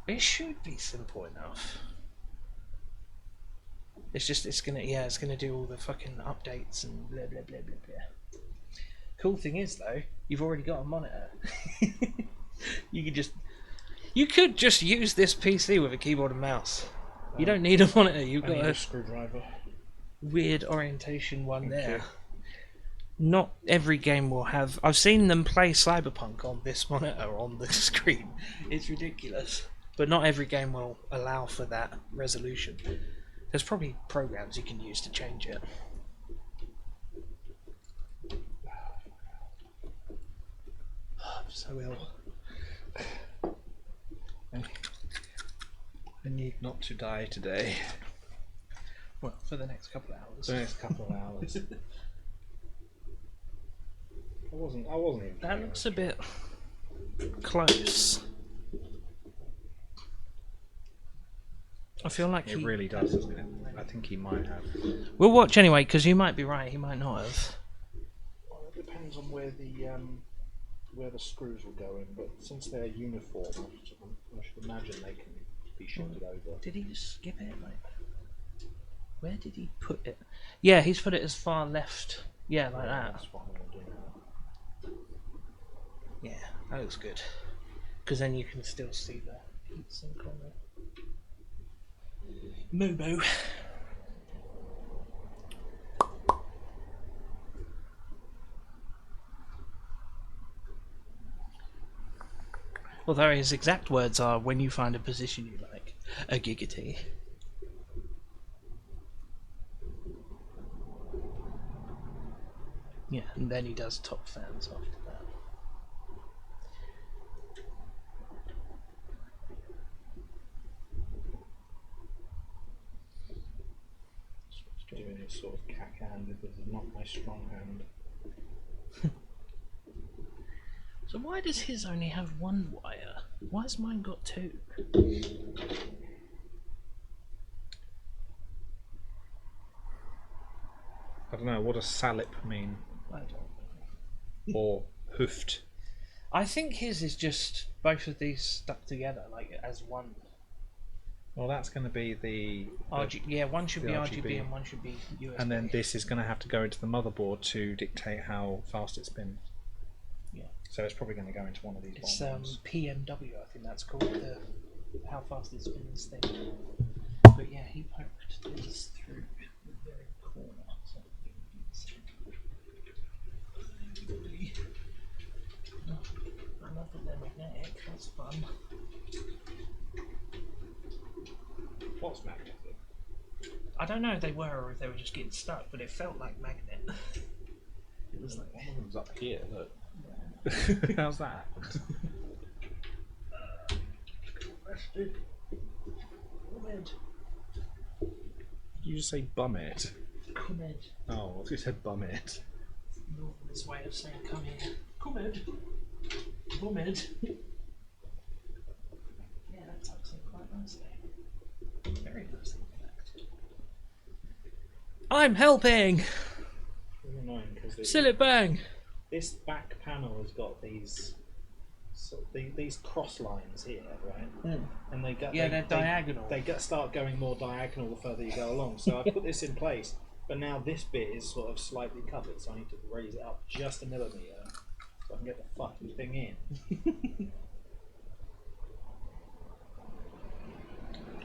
It should be simple enough. It's just, it's gonna do all the fucking updates and blah, blah, blah, blah, blah. Cool thing is, though, you've already got a monitor. You could just use this PC with a keyboard and mouse. You don't need a monitor. You've I got need a a screwdriver. weird orientation one Thank there. you. Not every game will have. I've seen them play Cyberpunk on this monitor on the screen. It's ridiculous. But not every game will allow for that resolution. There's probably programs you can use to change it. I'm so ill. I need not to die today. Well, for the next couple of hours. The next couple of hours. I wasn't even. That looks a bit close. I feel like It really does, doesn't it? I think he might have. We'll watch anyway, because you might be right. He might not have. Well, it depends on where the screws will go in, but since they're uniform, I should imagine they can be shifted over. Did he just skip it? Like, where did he put it? Yeah, he's put it as far left. Yeah, like that. That's what I'm going to do now. Yeah, that looks good. Because then you can still see the heatsink on there. Mobo. Although his exact words are, when you find a position you like, a giggity. Yeah, and then he does top fans after that. Doing it sort of cack-handed, this is not my strong hand. So why does his only have one wire? Why has mine got 2? I don't know, what does salip mean? I don't know. Or hoofed? I think his is just both of these stuck together, like as one. Well, that's going to be the Yeah, one should the be RGB RGB. and one should be USB. and then this is going to have to go into the motherboard to dictate how fast it spins. Yeah. So it's probably going to go into one of these It's bottom ones. PMW, I think that's called, the how fast it spins thing. But yeah, he poked this through the very corner. So I love that they're magnetic, that's fun. What's magnetic? I don't know if they were or if they were just getting stuck, but it felt like magnet. It was like, One of them's up here, look. How's that? Comed. You just say bum it. Comed. Oh, I thought you said bum it. Northern's way of saying come here. Comed. Comed. Yeah, that tucks in quite nicely. Very nicely, in fact. I'm helping! It's annoying because Silly bang! this back panel has got these these cross lines here, right? And they get Yeah, they're diagonal. They start going more diagonal the further you go along. So I put this in place, but now this bit is sort of slightly covered, so I need to raise it up just a millimetre so I can get the fucking thing in.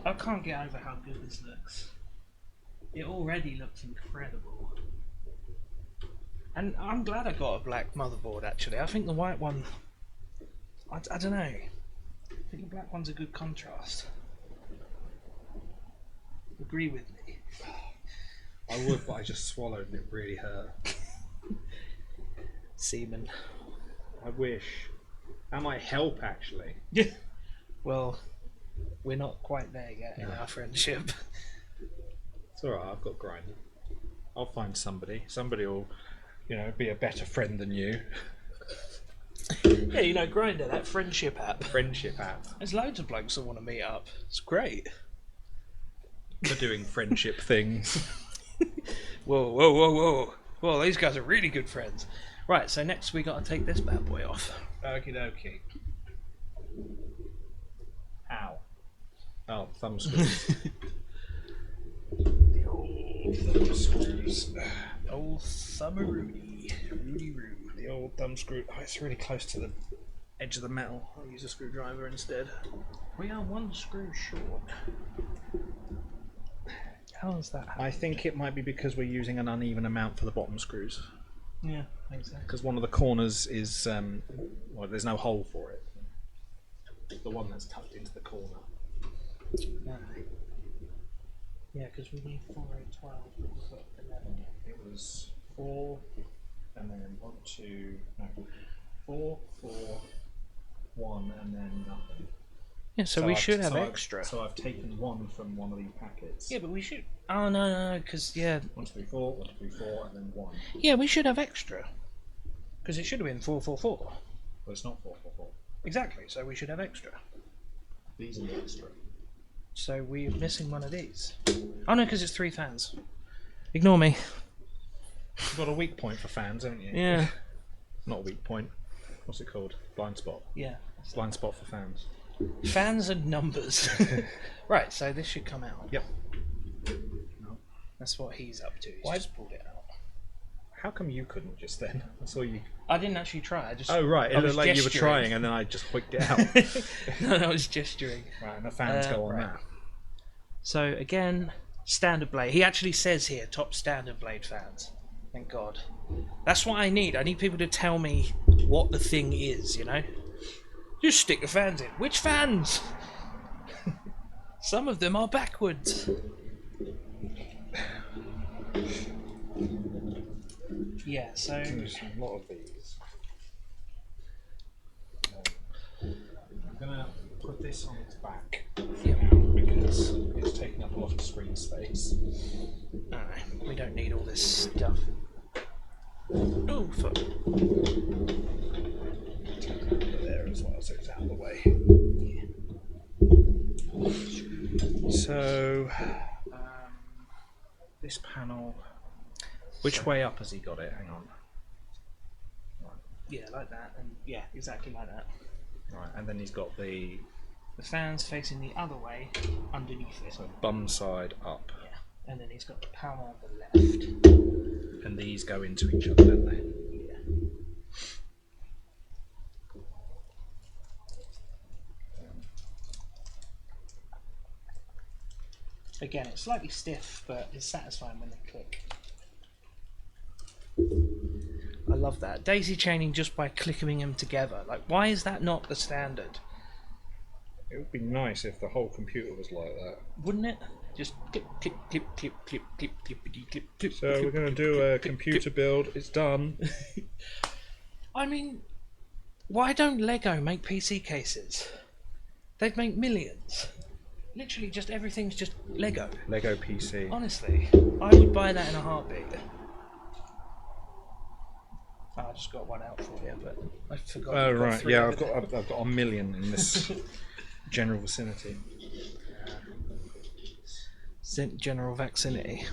I can't get over how good this looks. It already looks incredible. And I'm glad I got a black motherboard actually. I think the white one, I don't know. I think the black one's a good contrast. Agree with me. I would, but I just swallowed and it really hurt. Seaman. I wish. That might help actually. Yeah. Well, we're not quite there yet in our friendship. It's alright, I've got grinding. I'll find somebody. Somebody will, be a better friend than you. Yeah, Grindr, that friendship app. Friendship app. There's loads of blokes that want to meet up. It's great. For doing friendship things. Whoa, whoa, whoa, whoa. Well, these guys are really good friends. Right, so next we got to take this bad boy off. Okie dokie. Ow. Oh, thumb screws. The old thumb screws. Old Summer Rudy. Rudy Roo. The old thumb screw. Oh, it's really close to the edge of the metal. I'll use a screwdriver instead. We are one screw short. How is that happening? I think it might be because we're using an uneven amount for the bottom screws. Yeah, exactly. Because one of the corners is, there's no hole for it. The one that's tucked into the corner. Yeah, because we need 4, 8, 12. We've got 11. It was 4, and then 1, 2, no, 4, 4, 1, and then nothing. Yeah, so we should have extra. So I've taken 1 from one of these packets. Yeah, but we should. Oh, no, because, yeah. 1, 2, 3, 4, 1, 2, 3, 4, and then 1. Yeah, we should have extra. Because it should have been 4, 4, 4. Well, it's not 4, 4, 4. Exactly, so we should have extra. These are the extra. So we're missing one of these. Oh no, because it's 3 fans. Ignore me. You've got a weak point for fans, haven't you? Yeah. Not a weak point. What's it called? Blind spot. Yeah. Blind spot for fans. Fans and numbers. Right, so this should come out. Yep. That's what he's up to. He's Why? just pulled it out. How come you couldn't just then? I saw you. I didn't actually try. I just. Oh right, it I looked was like you were gesturing. trying, and then I just whipped it out. No, I was gesturing. Right, and the fans go on right. that. So again, standard blade. He actually says here, top standard blade fans. Thank God. That's what I need. I need people to tell me what the thing is. Just stick the fans in. Which fans? Some of them are backwards. Yeah, so There's a lot of these. I'm gonna put this on its back now because it's taking up a lot of screen space. alright, we don't need all this stuff. Oh fuck. Put it there as well, so it's out of the way. So, this panel. Which way up has he got it? Hang on. Yeah, like that, and yeah, exactly like that. Right, and then he's got the The fan's facing the other way, underneath it. bum side up, Yeah, and then he's got the power on the left. and these go into each other, don't they? Yeah. Again, it's slightly stiff, but it's satisfying when they click. I love that. Daisy chaining just by clicking them together. Like, why is that not the standard? It would be nice if the whole computer was like that. Wouldn't it? Just clip, clip, clip, clip, clip, clip, clip, clip, clip. So we're going to do a computer build. It's done. I mean, why don't Lego make PC cases? They'd make millions. Literally, just everything's just Lego. Lego PC. Honestly, I would buy that in a heartbeat. Oh, I just got one out for you, but I forgot. Oh you've got right, 3 yeah, over I've got a million in this general vicinity. there. General vaccinity.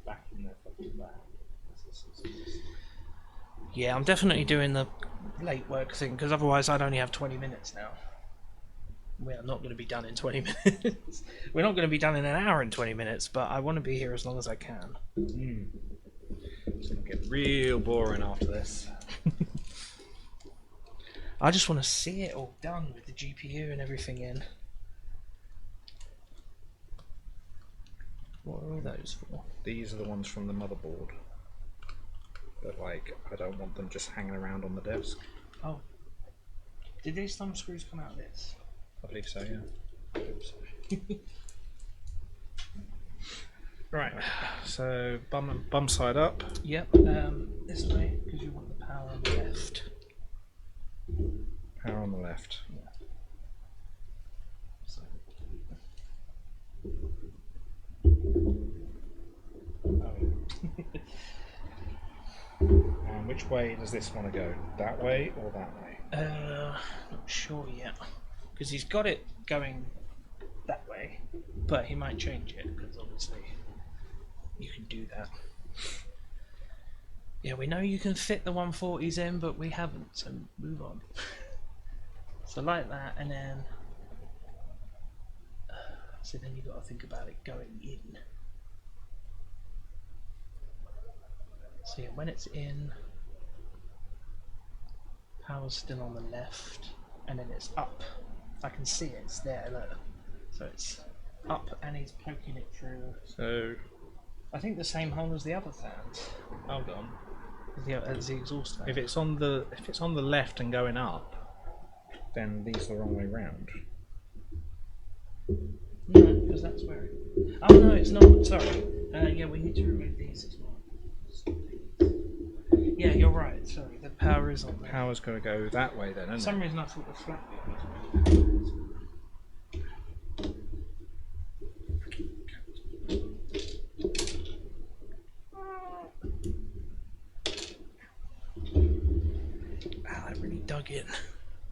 Back in the fucking van. Yeah, I'm definitely doing the late work thing because otherwise I'd only have 20 minutes now. We are not going to be done in 20 minutes. We're not going to be done in an hour and 20 minutes, but I want to be here as long as I can. It's gonna get real boring after this. I just want to see it all done with the GPU and everything in. What are all those for? These are the ones from the motherboard. But like, I don't want them just hanging around on the desk. Oh. Did these thumb screws come out of this? I believe so, yeah. Right, so bum side up. Yep, this way, because you want the power on the left. Power on the left. So. And which way does this want to go? That way or that way? Not sure yet. Because he's got it going that way, but he might change it, because obviously you can do that. Yeah, we know you can fit the 140s in, but we haven't, so move on. So like that, and then... So then you've got to think about it going in. So yeah, when it's in, power's still on the left, and then it's up. I can see it, it's there, look. So it's up and he's poking it through. So, I think the same hole as the other fans. hold on. As the exhaust fan. If it's on the left and going up, then these are the wrong way round. No, because that's where it... Oh no, it's not, sorry. Yeah, we need to remove these as well. Yeah, you're right, sorry. The power is on there. Power's got to go that way then, For isn't some it? reason I thought the flat bit was... Wow, that really dug in.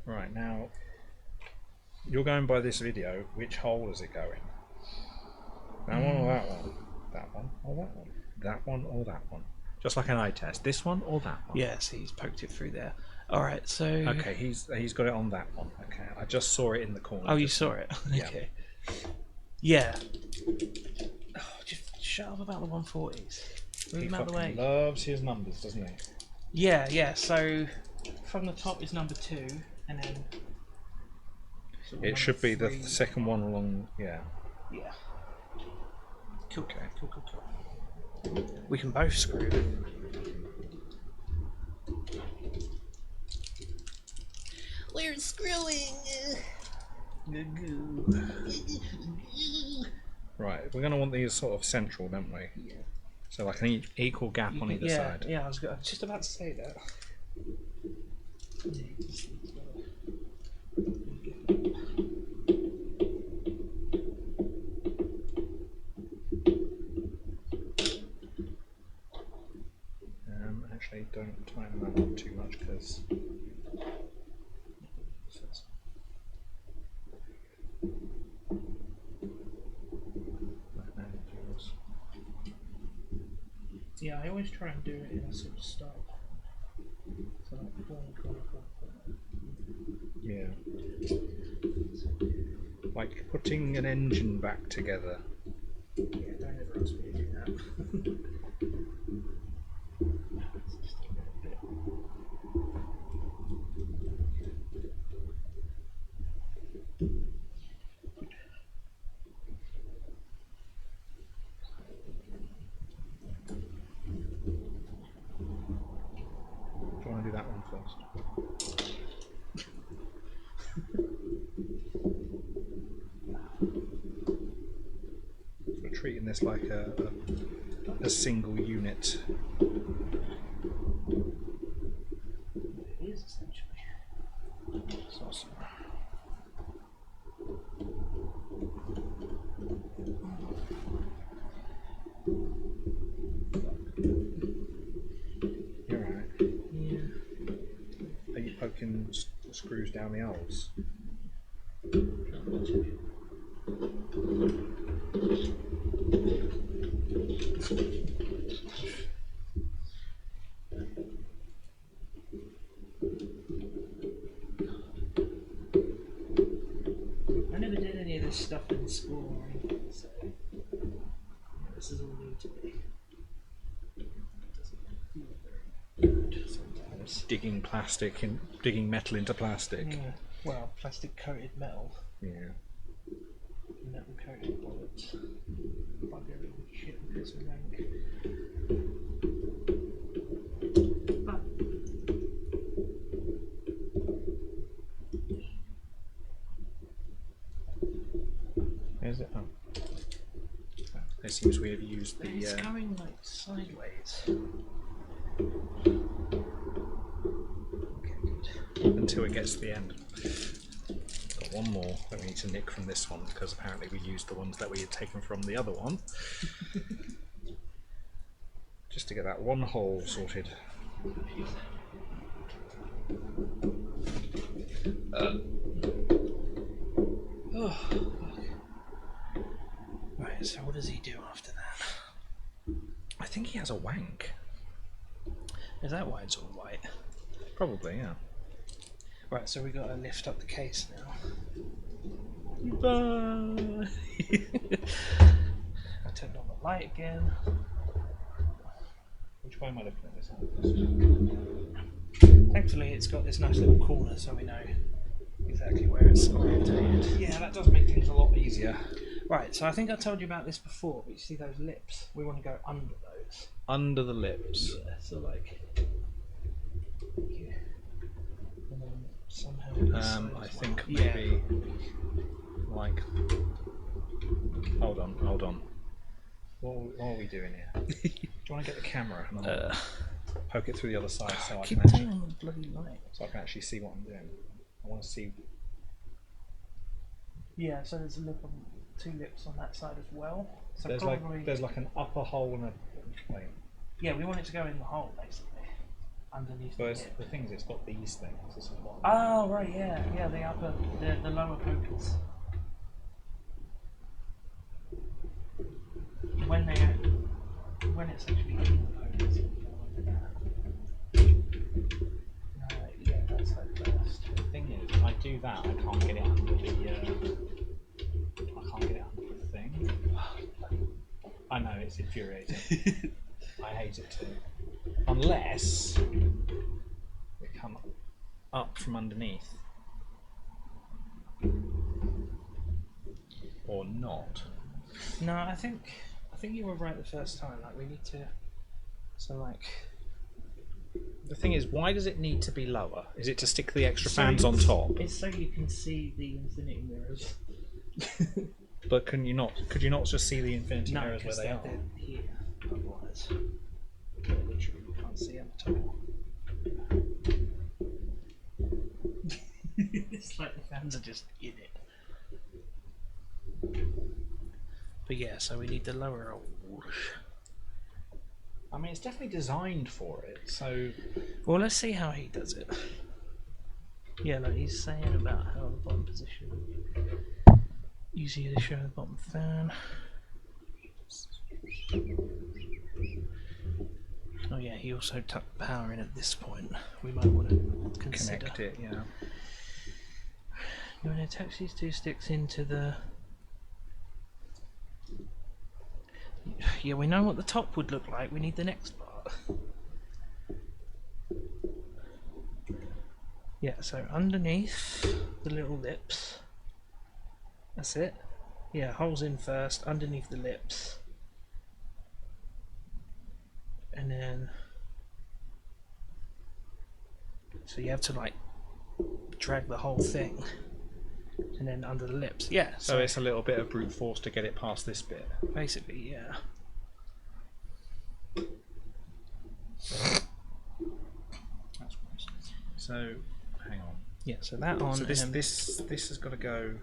Right, now, you're going by this video, which hole is it going? That one or that one? That one or that one? That one or that one? Just like an eye test. This one or that one? Yeah, see, he's poked it through there. Alright, so... Okay, he's got it on that one. Okay, I just saw it in the corner. Oh, you just saw it? Yeah. Okay. Yeah. Oh, just shut up about the 140s. Move He them out of the way. fucking loves his numbers, doesn't he? Yeah, so from the top is number 2, and then... sort of It should be the number 3. second one along, yeah. Yeah. Cool, Okay. cool. We can both screw. We're screwing. Right, we're going to want these sort of central, don't we? Yeah. So like an equal gap on either side. Yeah, I was just about to say that. Actually, don't tighten that up too much because Yeah, I always try and do it in a sort of style. So like corner. yeah, like putting an engine back together. Yeah, don't ever ask me to do that. It's just a little bit. Do you want to do that one first? We're treating this like a single unit. It is essentially. It's awesome. The screws down the holes. I never did any of this stuff in school or anything, so this is all new to me. Doesn't feel very good sometimes. Digging metal into plastic. Yeah. Well, plastic coated metal. Yeah. Metal coated bullets. Buggery shit because of rank. But Is it? Oh. It seems we have used the. it's going like sideways. Okay, good. Until it gets to the end. Got one more that we need to nick from this one because apparently we used the ones that we had taken from the other one. Just to get that one hole sorted. Right, so what does he do after that? I think he has a wank. Is that why it's all white? Probably, yeah. Right, so we got to lift up the case now. I turned on the light again. Which way am I looking at this? Thankfully, it's got this nice little corner, so we know exactly where it's orientated. Yeah, that does make things a lot easier. Right, so I think I told you about this before, but you see those lips? We want to go under those. Under the lips. Yeah, so like... Yeah. And then somehow... I think maybe... Like... Hold on. What are we doing here? Do you want to get the camera and poke it through the other side so I keep can turning on the bloody light. actually see what I'm doing? I want to see. Yeah, so there's a lip on, 2 lips on that side as well. So There's probably... like an upper hole and a. Wait. Yeah, we want it to go in the hole, basically. Underneath So the lip. the thing is, it's got these things. This is what Oh, right, yeah. Yeah, the upper... The lower pokers. When it's actually in the pokers, it'll go under that. Yeah, that's like first. The thing is, if I do that, I can't get it under the. I can't get it under the thing. I know it's infuriating. I hate it too. Unless we come up from underneath, or not. No, I think you were right the first time. Like, we need to... So, like... The thing is, why does it need to be lower? Is it to stick the extra fans on top? It's so you can see the infinity mirrors. But could you not just see the infinity No, mirrors where because they are? they're here. Otherwise, literally, we can't see at the top. It's like the fans are just in it. But yeah, so we need the lower hole. I mean, it's definitely designed for it. So, Well, let's see how he does it. Yeah, like he's saying about how the bottom position. Easier to show the bottom fan. Oh yeah, he also tucked power in at this point. We might want to consider. connect it, yeah. You want to attach these 2 sticks into the... Yeah, we know what the top would look like. We need the next part. Yeah, so underneath the little lips. That's it. Yeah, holes in first, underneath the lips. And then... So you have to, like, drag the whole thing. And then under the lips. Yeah. So it's a little bit of brute force to get it past this bit. Basically, yeah. That's gross. So, hang on. Yeah, so that on. So this and then- this has got to go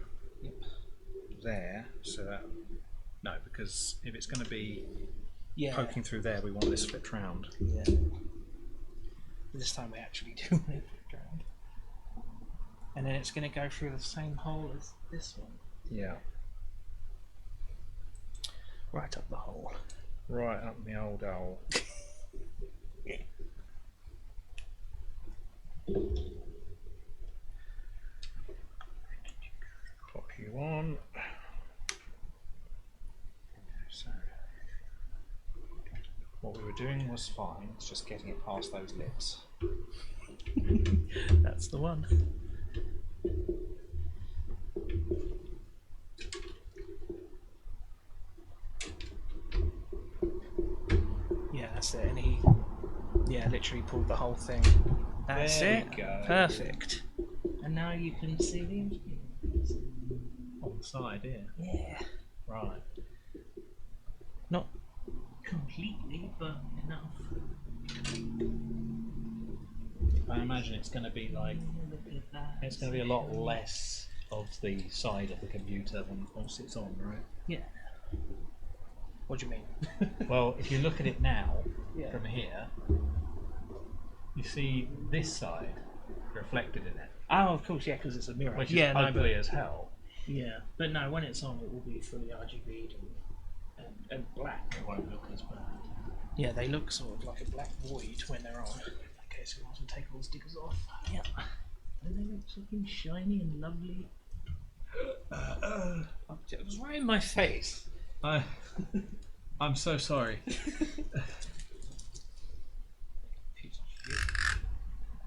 there. So that because if it's going to be yeah. poking through there, we want this flipped round. Yeah. This time we actually do want it flipped around. And then it's going to go through the same hole as this one. Yeah. Right up the hole. Right up the old hole. Clock you on. So, what we were doing was fine. It's just getting it past those lips. That's the one. Yeah, that's it. And he, literally pulled the whole thing. That's There it. we go. Perfect. And now you can see the instruments. On the side here. Yeah. Right. Not completely, but enough. I imagine it's going to be like, Look at that. it's going to be a lot less of the side of the computer than once it's on, right? Yeah. What do you mean? Well, if you look at it now, Yeah. from here, you see this side reflected in it, Oh, of course, yeah, because it's a mirror. which is yeah, ugly as hell. Yeah, but no, when it's on, it will be fully RGB'd and black. It won't look as bad. Yeah, they look sort of like a black void when they're on. Okay, so we want to take all the stickers off. Yeah. And they look fucking shiny and lovely. It was right in my face. I'm so sorry.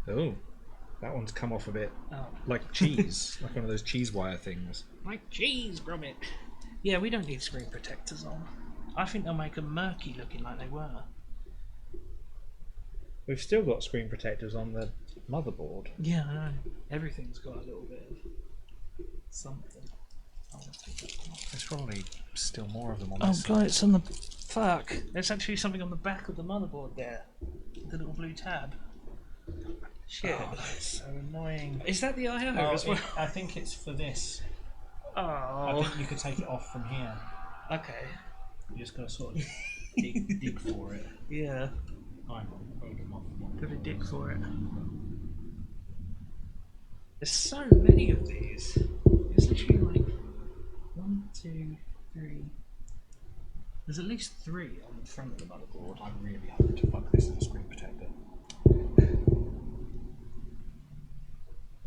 Oh, that one's come off a bit Oh, like cheese, like one of those cheese wire things. like cheese, grommet. Yeah, we don't need screen protectors on. I think they'll make them murky looking like they were. We've still got screen protectors on the motherboard. Yeah, I know. Everything's got a little bit of something. Oh, There's probably still more of them on oh this god, it's on the... Fuck. There's actually something on the back of the motherboard there. The little blue tab. Shit. Oh, that's so annoying. Is that the IO as well? I think it's for this. I Oh. think you could take it off from here. Okay. You just gotta sort of dig for it. Yeah. Hang on, hold them off. Gotta dig for it. There's so many of these. There's literally like 1, 2, 3. There's at least 3 on the front of the motherboard. I'm really hoping to fuck this as a screen protector.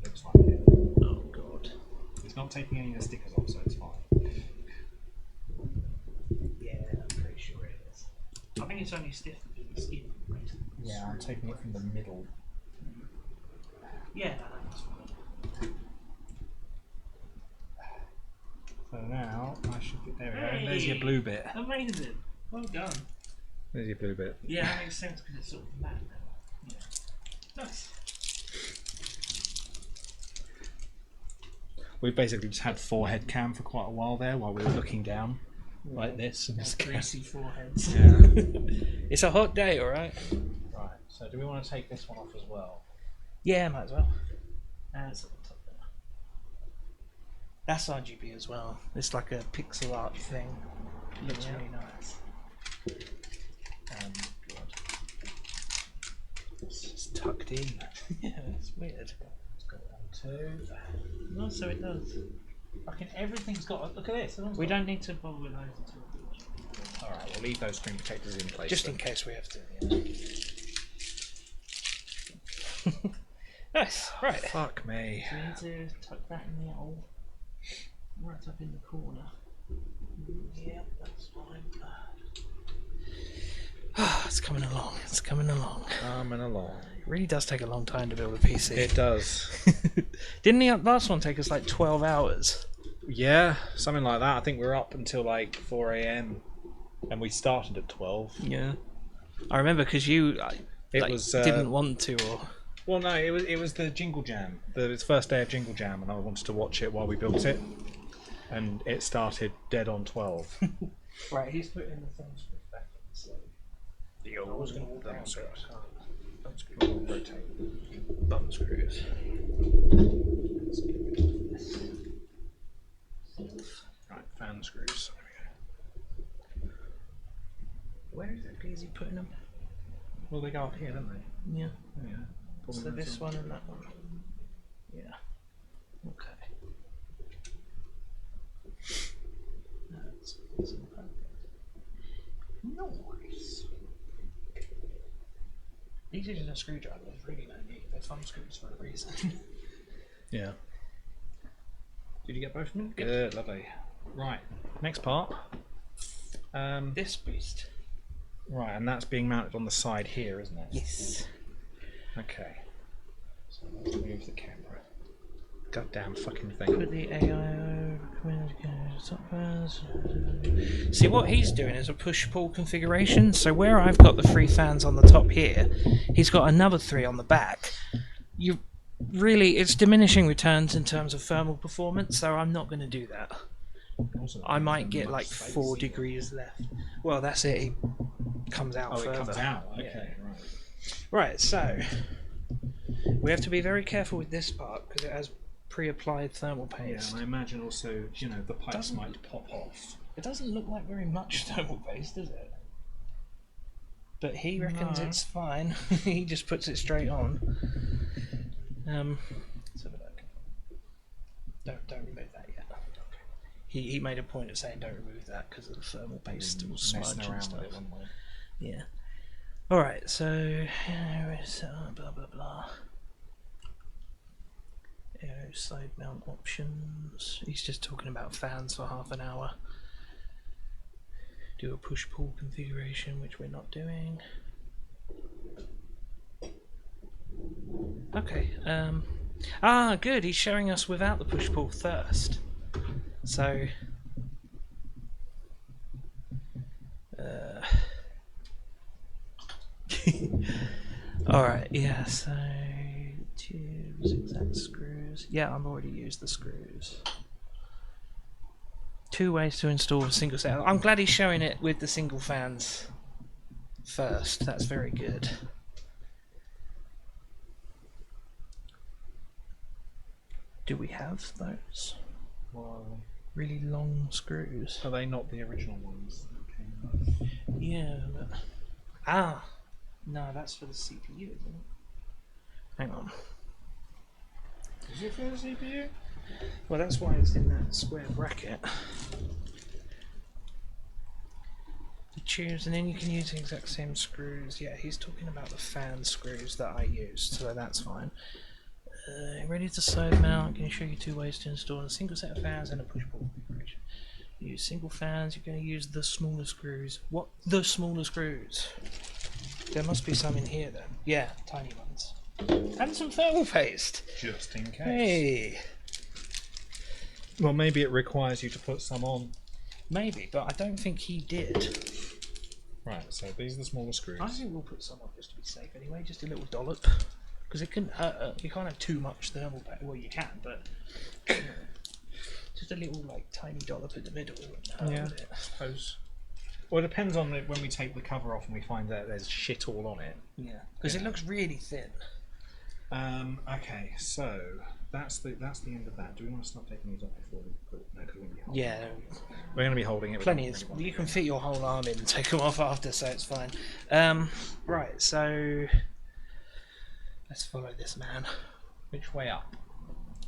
Looks like it. Oh god. It's not taking any of the stickers off, so it's fine. Yeah, I'm pretty sure it is. I think it's only stiff because the skin. Yeah, I'm taking it from the middle. Yeah, no, that's fine. So now I should get there. We go. Hey! There's your blue bit. Amazing. Well done. There's your blue bit. Yeah, that makes sense because it's sort of matte now. Yeah. Nice. We've basically just had forehead cam for quite a while there while we were looking down like this. And this Greasy foreheads. yeah. It's a hot day, alright? Right. So do we want to take this one off as well? Yeah, might as well. That's on top there. That's RGB as well. It's like a pixel art thing. Looks Yeah. really nice. God. It's just tucked in. Yeah, it's weird. Let's go down too. No, so it does. Fucking everything's got. Look at this. We don't need to bother with those until. All right. We'll leave those screen protectors in place. Just in case we have to. Yeah. Nice. Right. Fuck me. We need to tuck that in the hole. Right up in the corner. Yep, that's fine. It's coming along. It's coming along. Coming along. It really does take a long time to build a PC. It does. Didn't the last one take us like 12 hours? Yeah, something like that. I think we were up until like 4 a.m. and we started at 12. Yeah. I remember because you It was didn't want to, or well, no, it was the Jingle Jam. It's first day of Jingle Jam, and I wanted to watch it while we built it, and it started dead on 12. right. He's putting the thumb screw back in, so The I was going to walk thumb around. screws. Thumb screws. Rotate. Thumb screws. Right, fan screws. Where exactly is he putting them? Well, they go up here, don't they? Yeah. Yeah. So this one and that one. Yeah. Okay. That's nice. These are just a screwdriver. There's really no need. They're thumb screws for a reason. Yeah. Did you get both of them? Yep. Good, lovely. Right, next part. This beast. Right, and that's being mounted on the side here, isn't it? Yes. Okay. So let's move the camera. Goddamn fucking Put thing. the AIO. See, what he's doing is a push-pull configuration. So where I've got the 3 fans on the top here, he's got another 3 on the back. You really, it's diminishing returns in terms of thermal performance. So I'm not going to do that. Also, I might get like 4 degrees left. Well, that's it. He comes out further. It comes out. Okay, Yeah. right. Right, so we have to be very careful with this part because it has pre-applied thermal Yeah, paste. and I imagine also, you know, the pipes Doesn't- might pop off. It doesn't look like very much thermal paste, does it? But he reckons No. it's fine. He just puts it straight on. Let's have a look. Don't remove that yet. He made a point of saying don't remove that because of the thermal paste will smudge Messing and around stuff. with it, wouldn't we? Yeah. Alright, so blah blah blah. Aero side mount options. He's just talking about fans for half an hour. Do a push pull configuration, which we're not doing. Okay. Good. He's showing us without the push pull first. So. Alright, yeah, so tubes, exact screws. Yeah, I've already used the screws. 2 ways to install a single set. I'm glad he's showing it with the single fans first. That's very good. Do we have those? Well, Really long screws? are they not the original ones? Yeah, but... no, that's for the CPU, isn't it? Hang on. Is it for the CPU? Well, that's why it's in that square bracket. The tubes, and then you can use the exact same screws. Yeah, he's talking about the fan screws that I used, so that's fine. Ready to side mount. Can show you 2 ways to install a single set of fans and a push-pull configuration. Use single fans. You're going to use the smaller screws. What? The smaller screws? There must be some in here then. Yeah, tiny ones. And some thermal paste. Just in case. Hey. Well, maybe it requires you to put some on. Maybe, but I don't think he did. Right, so these are the smaller screws. I think we'll put some on just to be safe anyway, just a little dollop. Because it couldn't hurt. You can't have too much thermal paste. Well, you can, but just a little, like, tiny dollop in the middle wouldn't hurt, Yeah, would it? I suppose. Well, it depends on when we take the cover off and we find that there's shit all on it. Yeah, because it looks really thin. Okay, so that's the end of that. Do we want to start taking these off before we put it? No, because we're going to be holding Yeah, We're going to be holding it. plenty of. You can fit your whole arm in and take them off after, so it's fine. Right, so let's follow this man. Which way up?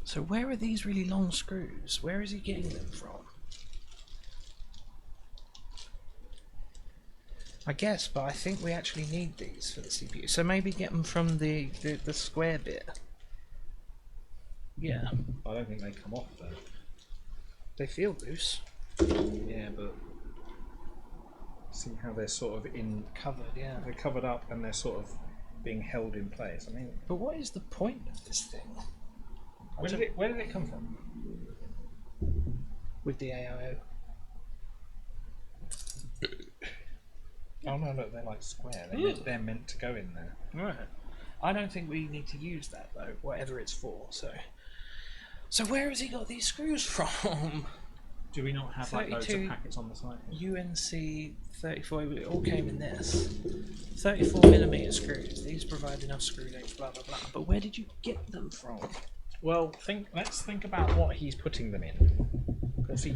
So where are these really long screws? Where is he getting them from? I guess, but I think we actually need these for the CPU. So maybe get them from the square bit. Yeah, I don't think they come off though. they feel loose. Yeah, but see how they're sort of in Covered, yeah. they're covered up and they're sort of being held in place. I mean, But what is the point of this thing? where did it come from? With the AIO. Oh no, look, they're like square. They're meant to go in there. Right. I don't think we need to use that though, whatever it's for, So where has he got these screws from? Do we not have like loads of 32 packets on the side? UNC 34, it all came in this. 34mm screws. These provide enough screw length, blah blah blah. But where did you get them from? Well, let's think about what he's putting them in. What's he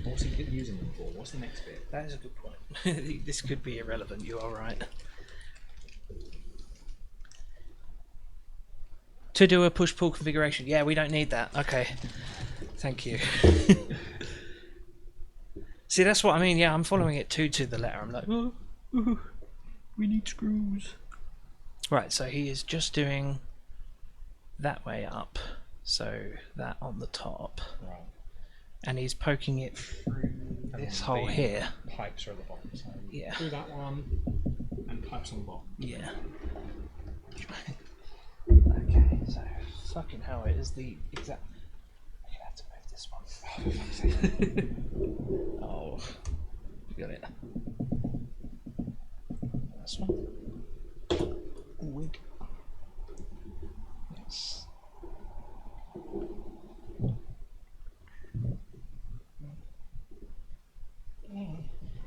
using them for? What's the next bit? That is a good point. This could be irrelevant, you are right. To do a push-pull configuration. Yeah, we don't need that. Okay. Thank you. See, that's what I mean. Yeah, I'm following it to the letter. I'm like, oh, we need screws. Right, so he is just doing that way up, so that on the top, Right. and he's poking it through this hole The here. Pipes are at the bottom. So Yeah. through that one, and pipes on the bottom. Yeah. Okay, so fucking hell, it is the exact. I'm gonna have to move this one. Oh, for fuck's sake. Oh, you got it. This one. Wig. Yes.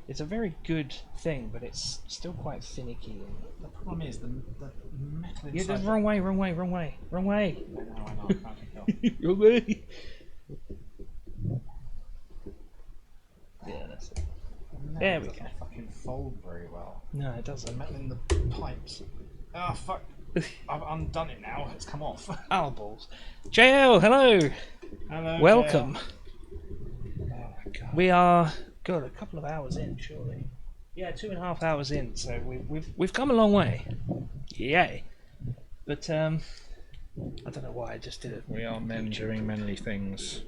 It's a very good thing, but it's still quite finicky. The problem is the metal inside. Yeah, just wrong way. I know, I can't tell. Wrong way. Yeah, that's it. There we go. Doesn't fucking fold very well. No, it The doesn't. metal in the pipes. Ah, fuck. I've undone it now. It's come off. Oh, balls. JL, hello. Hello. Welcome. Oh my god. We are, God, a couple of hours in, surely. Yeah, 2.5 hours in, so we've come a long way. Yay. But, I don't know why I just did it. We are men doing manly things.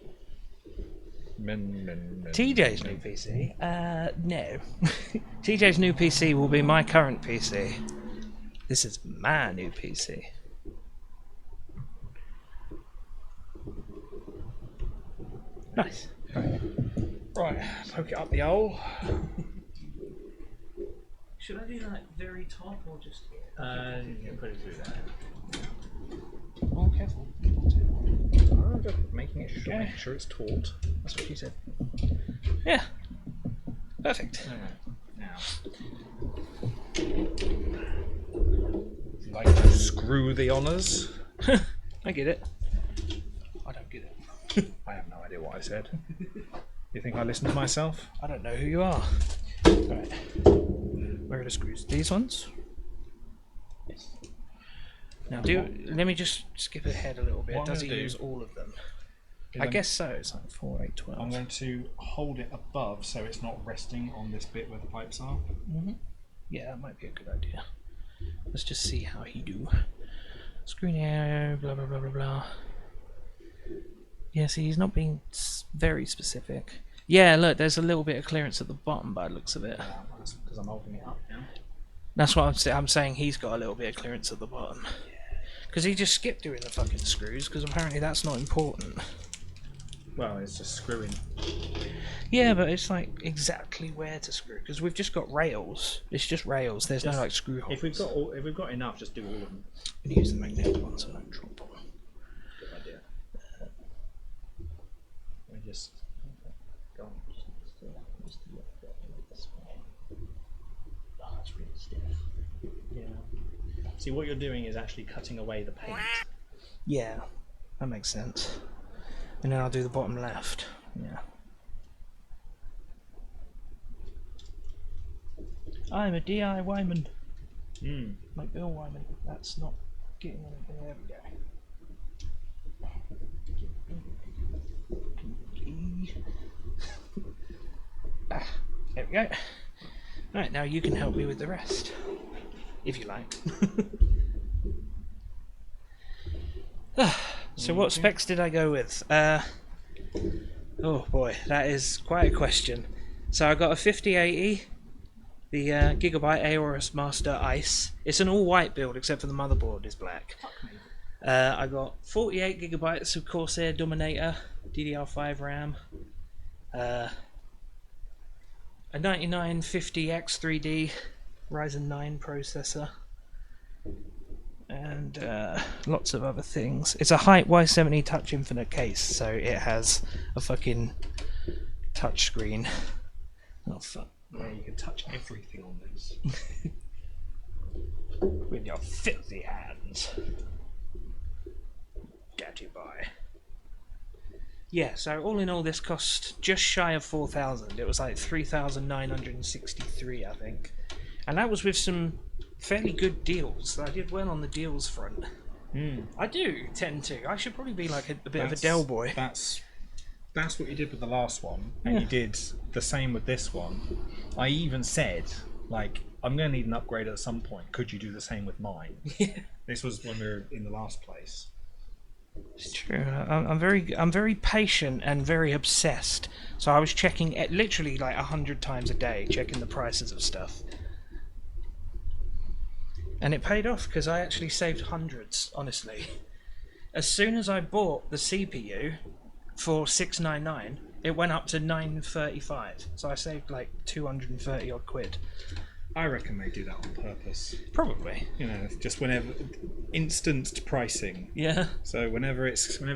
Men. TJ's new PC? No. TJ's new PC will be my current PC. This is my new PC. Nice. Right, poke it up the hole. Should I do like very top or just here? You can put it through there. Oh, careful. I'm just making it short. Make sure it's taut. That's what she said. Yeah. Perfect. Now. Would you like to screw the honours? I get it. I don't get it. I have no idea what I said. You think I listened to myself? I don't know who you are. Right. Where are the screws? These ones? Yes. Now, let me just skip ahead a little bit. What I'm Does he gonna do use all of them? is I I'm- guess so. It's like 4, 8, 12. I'm going to hold it above so it's not resting on this bit where the pipes are. Yeah, that might be a good idea. Let's just see how he do. Screen arrow, blah blah blah blah blah. Yeah, see, he's not being very specific. Yeah, look, there's a little bit of clearance at the bottom by the looks of it. That's because I'm holding it up now. That's what I'm saying. He's got a little bit of clearance at the bottom. Because he just skipped doing the fucking screws, because apparently that's not important. Well, it's just screwing. Yeah, but it's like exactly where to screw, because we've just got rails. It's just rails. There's no Just- like screw holes. If we've got enough, just do all of them. I'm gonna use the magnetic one so I don't drop them. Good idea. We just go on. Just do it this way. Oh, that's really stiff. Yeah. See, what you're doing is actually cutting away the paint. Yeah, that makes sense. And then I'll do the bottom left. Yeah. I'm a DIY-man. Like Bill Wyman. That's not getting anything. There we go. There we go. Right, now you can help me with the rest. If you like. So what specs did I go with? Oh boy, that is quite a question. So I got a 5080, the Gigabyte Aorus Master Ice. It's an all-white build except for the motherboard is black. I got 48 gigabytes of Corsair Dominator DDR5 RAM, a 9950X 3D Ryzen 9 processor, and lots of other things. It's a Height Y70 Touch Infinite case, so it has a fucking touch screen. Oh fuck. Where you can touch everything on this. With your filthy hands. Dirty boy. Yeah, so all in all this cost just shy of 4,000. It was like 3,963, I think. And that was with some fairly good deals. I did well on the deals front. I do tend to. I should probably be like a bit of a Dell boy. That's that's what you did with the last one, and you did the same with this one. I even said, like, I'm going to need an upgrade at some point. Could you do the same with mine? Yeah. This was when we were in the last place. It's true. I'm very patient and very obsessed. So I was checking it literally like 100 times a day, checking the prices of stuff. And it paid off because I actually saved hundreds, honestly. As soon as I bought the CPU for $699, it went up to $935. So I saved like 230 odd quid. I reckon they do that on purpose. Probably. You know, just whenever instant pricing. Yeah. So whenever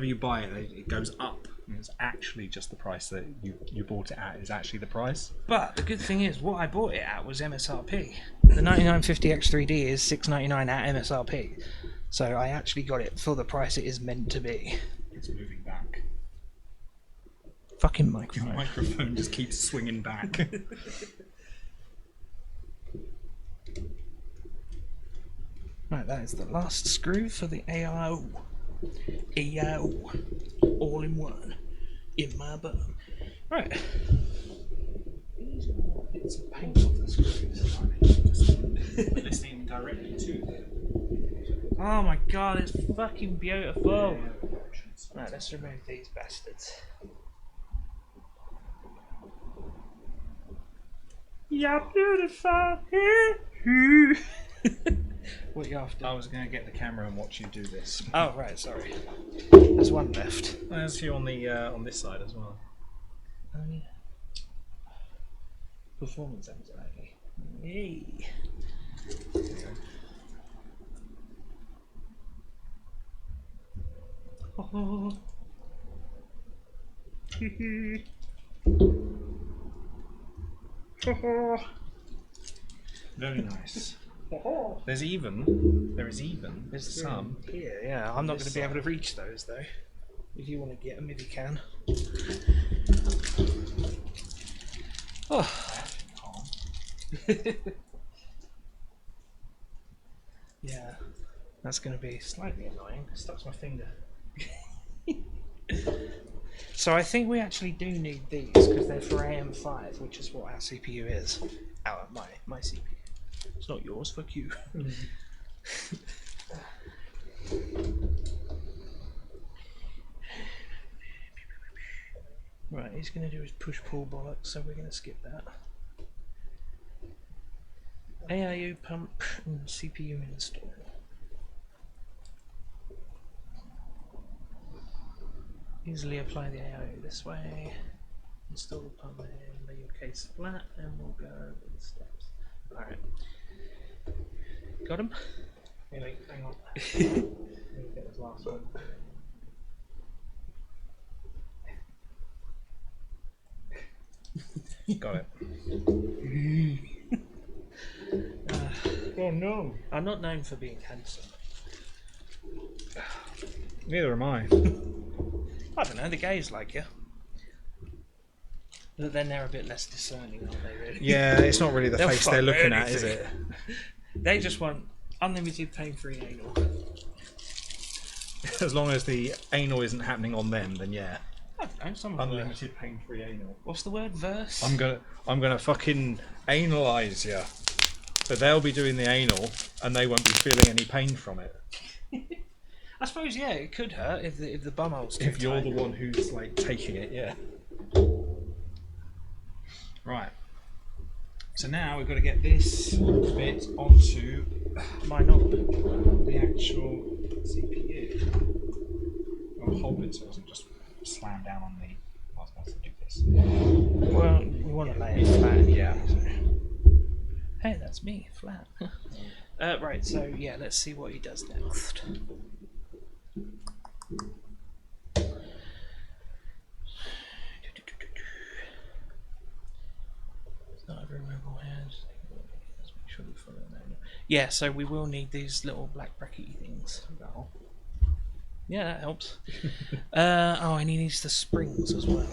you buy it, it goes up. And it's actually just the price that you bought it at is actually the price. But the good thing is, what I bought it at was MSRP. The 9950 X3D is $699 at MSRP. So I actually got it for the price it is meant to be. It's moving back. Fucking Your microphone. microphone just keeps swinging back. Right, that is the last screw for the AIO. AIO. All in one. In my bum. Right. It's a paint off the screws. Listening directly to them. Oh my god, it's fucking beautiful. Right, let's remove these bastards. You're beautiful. What are you after? I was going to get the camera and watch you do this. Oh right, sorry. There's one left. There's you on the on this side as well. Oh yeah. Performance anxiety. Yay. Oh. Very nice. There is even some Here, yeah. I'm not going to be able to reach those though. If you want to get them, if you can. Oh. Yeah, that's going to be slightly annoying. It stuck to my finger. So I think we actually do need these because they're for AM5, which is what our CPU is. My CPU. It's not yours, fuck you. Right, he's going to do his push-pull bollocks, so we're going to skip that. AIU pump and CPU install. Easily apply the AIU this way. Install the pump and lay your case flat, and we'll go over the steps. Alright. Got him? Really? Hang on. Let me get this last one. got it. Oh no! I'm not known for being handsome. Neither am I. I don't know, the gays like you. But then they're a bit less discerning, aren't they, really? Yeah, it's not really the They'll face fuck they're looking at, is anything. it? They just want unlimited pain-free anal. As long as the anal isn't happening on them, then yeah. I don't know, some of them. Unlimited pain-free anal. What's the word? Verse? I'm gonna fucking analyze you. So they'll be doing the anal, and they won't be feeling any pain from it. I suppose, yeah, it could hurt if the bumhole's too If you're tight. the one who's like taking it, yeah. Right. So now we've got to get this bit onto My knob. the actual CPU. I'll hold it so it doesn't just slam down on the. I was supposed to do this. Well, we want to lay it flat. Yeah. Hey, that's me, flat. Right, so yeah, let's see what he does next. Yeah, so we will need these little black brackety things. Yeah, that helps. Oh, and he needs the springs as well.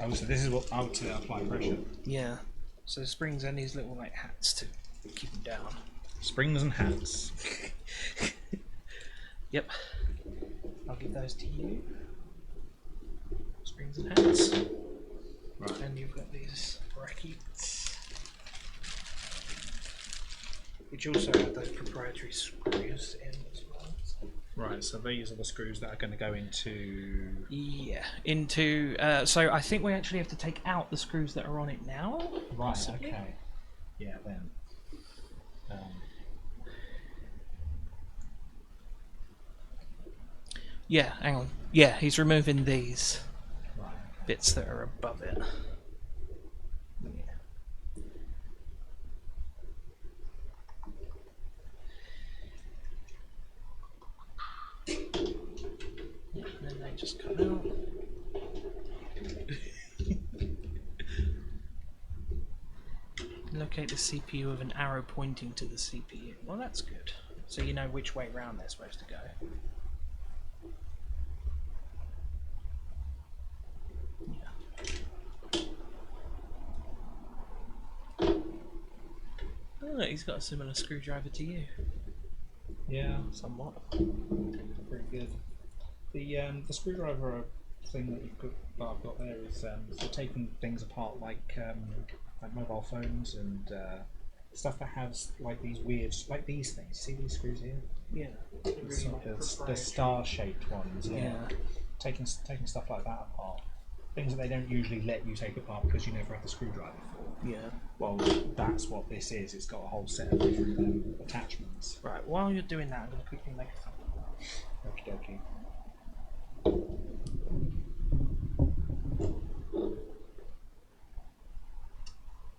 Oh, so this is what how to apply pressure. Yeah, so the springs and these little like hats to keep them down. Springs and hats. Yep. I'll give those to you. springs and heads. Right. And you've got these brackets, which also have those proprietary screws in as well. Right, so these are the screws that are going to go into... Yeah, into. So I think we actually have to take out the screws that are on it now. Right, possibly. okay. Yeah, then. Yeah, hang on. Yeah, he's removing these Right, okay. bits that are above it. Yeah, and then they just come out. Locate the CPU with an arrow pointing to the CPU. Well, that's good. So you know which way round they're supposed to go. Oh, look, he's got a similar screwdriver to you. Yeah, Somewhat. pretty good. The screwdriver thing that I've got there is for taking things apart, like mobile phones and stuff that has like these weird, like these things. See these screws here? Yeah. The star-shaped ones. Yeah. Taking stuff like that apart. Things that they don't usually let you take apart because you never have the screwdriver for. Yeah. Well, that's what this is. It's got a whole set of different attachments. Right, while you're doing that, I'm going to quickly make a phone. Okie dokie.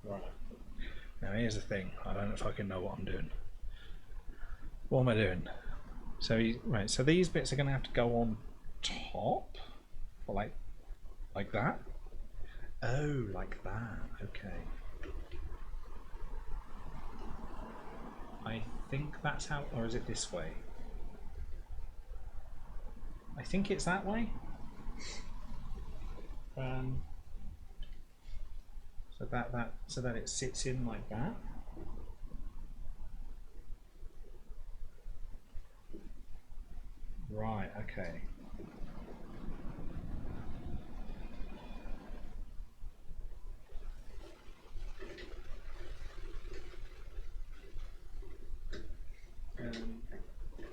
Right. Now here's the thing. I don't fucking know what I'm doing. What am I doing? So right. So these bits are going to have to go on top, or like that. Oh, like that. Okay. I think that's how, or is it this way? I think it's that way. So that it sits in like that. Right. Okay.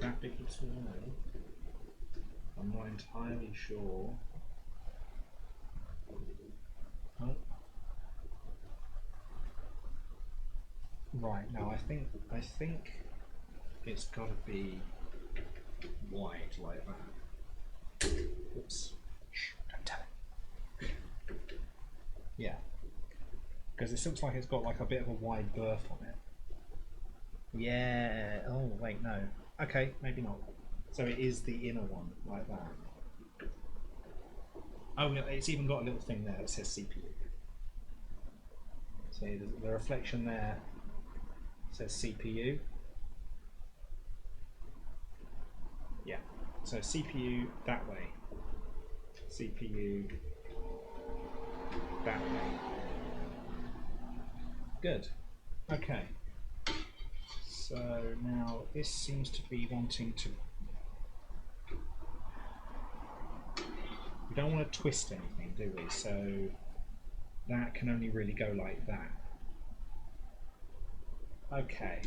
That big as well. I'm not entirely sure. Oh. Right, now I think it's got to be wide like that. Oops. Shh, don't tell him. Yeah. Because it looks like it's got like a bit of a wide berth on it. Yeah. Oh, wait, no. Okay, maybe not. So it is the inner one, like that. Oh, it's even got a little thing there that says CPU. See, the reflection there says CPU. Yeah. So CPU that way. CPU that way. Good. Okay. So now this seems to be wanting to... We don't want to twist anything, do we? So that can only really go like that. Okay.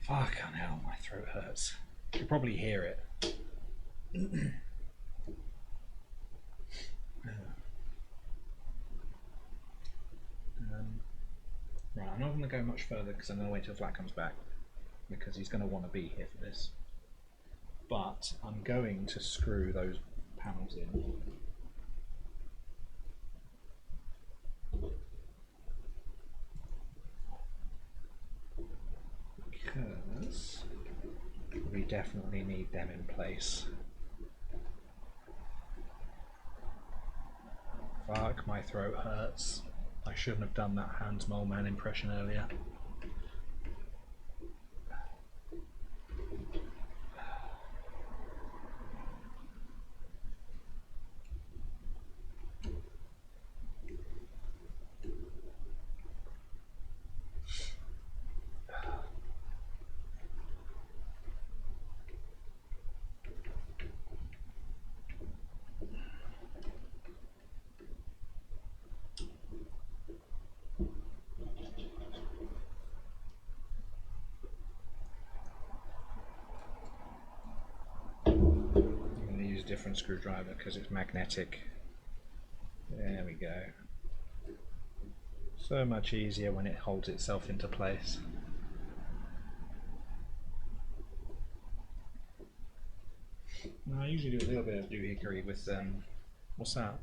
Fucking hell, my throat hurts. You can probably hear it. Right, I'm not going to go much further because I'm going to wait till Flat comes back, because he's going to want to be here for this. But I'm going to screw those panels in. Because we definitely need them in place. Fuck, my throat hurts. I shouldn't have done that Hans Mole Man impression earlier. different screwdriver because it's magnetic. There we go. So much easier when it holds itself into place. No, I usually do a little bit of doohickery with what's that?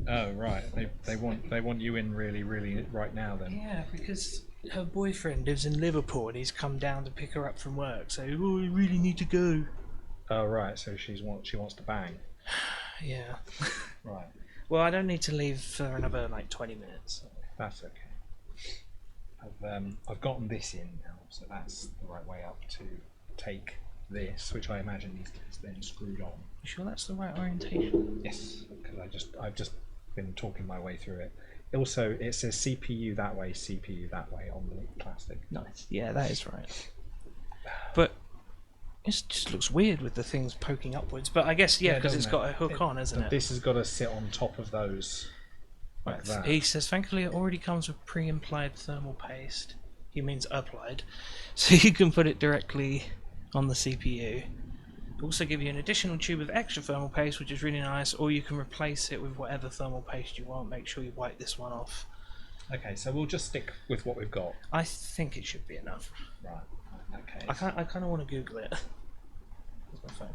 Oh right, they want you in really right now then. Yeah, because her boyfriend lives in Liverpool and he's come down to pick her up from work. So, oh, I really need to go. Oh right, so she wants to bang. Yeah. Right. Well, I don't need to leave for another like 20 minutes. So. That's okay. I've gotten this in now, so that's the right way up to take this, which I imagine needs to be then screwed on. You sure that's the right orientation? Yes, because I've just been talking my way through it. Also, it says CPU that way on the plastic. Nice. Yeah, that is right. But it just looks weird with the things poking upwards. But I guess, yeah, because it's got a hook on, isn't it? This has got to sit on top of those. Like that. He says, thankfully, it already comes with pre-applied thermal paste. He means applied. So you can put it directly on the CPU. Also give you an additional tube of extra thermal paste, which is really nice, or you can replace it with whatever thermal paste you want. Make sure you wipe this one off. Okay, so we'll just stick with what we've got. I think it should be enough. Right. Okay. I kind of want to Google it. That's my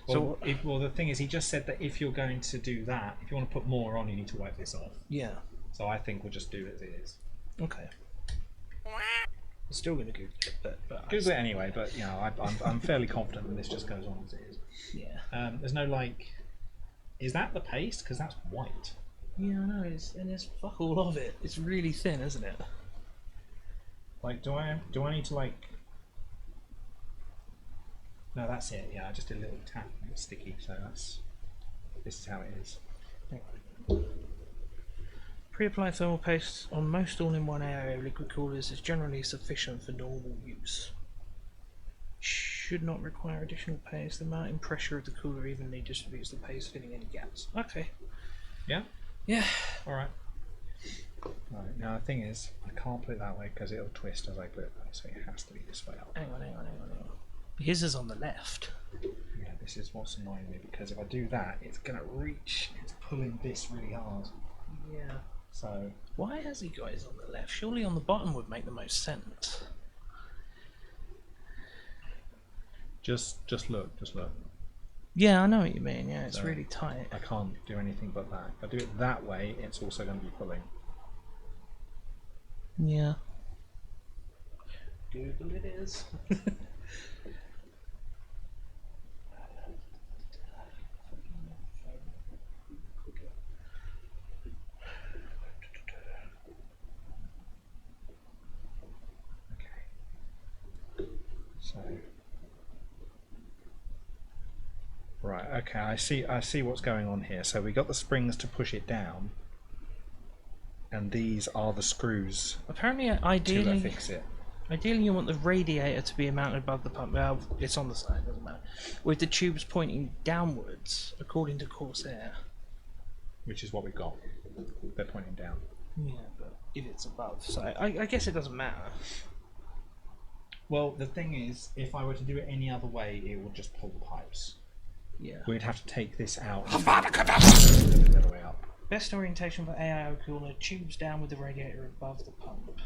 phone. Well, the thing is, he just said that if you're going to do that, if you want to put more on, you need to wipe this off. Yeah. So I think we'll just do it as it is. Okay. I'm still going to Google it, but Google it anyway. But you know, I'm fairly confident that this just goes on as it is. Yeah. There's no like, is that the paste? Because that's white. Yeah, I know. And there's fuck all of it. It's really thin, isn't it? Like, do I need to like? No, that's it. Yeah, I just did a little tap and it was sticky. So this is how it is. Pre-applied thermal paste on most all-in-one AIO liquid coolers is generally sufficient for normal use. Should not require additional paste. The mounting pressure of the cooler evenly distributes the paste, filling any gaps. Okay. Yeah? Yeah. Alright. Right, now the thing is, I can't put it that way because it'll twist as I put it that, so it has to be this way up. Hang on. His is on the left. Yeah, this is what's annoying me because if I do that, it's going to reach, it's pulling this really hard. Yeah. So why has he got his on the left? Surely on the bottom would make the most sense. just look. Yeah, I know what you mean. Yeah, it's So, really tight. I can't do anything but that. If I do it that way, it's also going to be pulling. Yeah. Google it is. So, right, okay, I see what's going on here. So we got the springs to push it down, and these are the screws Apparently, to ideally, fix it. Ideally, you want the radiator to be mounted above the pump. Well, it's on the side, doesn't matter. With the tubes pointing downwards, according to Corsair. Which is what we've got. They're pointing down. Yeah, but if it's above, so I guess it doesn't matter. Well, the thing is, if I were to do it any other way, it would just pull the pipes. Yeah. We'd have to take this out and the other way up. Best orientation for AIO cooler, tubes down with the radiator above the pump.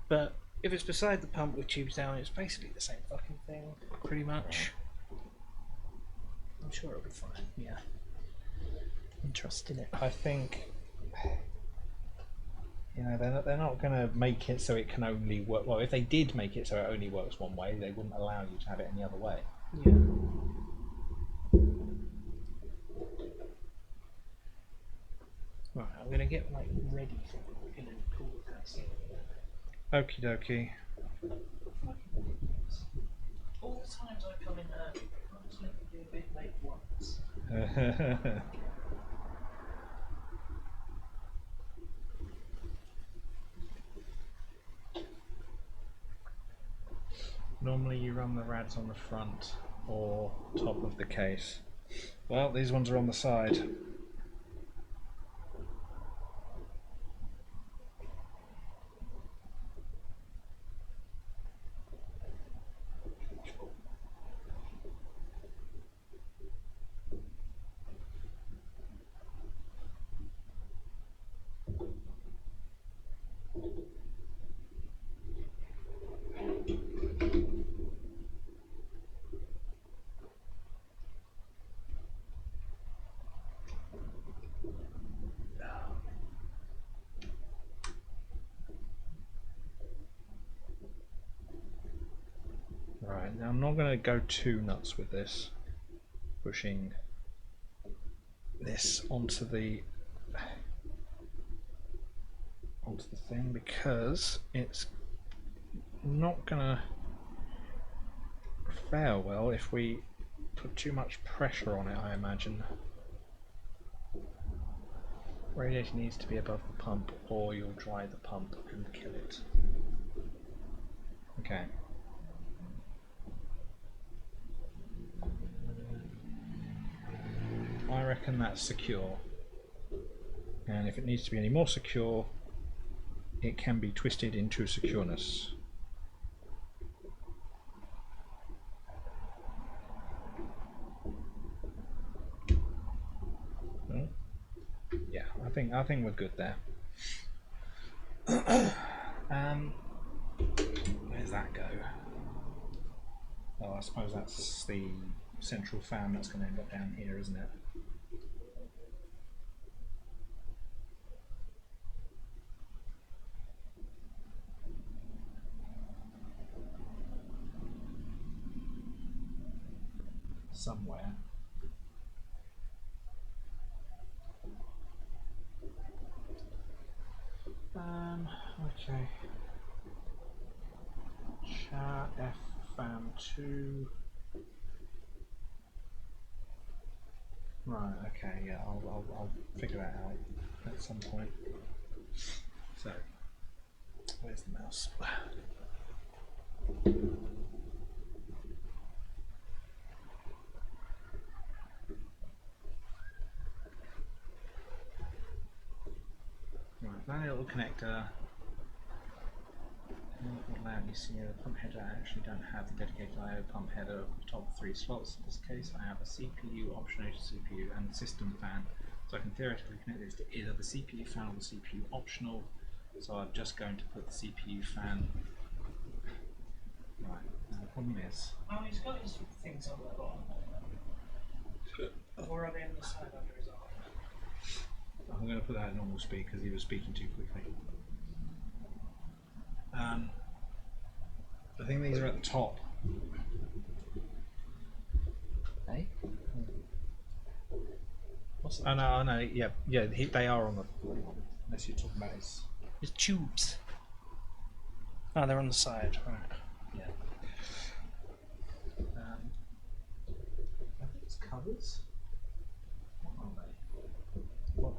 But if it's beside the pump with tubes down, it's basically the same fucking thing, pretty much. I'm sure it'll be fine, yeah. I'm trusting it. I think, you know, they're not going to make it so it can only work. Well, if they did make it so it only works one way, they wouldn't allow you to have it any other way. Yeah. Right, I'm gonna get like ready for it. We're gonna call it that scene. Okie dokie. All the times I come in early, I'm just letting you be a bit late once. Normally you run the rads on the front or top of the case. Well, these ones are on the side. Now I'm not going to go too nuts with this, pushing this onto the thing, because it's not going to fare well if we put too much pressure on it, I imagine. Radiator needs to be above the pump, or you'll dry the pump and kill it. Okay. I reckon that's secure. And if it needs to be any more secure, it can be twisted into secureness. Yeah, I think we're good there. Where's that go? Oh, I suppose that's the central fan that's going to end up down here, isn't it? Somewhere. Okay. Chat F fan 2. Right. Okay. Yeah. I'll figure that out at some point. So, where's the mouse? Right, that little connector will allow you to see the pump header. I actually don't have the dedicated I/O pump header of the top 3 slots. In this case, I have a CPU, optional CPU, and system fan. So I can theoretically connect this to either the CPU fan or the CPU optional. So I'm just going to put the CPU fan. Right, now the problem is. Oh, he's got his things on the bottom. Or are they on the side under his arm? I'm going to put that at normal speed because he was speaking too quickly. I think these are at the top. Hey? What's that? Oh no, I know. Yeah, they are on the. Unless you're talking about his. His tubes. Oh, they're on the side, right. Yeah. I think it's covers. What are they? What?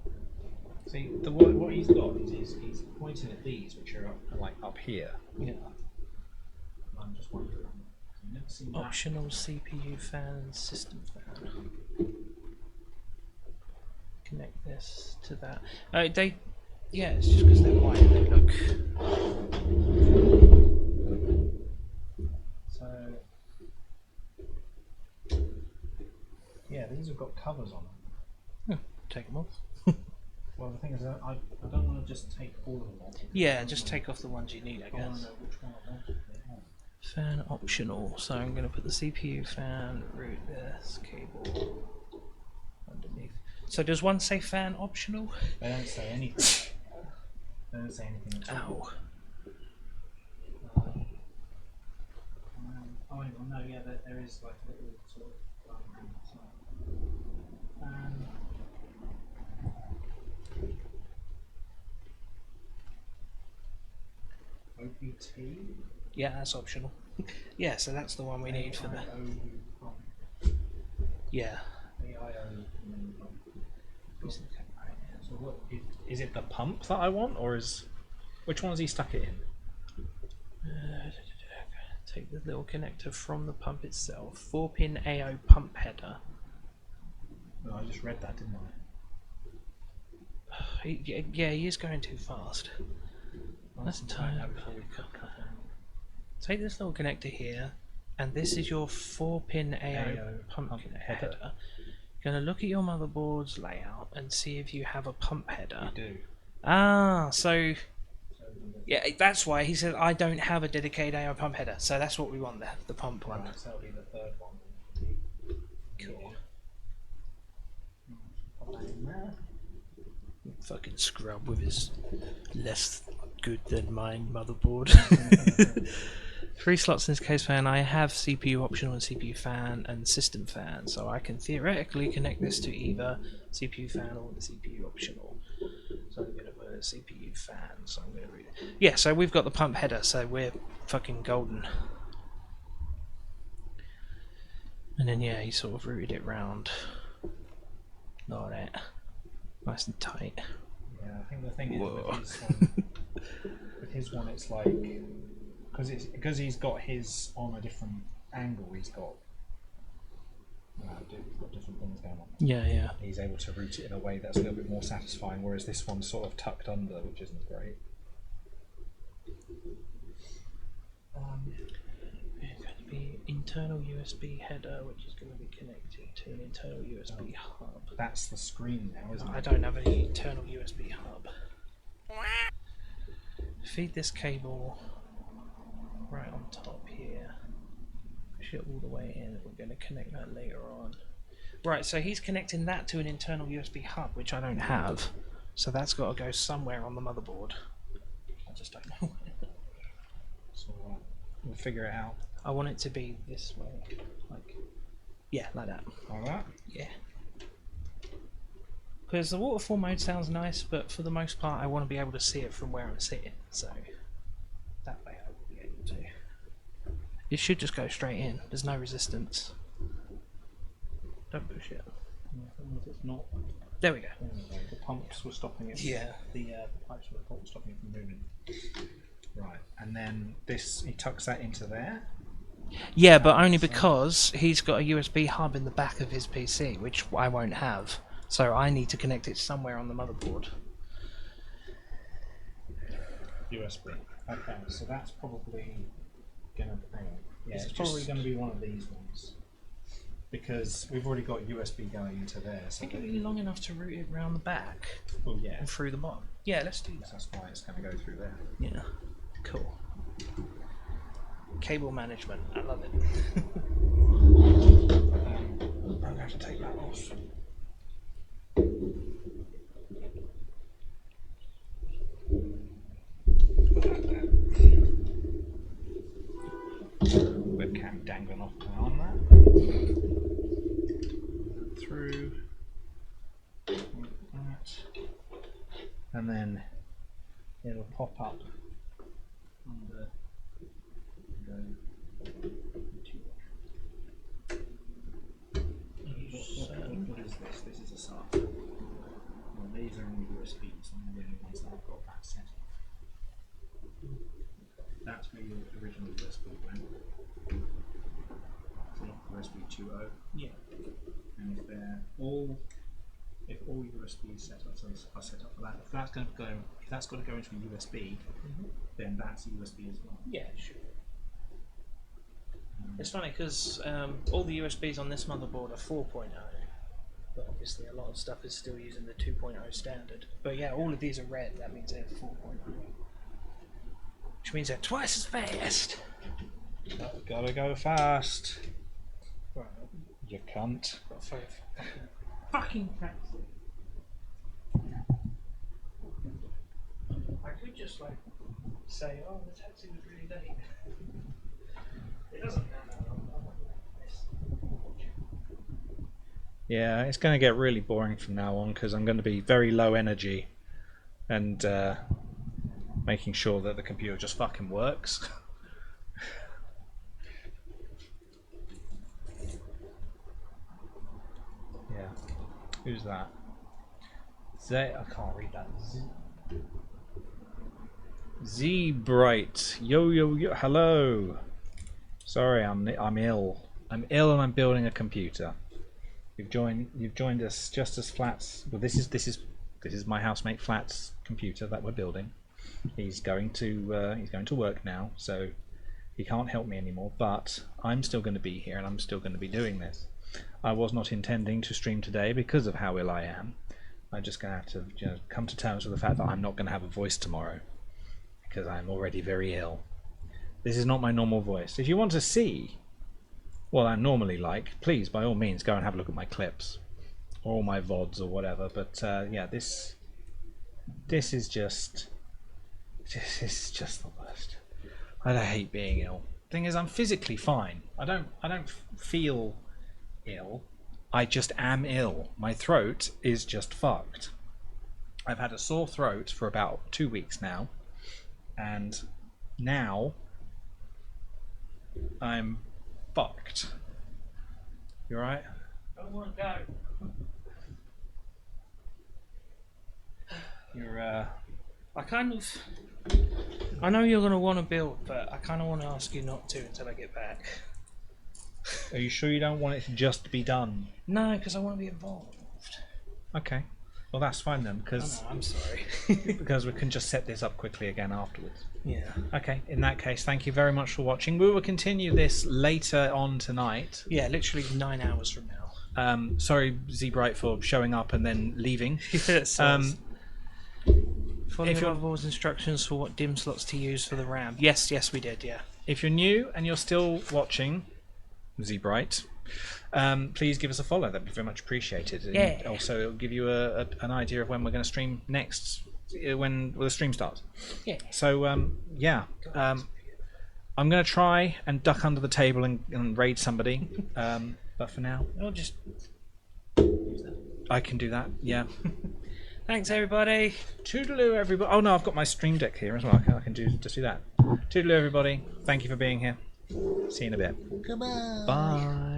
See, what he's got is he's pointing at these, which are up here. Yeah. I'm just wondering. I've never seen that. Optional CPU fan, system fan. Connect this to that. Yeah, it's just because they're white. They look. So, yeah, these have got covers on them. Take them off. Well, the thing is, I don't want to just take all of them off. Yeah, just take off the ones you need, I I want to guess. know which one I want to put on. Fan optional. So I'm going to put the CPU fan, route this cable underneath. So does one say fan optional? They don't say anything. They don't say anything at all. Ow. Oh, well, no, yeah, there is like a little sort of OPT. Yeah, that's optional. Yeah, so that's the one we need for the. Yeah. So what is it? The pump that I want, or is which one has he stuck it in? Take the little connector from the pump itself. 4-pin AO pump header. Oh, I just read that, didn't I? Yeah, he is going too fast. That's time. Take this little connector here, and this is your 4-pin AO pump header. You're going to look at your motherboard's layout and see if you have a pump header. You do. Ah, so yeah, that's why he said I don't have a dedicated AO pump header. So that's what we want there, the pump one. Right, so that'll be the third one. Cool. Pop that in there. Fucking scrub with his less good than mine motherboard. 3 slots in this case fan. I have CPU optional and CPU fan and system fan, so I can theoretically connect this to either CPU fan or the CPU optional. So I'm gonna put a CPU fan. So I'm gonna read it. Yeah. So we've got the pump header, so we're fucking golden. And then yeah, he sort of routed it round. Like that. Nice and tight. Yeah, I think the thing is Whoa. with his one, it's like because he's got his on a different angle. He's got different things going on. Yeah. He's able to route it in a way that's a little bit more satisfying, whereas this one's sort of tucked under, which isn't great. It's going to be internal USB header, which is going to be connected to an internal USB hub. That's the screen now, isn't I it? don't have any internal USB hub. Feed this cable right on top here. Push it all the way in, and we're going to connect that later on. Right, so he's connecting that to an internal USB hub, which I don't have. So that's got to go somewhere on the motherboard. I just don't know where. So we'll figure it out. I want it to be this way. Like, yeah, like that. Like that? Yeah. Because the waterfall mode sounds nice, but for the most part I want to be able to see it from where I'm sitting, so that way I will be able to. It should just go straight in, there's no resistance. Don't push it. It's not. There we go. The pumps were stopping it. Yeah. The pipes were stopping it from moving. Right, and then this, he tucks that into there. Yeah, but only because he's got a USB hub in the back of his PC, which I won't have. So I need to connect it somewhere on the motherboard. USB. Okay, so that's probably gonna. Hang on. Yeah, Is it's it probably just- going to be one of these ones because we've already got USB going into there. I So think it'll be long enough to route it round the back well, yeah, and through the bottom. Yeah, let's do that. that's why it's going to go through there. Yeah, cool. Cable management, I love it. I'm going to have to take that off. Webcam dangling off my arm there. Through like that. And then it'll pop up under what is this? This is a SAR. Well, these are all USB, so I'm the only ones that I've got that set up. That's where your original USB went. See, USB 2.0. Yeah. And if all USB setups are set up for that, if that's got to go into a USB, then that's a USB as well. Yeah, sure. It's funny because all the USBs on this motherboard are 4.0, but obviously a lot of stuff is still using the 2.0 standard. But yeah, all of these are red, that means they're 4.0. Which means they're twice as fast. Gotta go fast. Right, You cunt. got 5 fucking taxi. I could just like say, oh, the taxi was really late. It doesn't matter. Yeah, it's going to get really boring from now on because I'm going to be very low energy and making sure that the computer just fucking works. Yeah. Who's that? I can't read that. Z Bright. Yo yo yo. Hello. Sorry, I'm ill. I'm ill and I'm building a computer. You've joined us just as Flats. Well, this is my housemate Flats' computer that we're building. He's going to work now, so he can't help me anymore. But I'm still going to be here, and I'm still going to be doing this. I was not intending to stream today because of how ill I am. I'm just going to have to come to terms with the fact that I'm not going to have a voice tomorrow because I'm already very ill. This is not my normal voice. If you want to see what I'm normally like, please, by all means, go and have a look at my clips or all my VODs or whatever. But yeah, this is just the worst. I hate being ill. thing is, I'm physically fine. I don't feel ill. I just am ill. My throat is just fucked. I've had a sore throat for about 2 weeks now, and now I'm fucked. You alright? I want to go. You're I know you're going to want to build, but I kind of want to ask you not to until I get back. Are you sure you don't want it to just be done? No, because I want to be involved. Okay. Well, that's fine then, because I'm sorry. because we can just set this up quickly again afterwards. Yeah. Okay, in that case, thank you very much for watching. We will continue this later on tonight. Yeah, literally 9 hours from now. Sorry, Z-Bright, for showing up and then leaving. Yes. Follow if you're- Board's instructions for what DIMM slots to use for the RAM. Yes, we did, yeah. If you're new and you're still watching, Z-Bright, please give us a follow. That'd be very much appreciated. And Yeah. also, it'll give you an idea of when we're going to stream next, when the stream starts. Yeah. So, yeah. I'm going to try and duck under the table and raid somebody. But for now, I'll just... I can do that. Yeah. Thanks, everybody. Toodaloo, everybody. Oh no, I've got my stream deck here as well. I can just do that. Toodaloo, everybody. Thank you for being here. See you in a bit. Goodbye. Bye.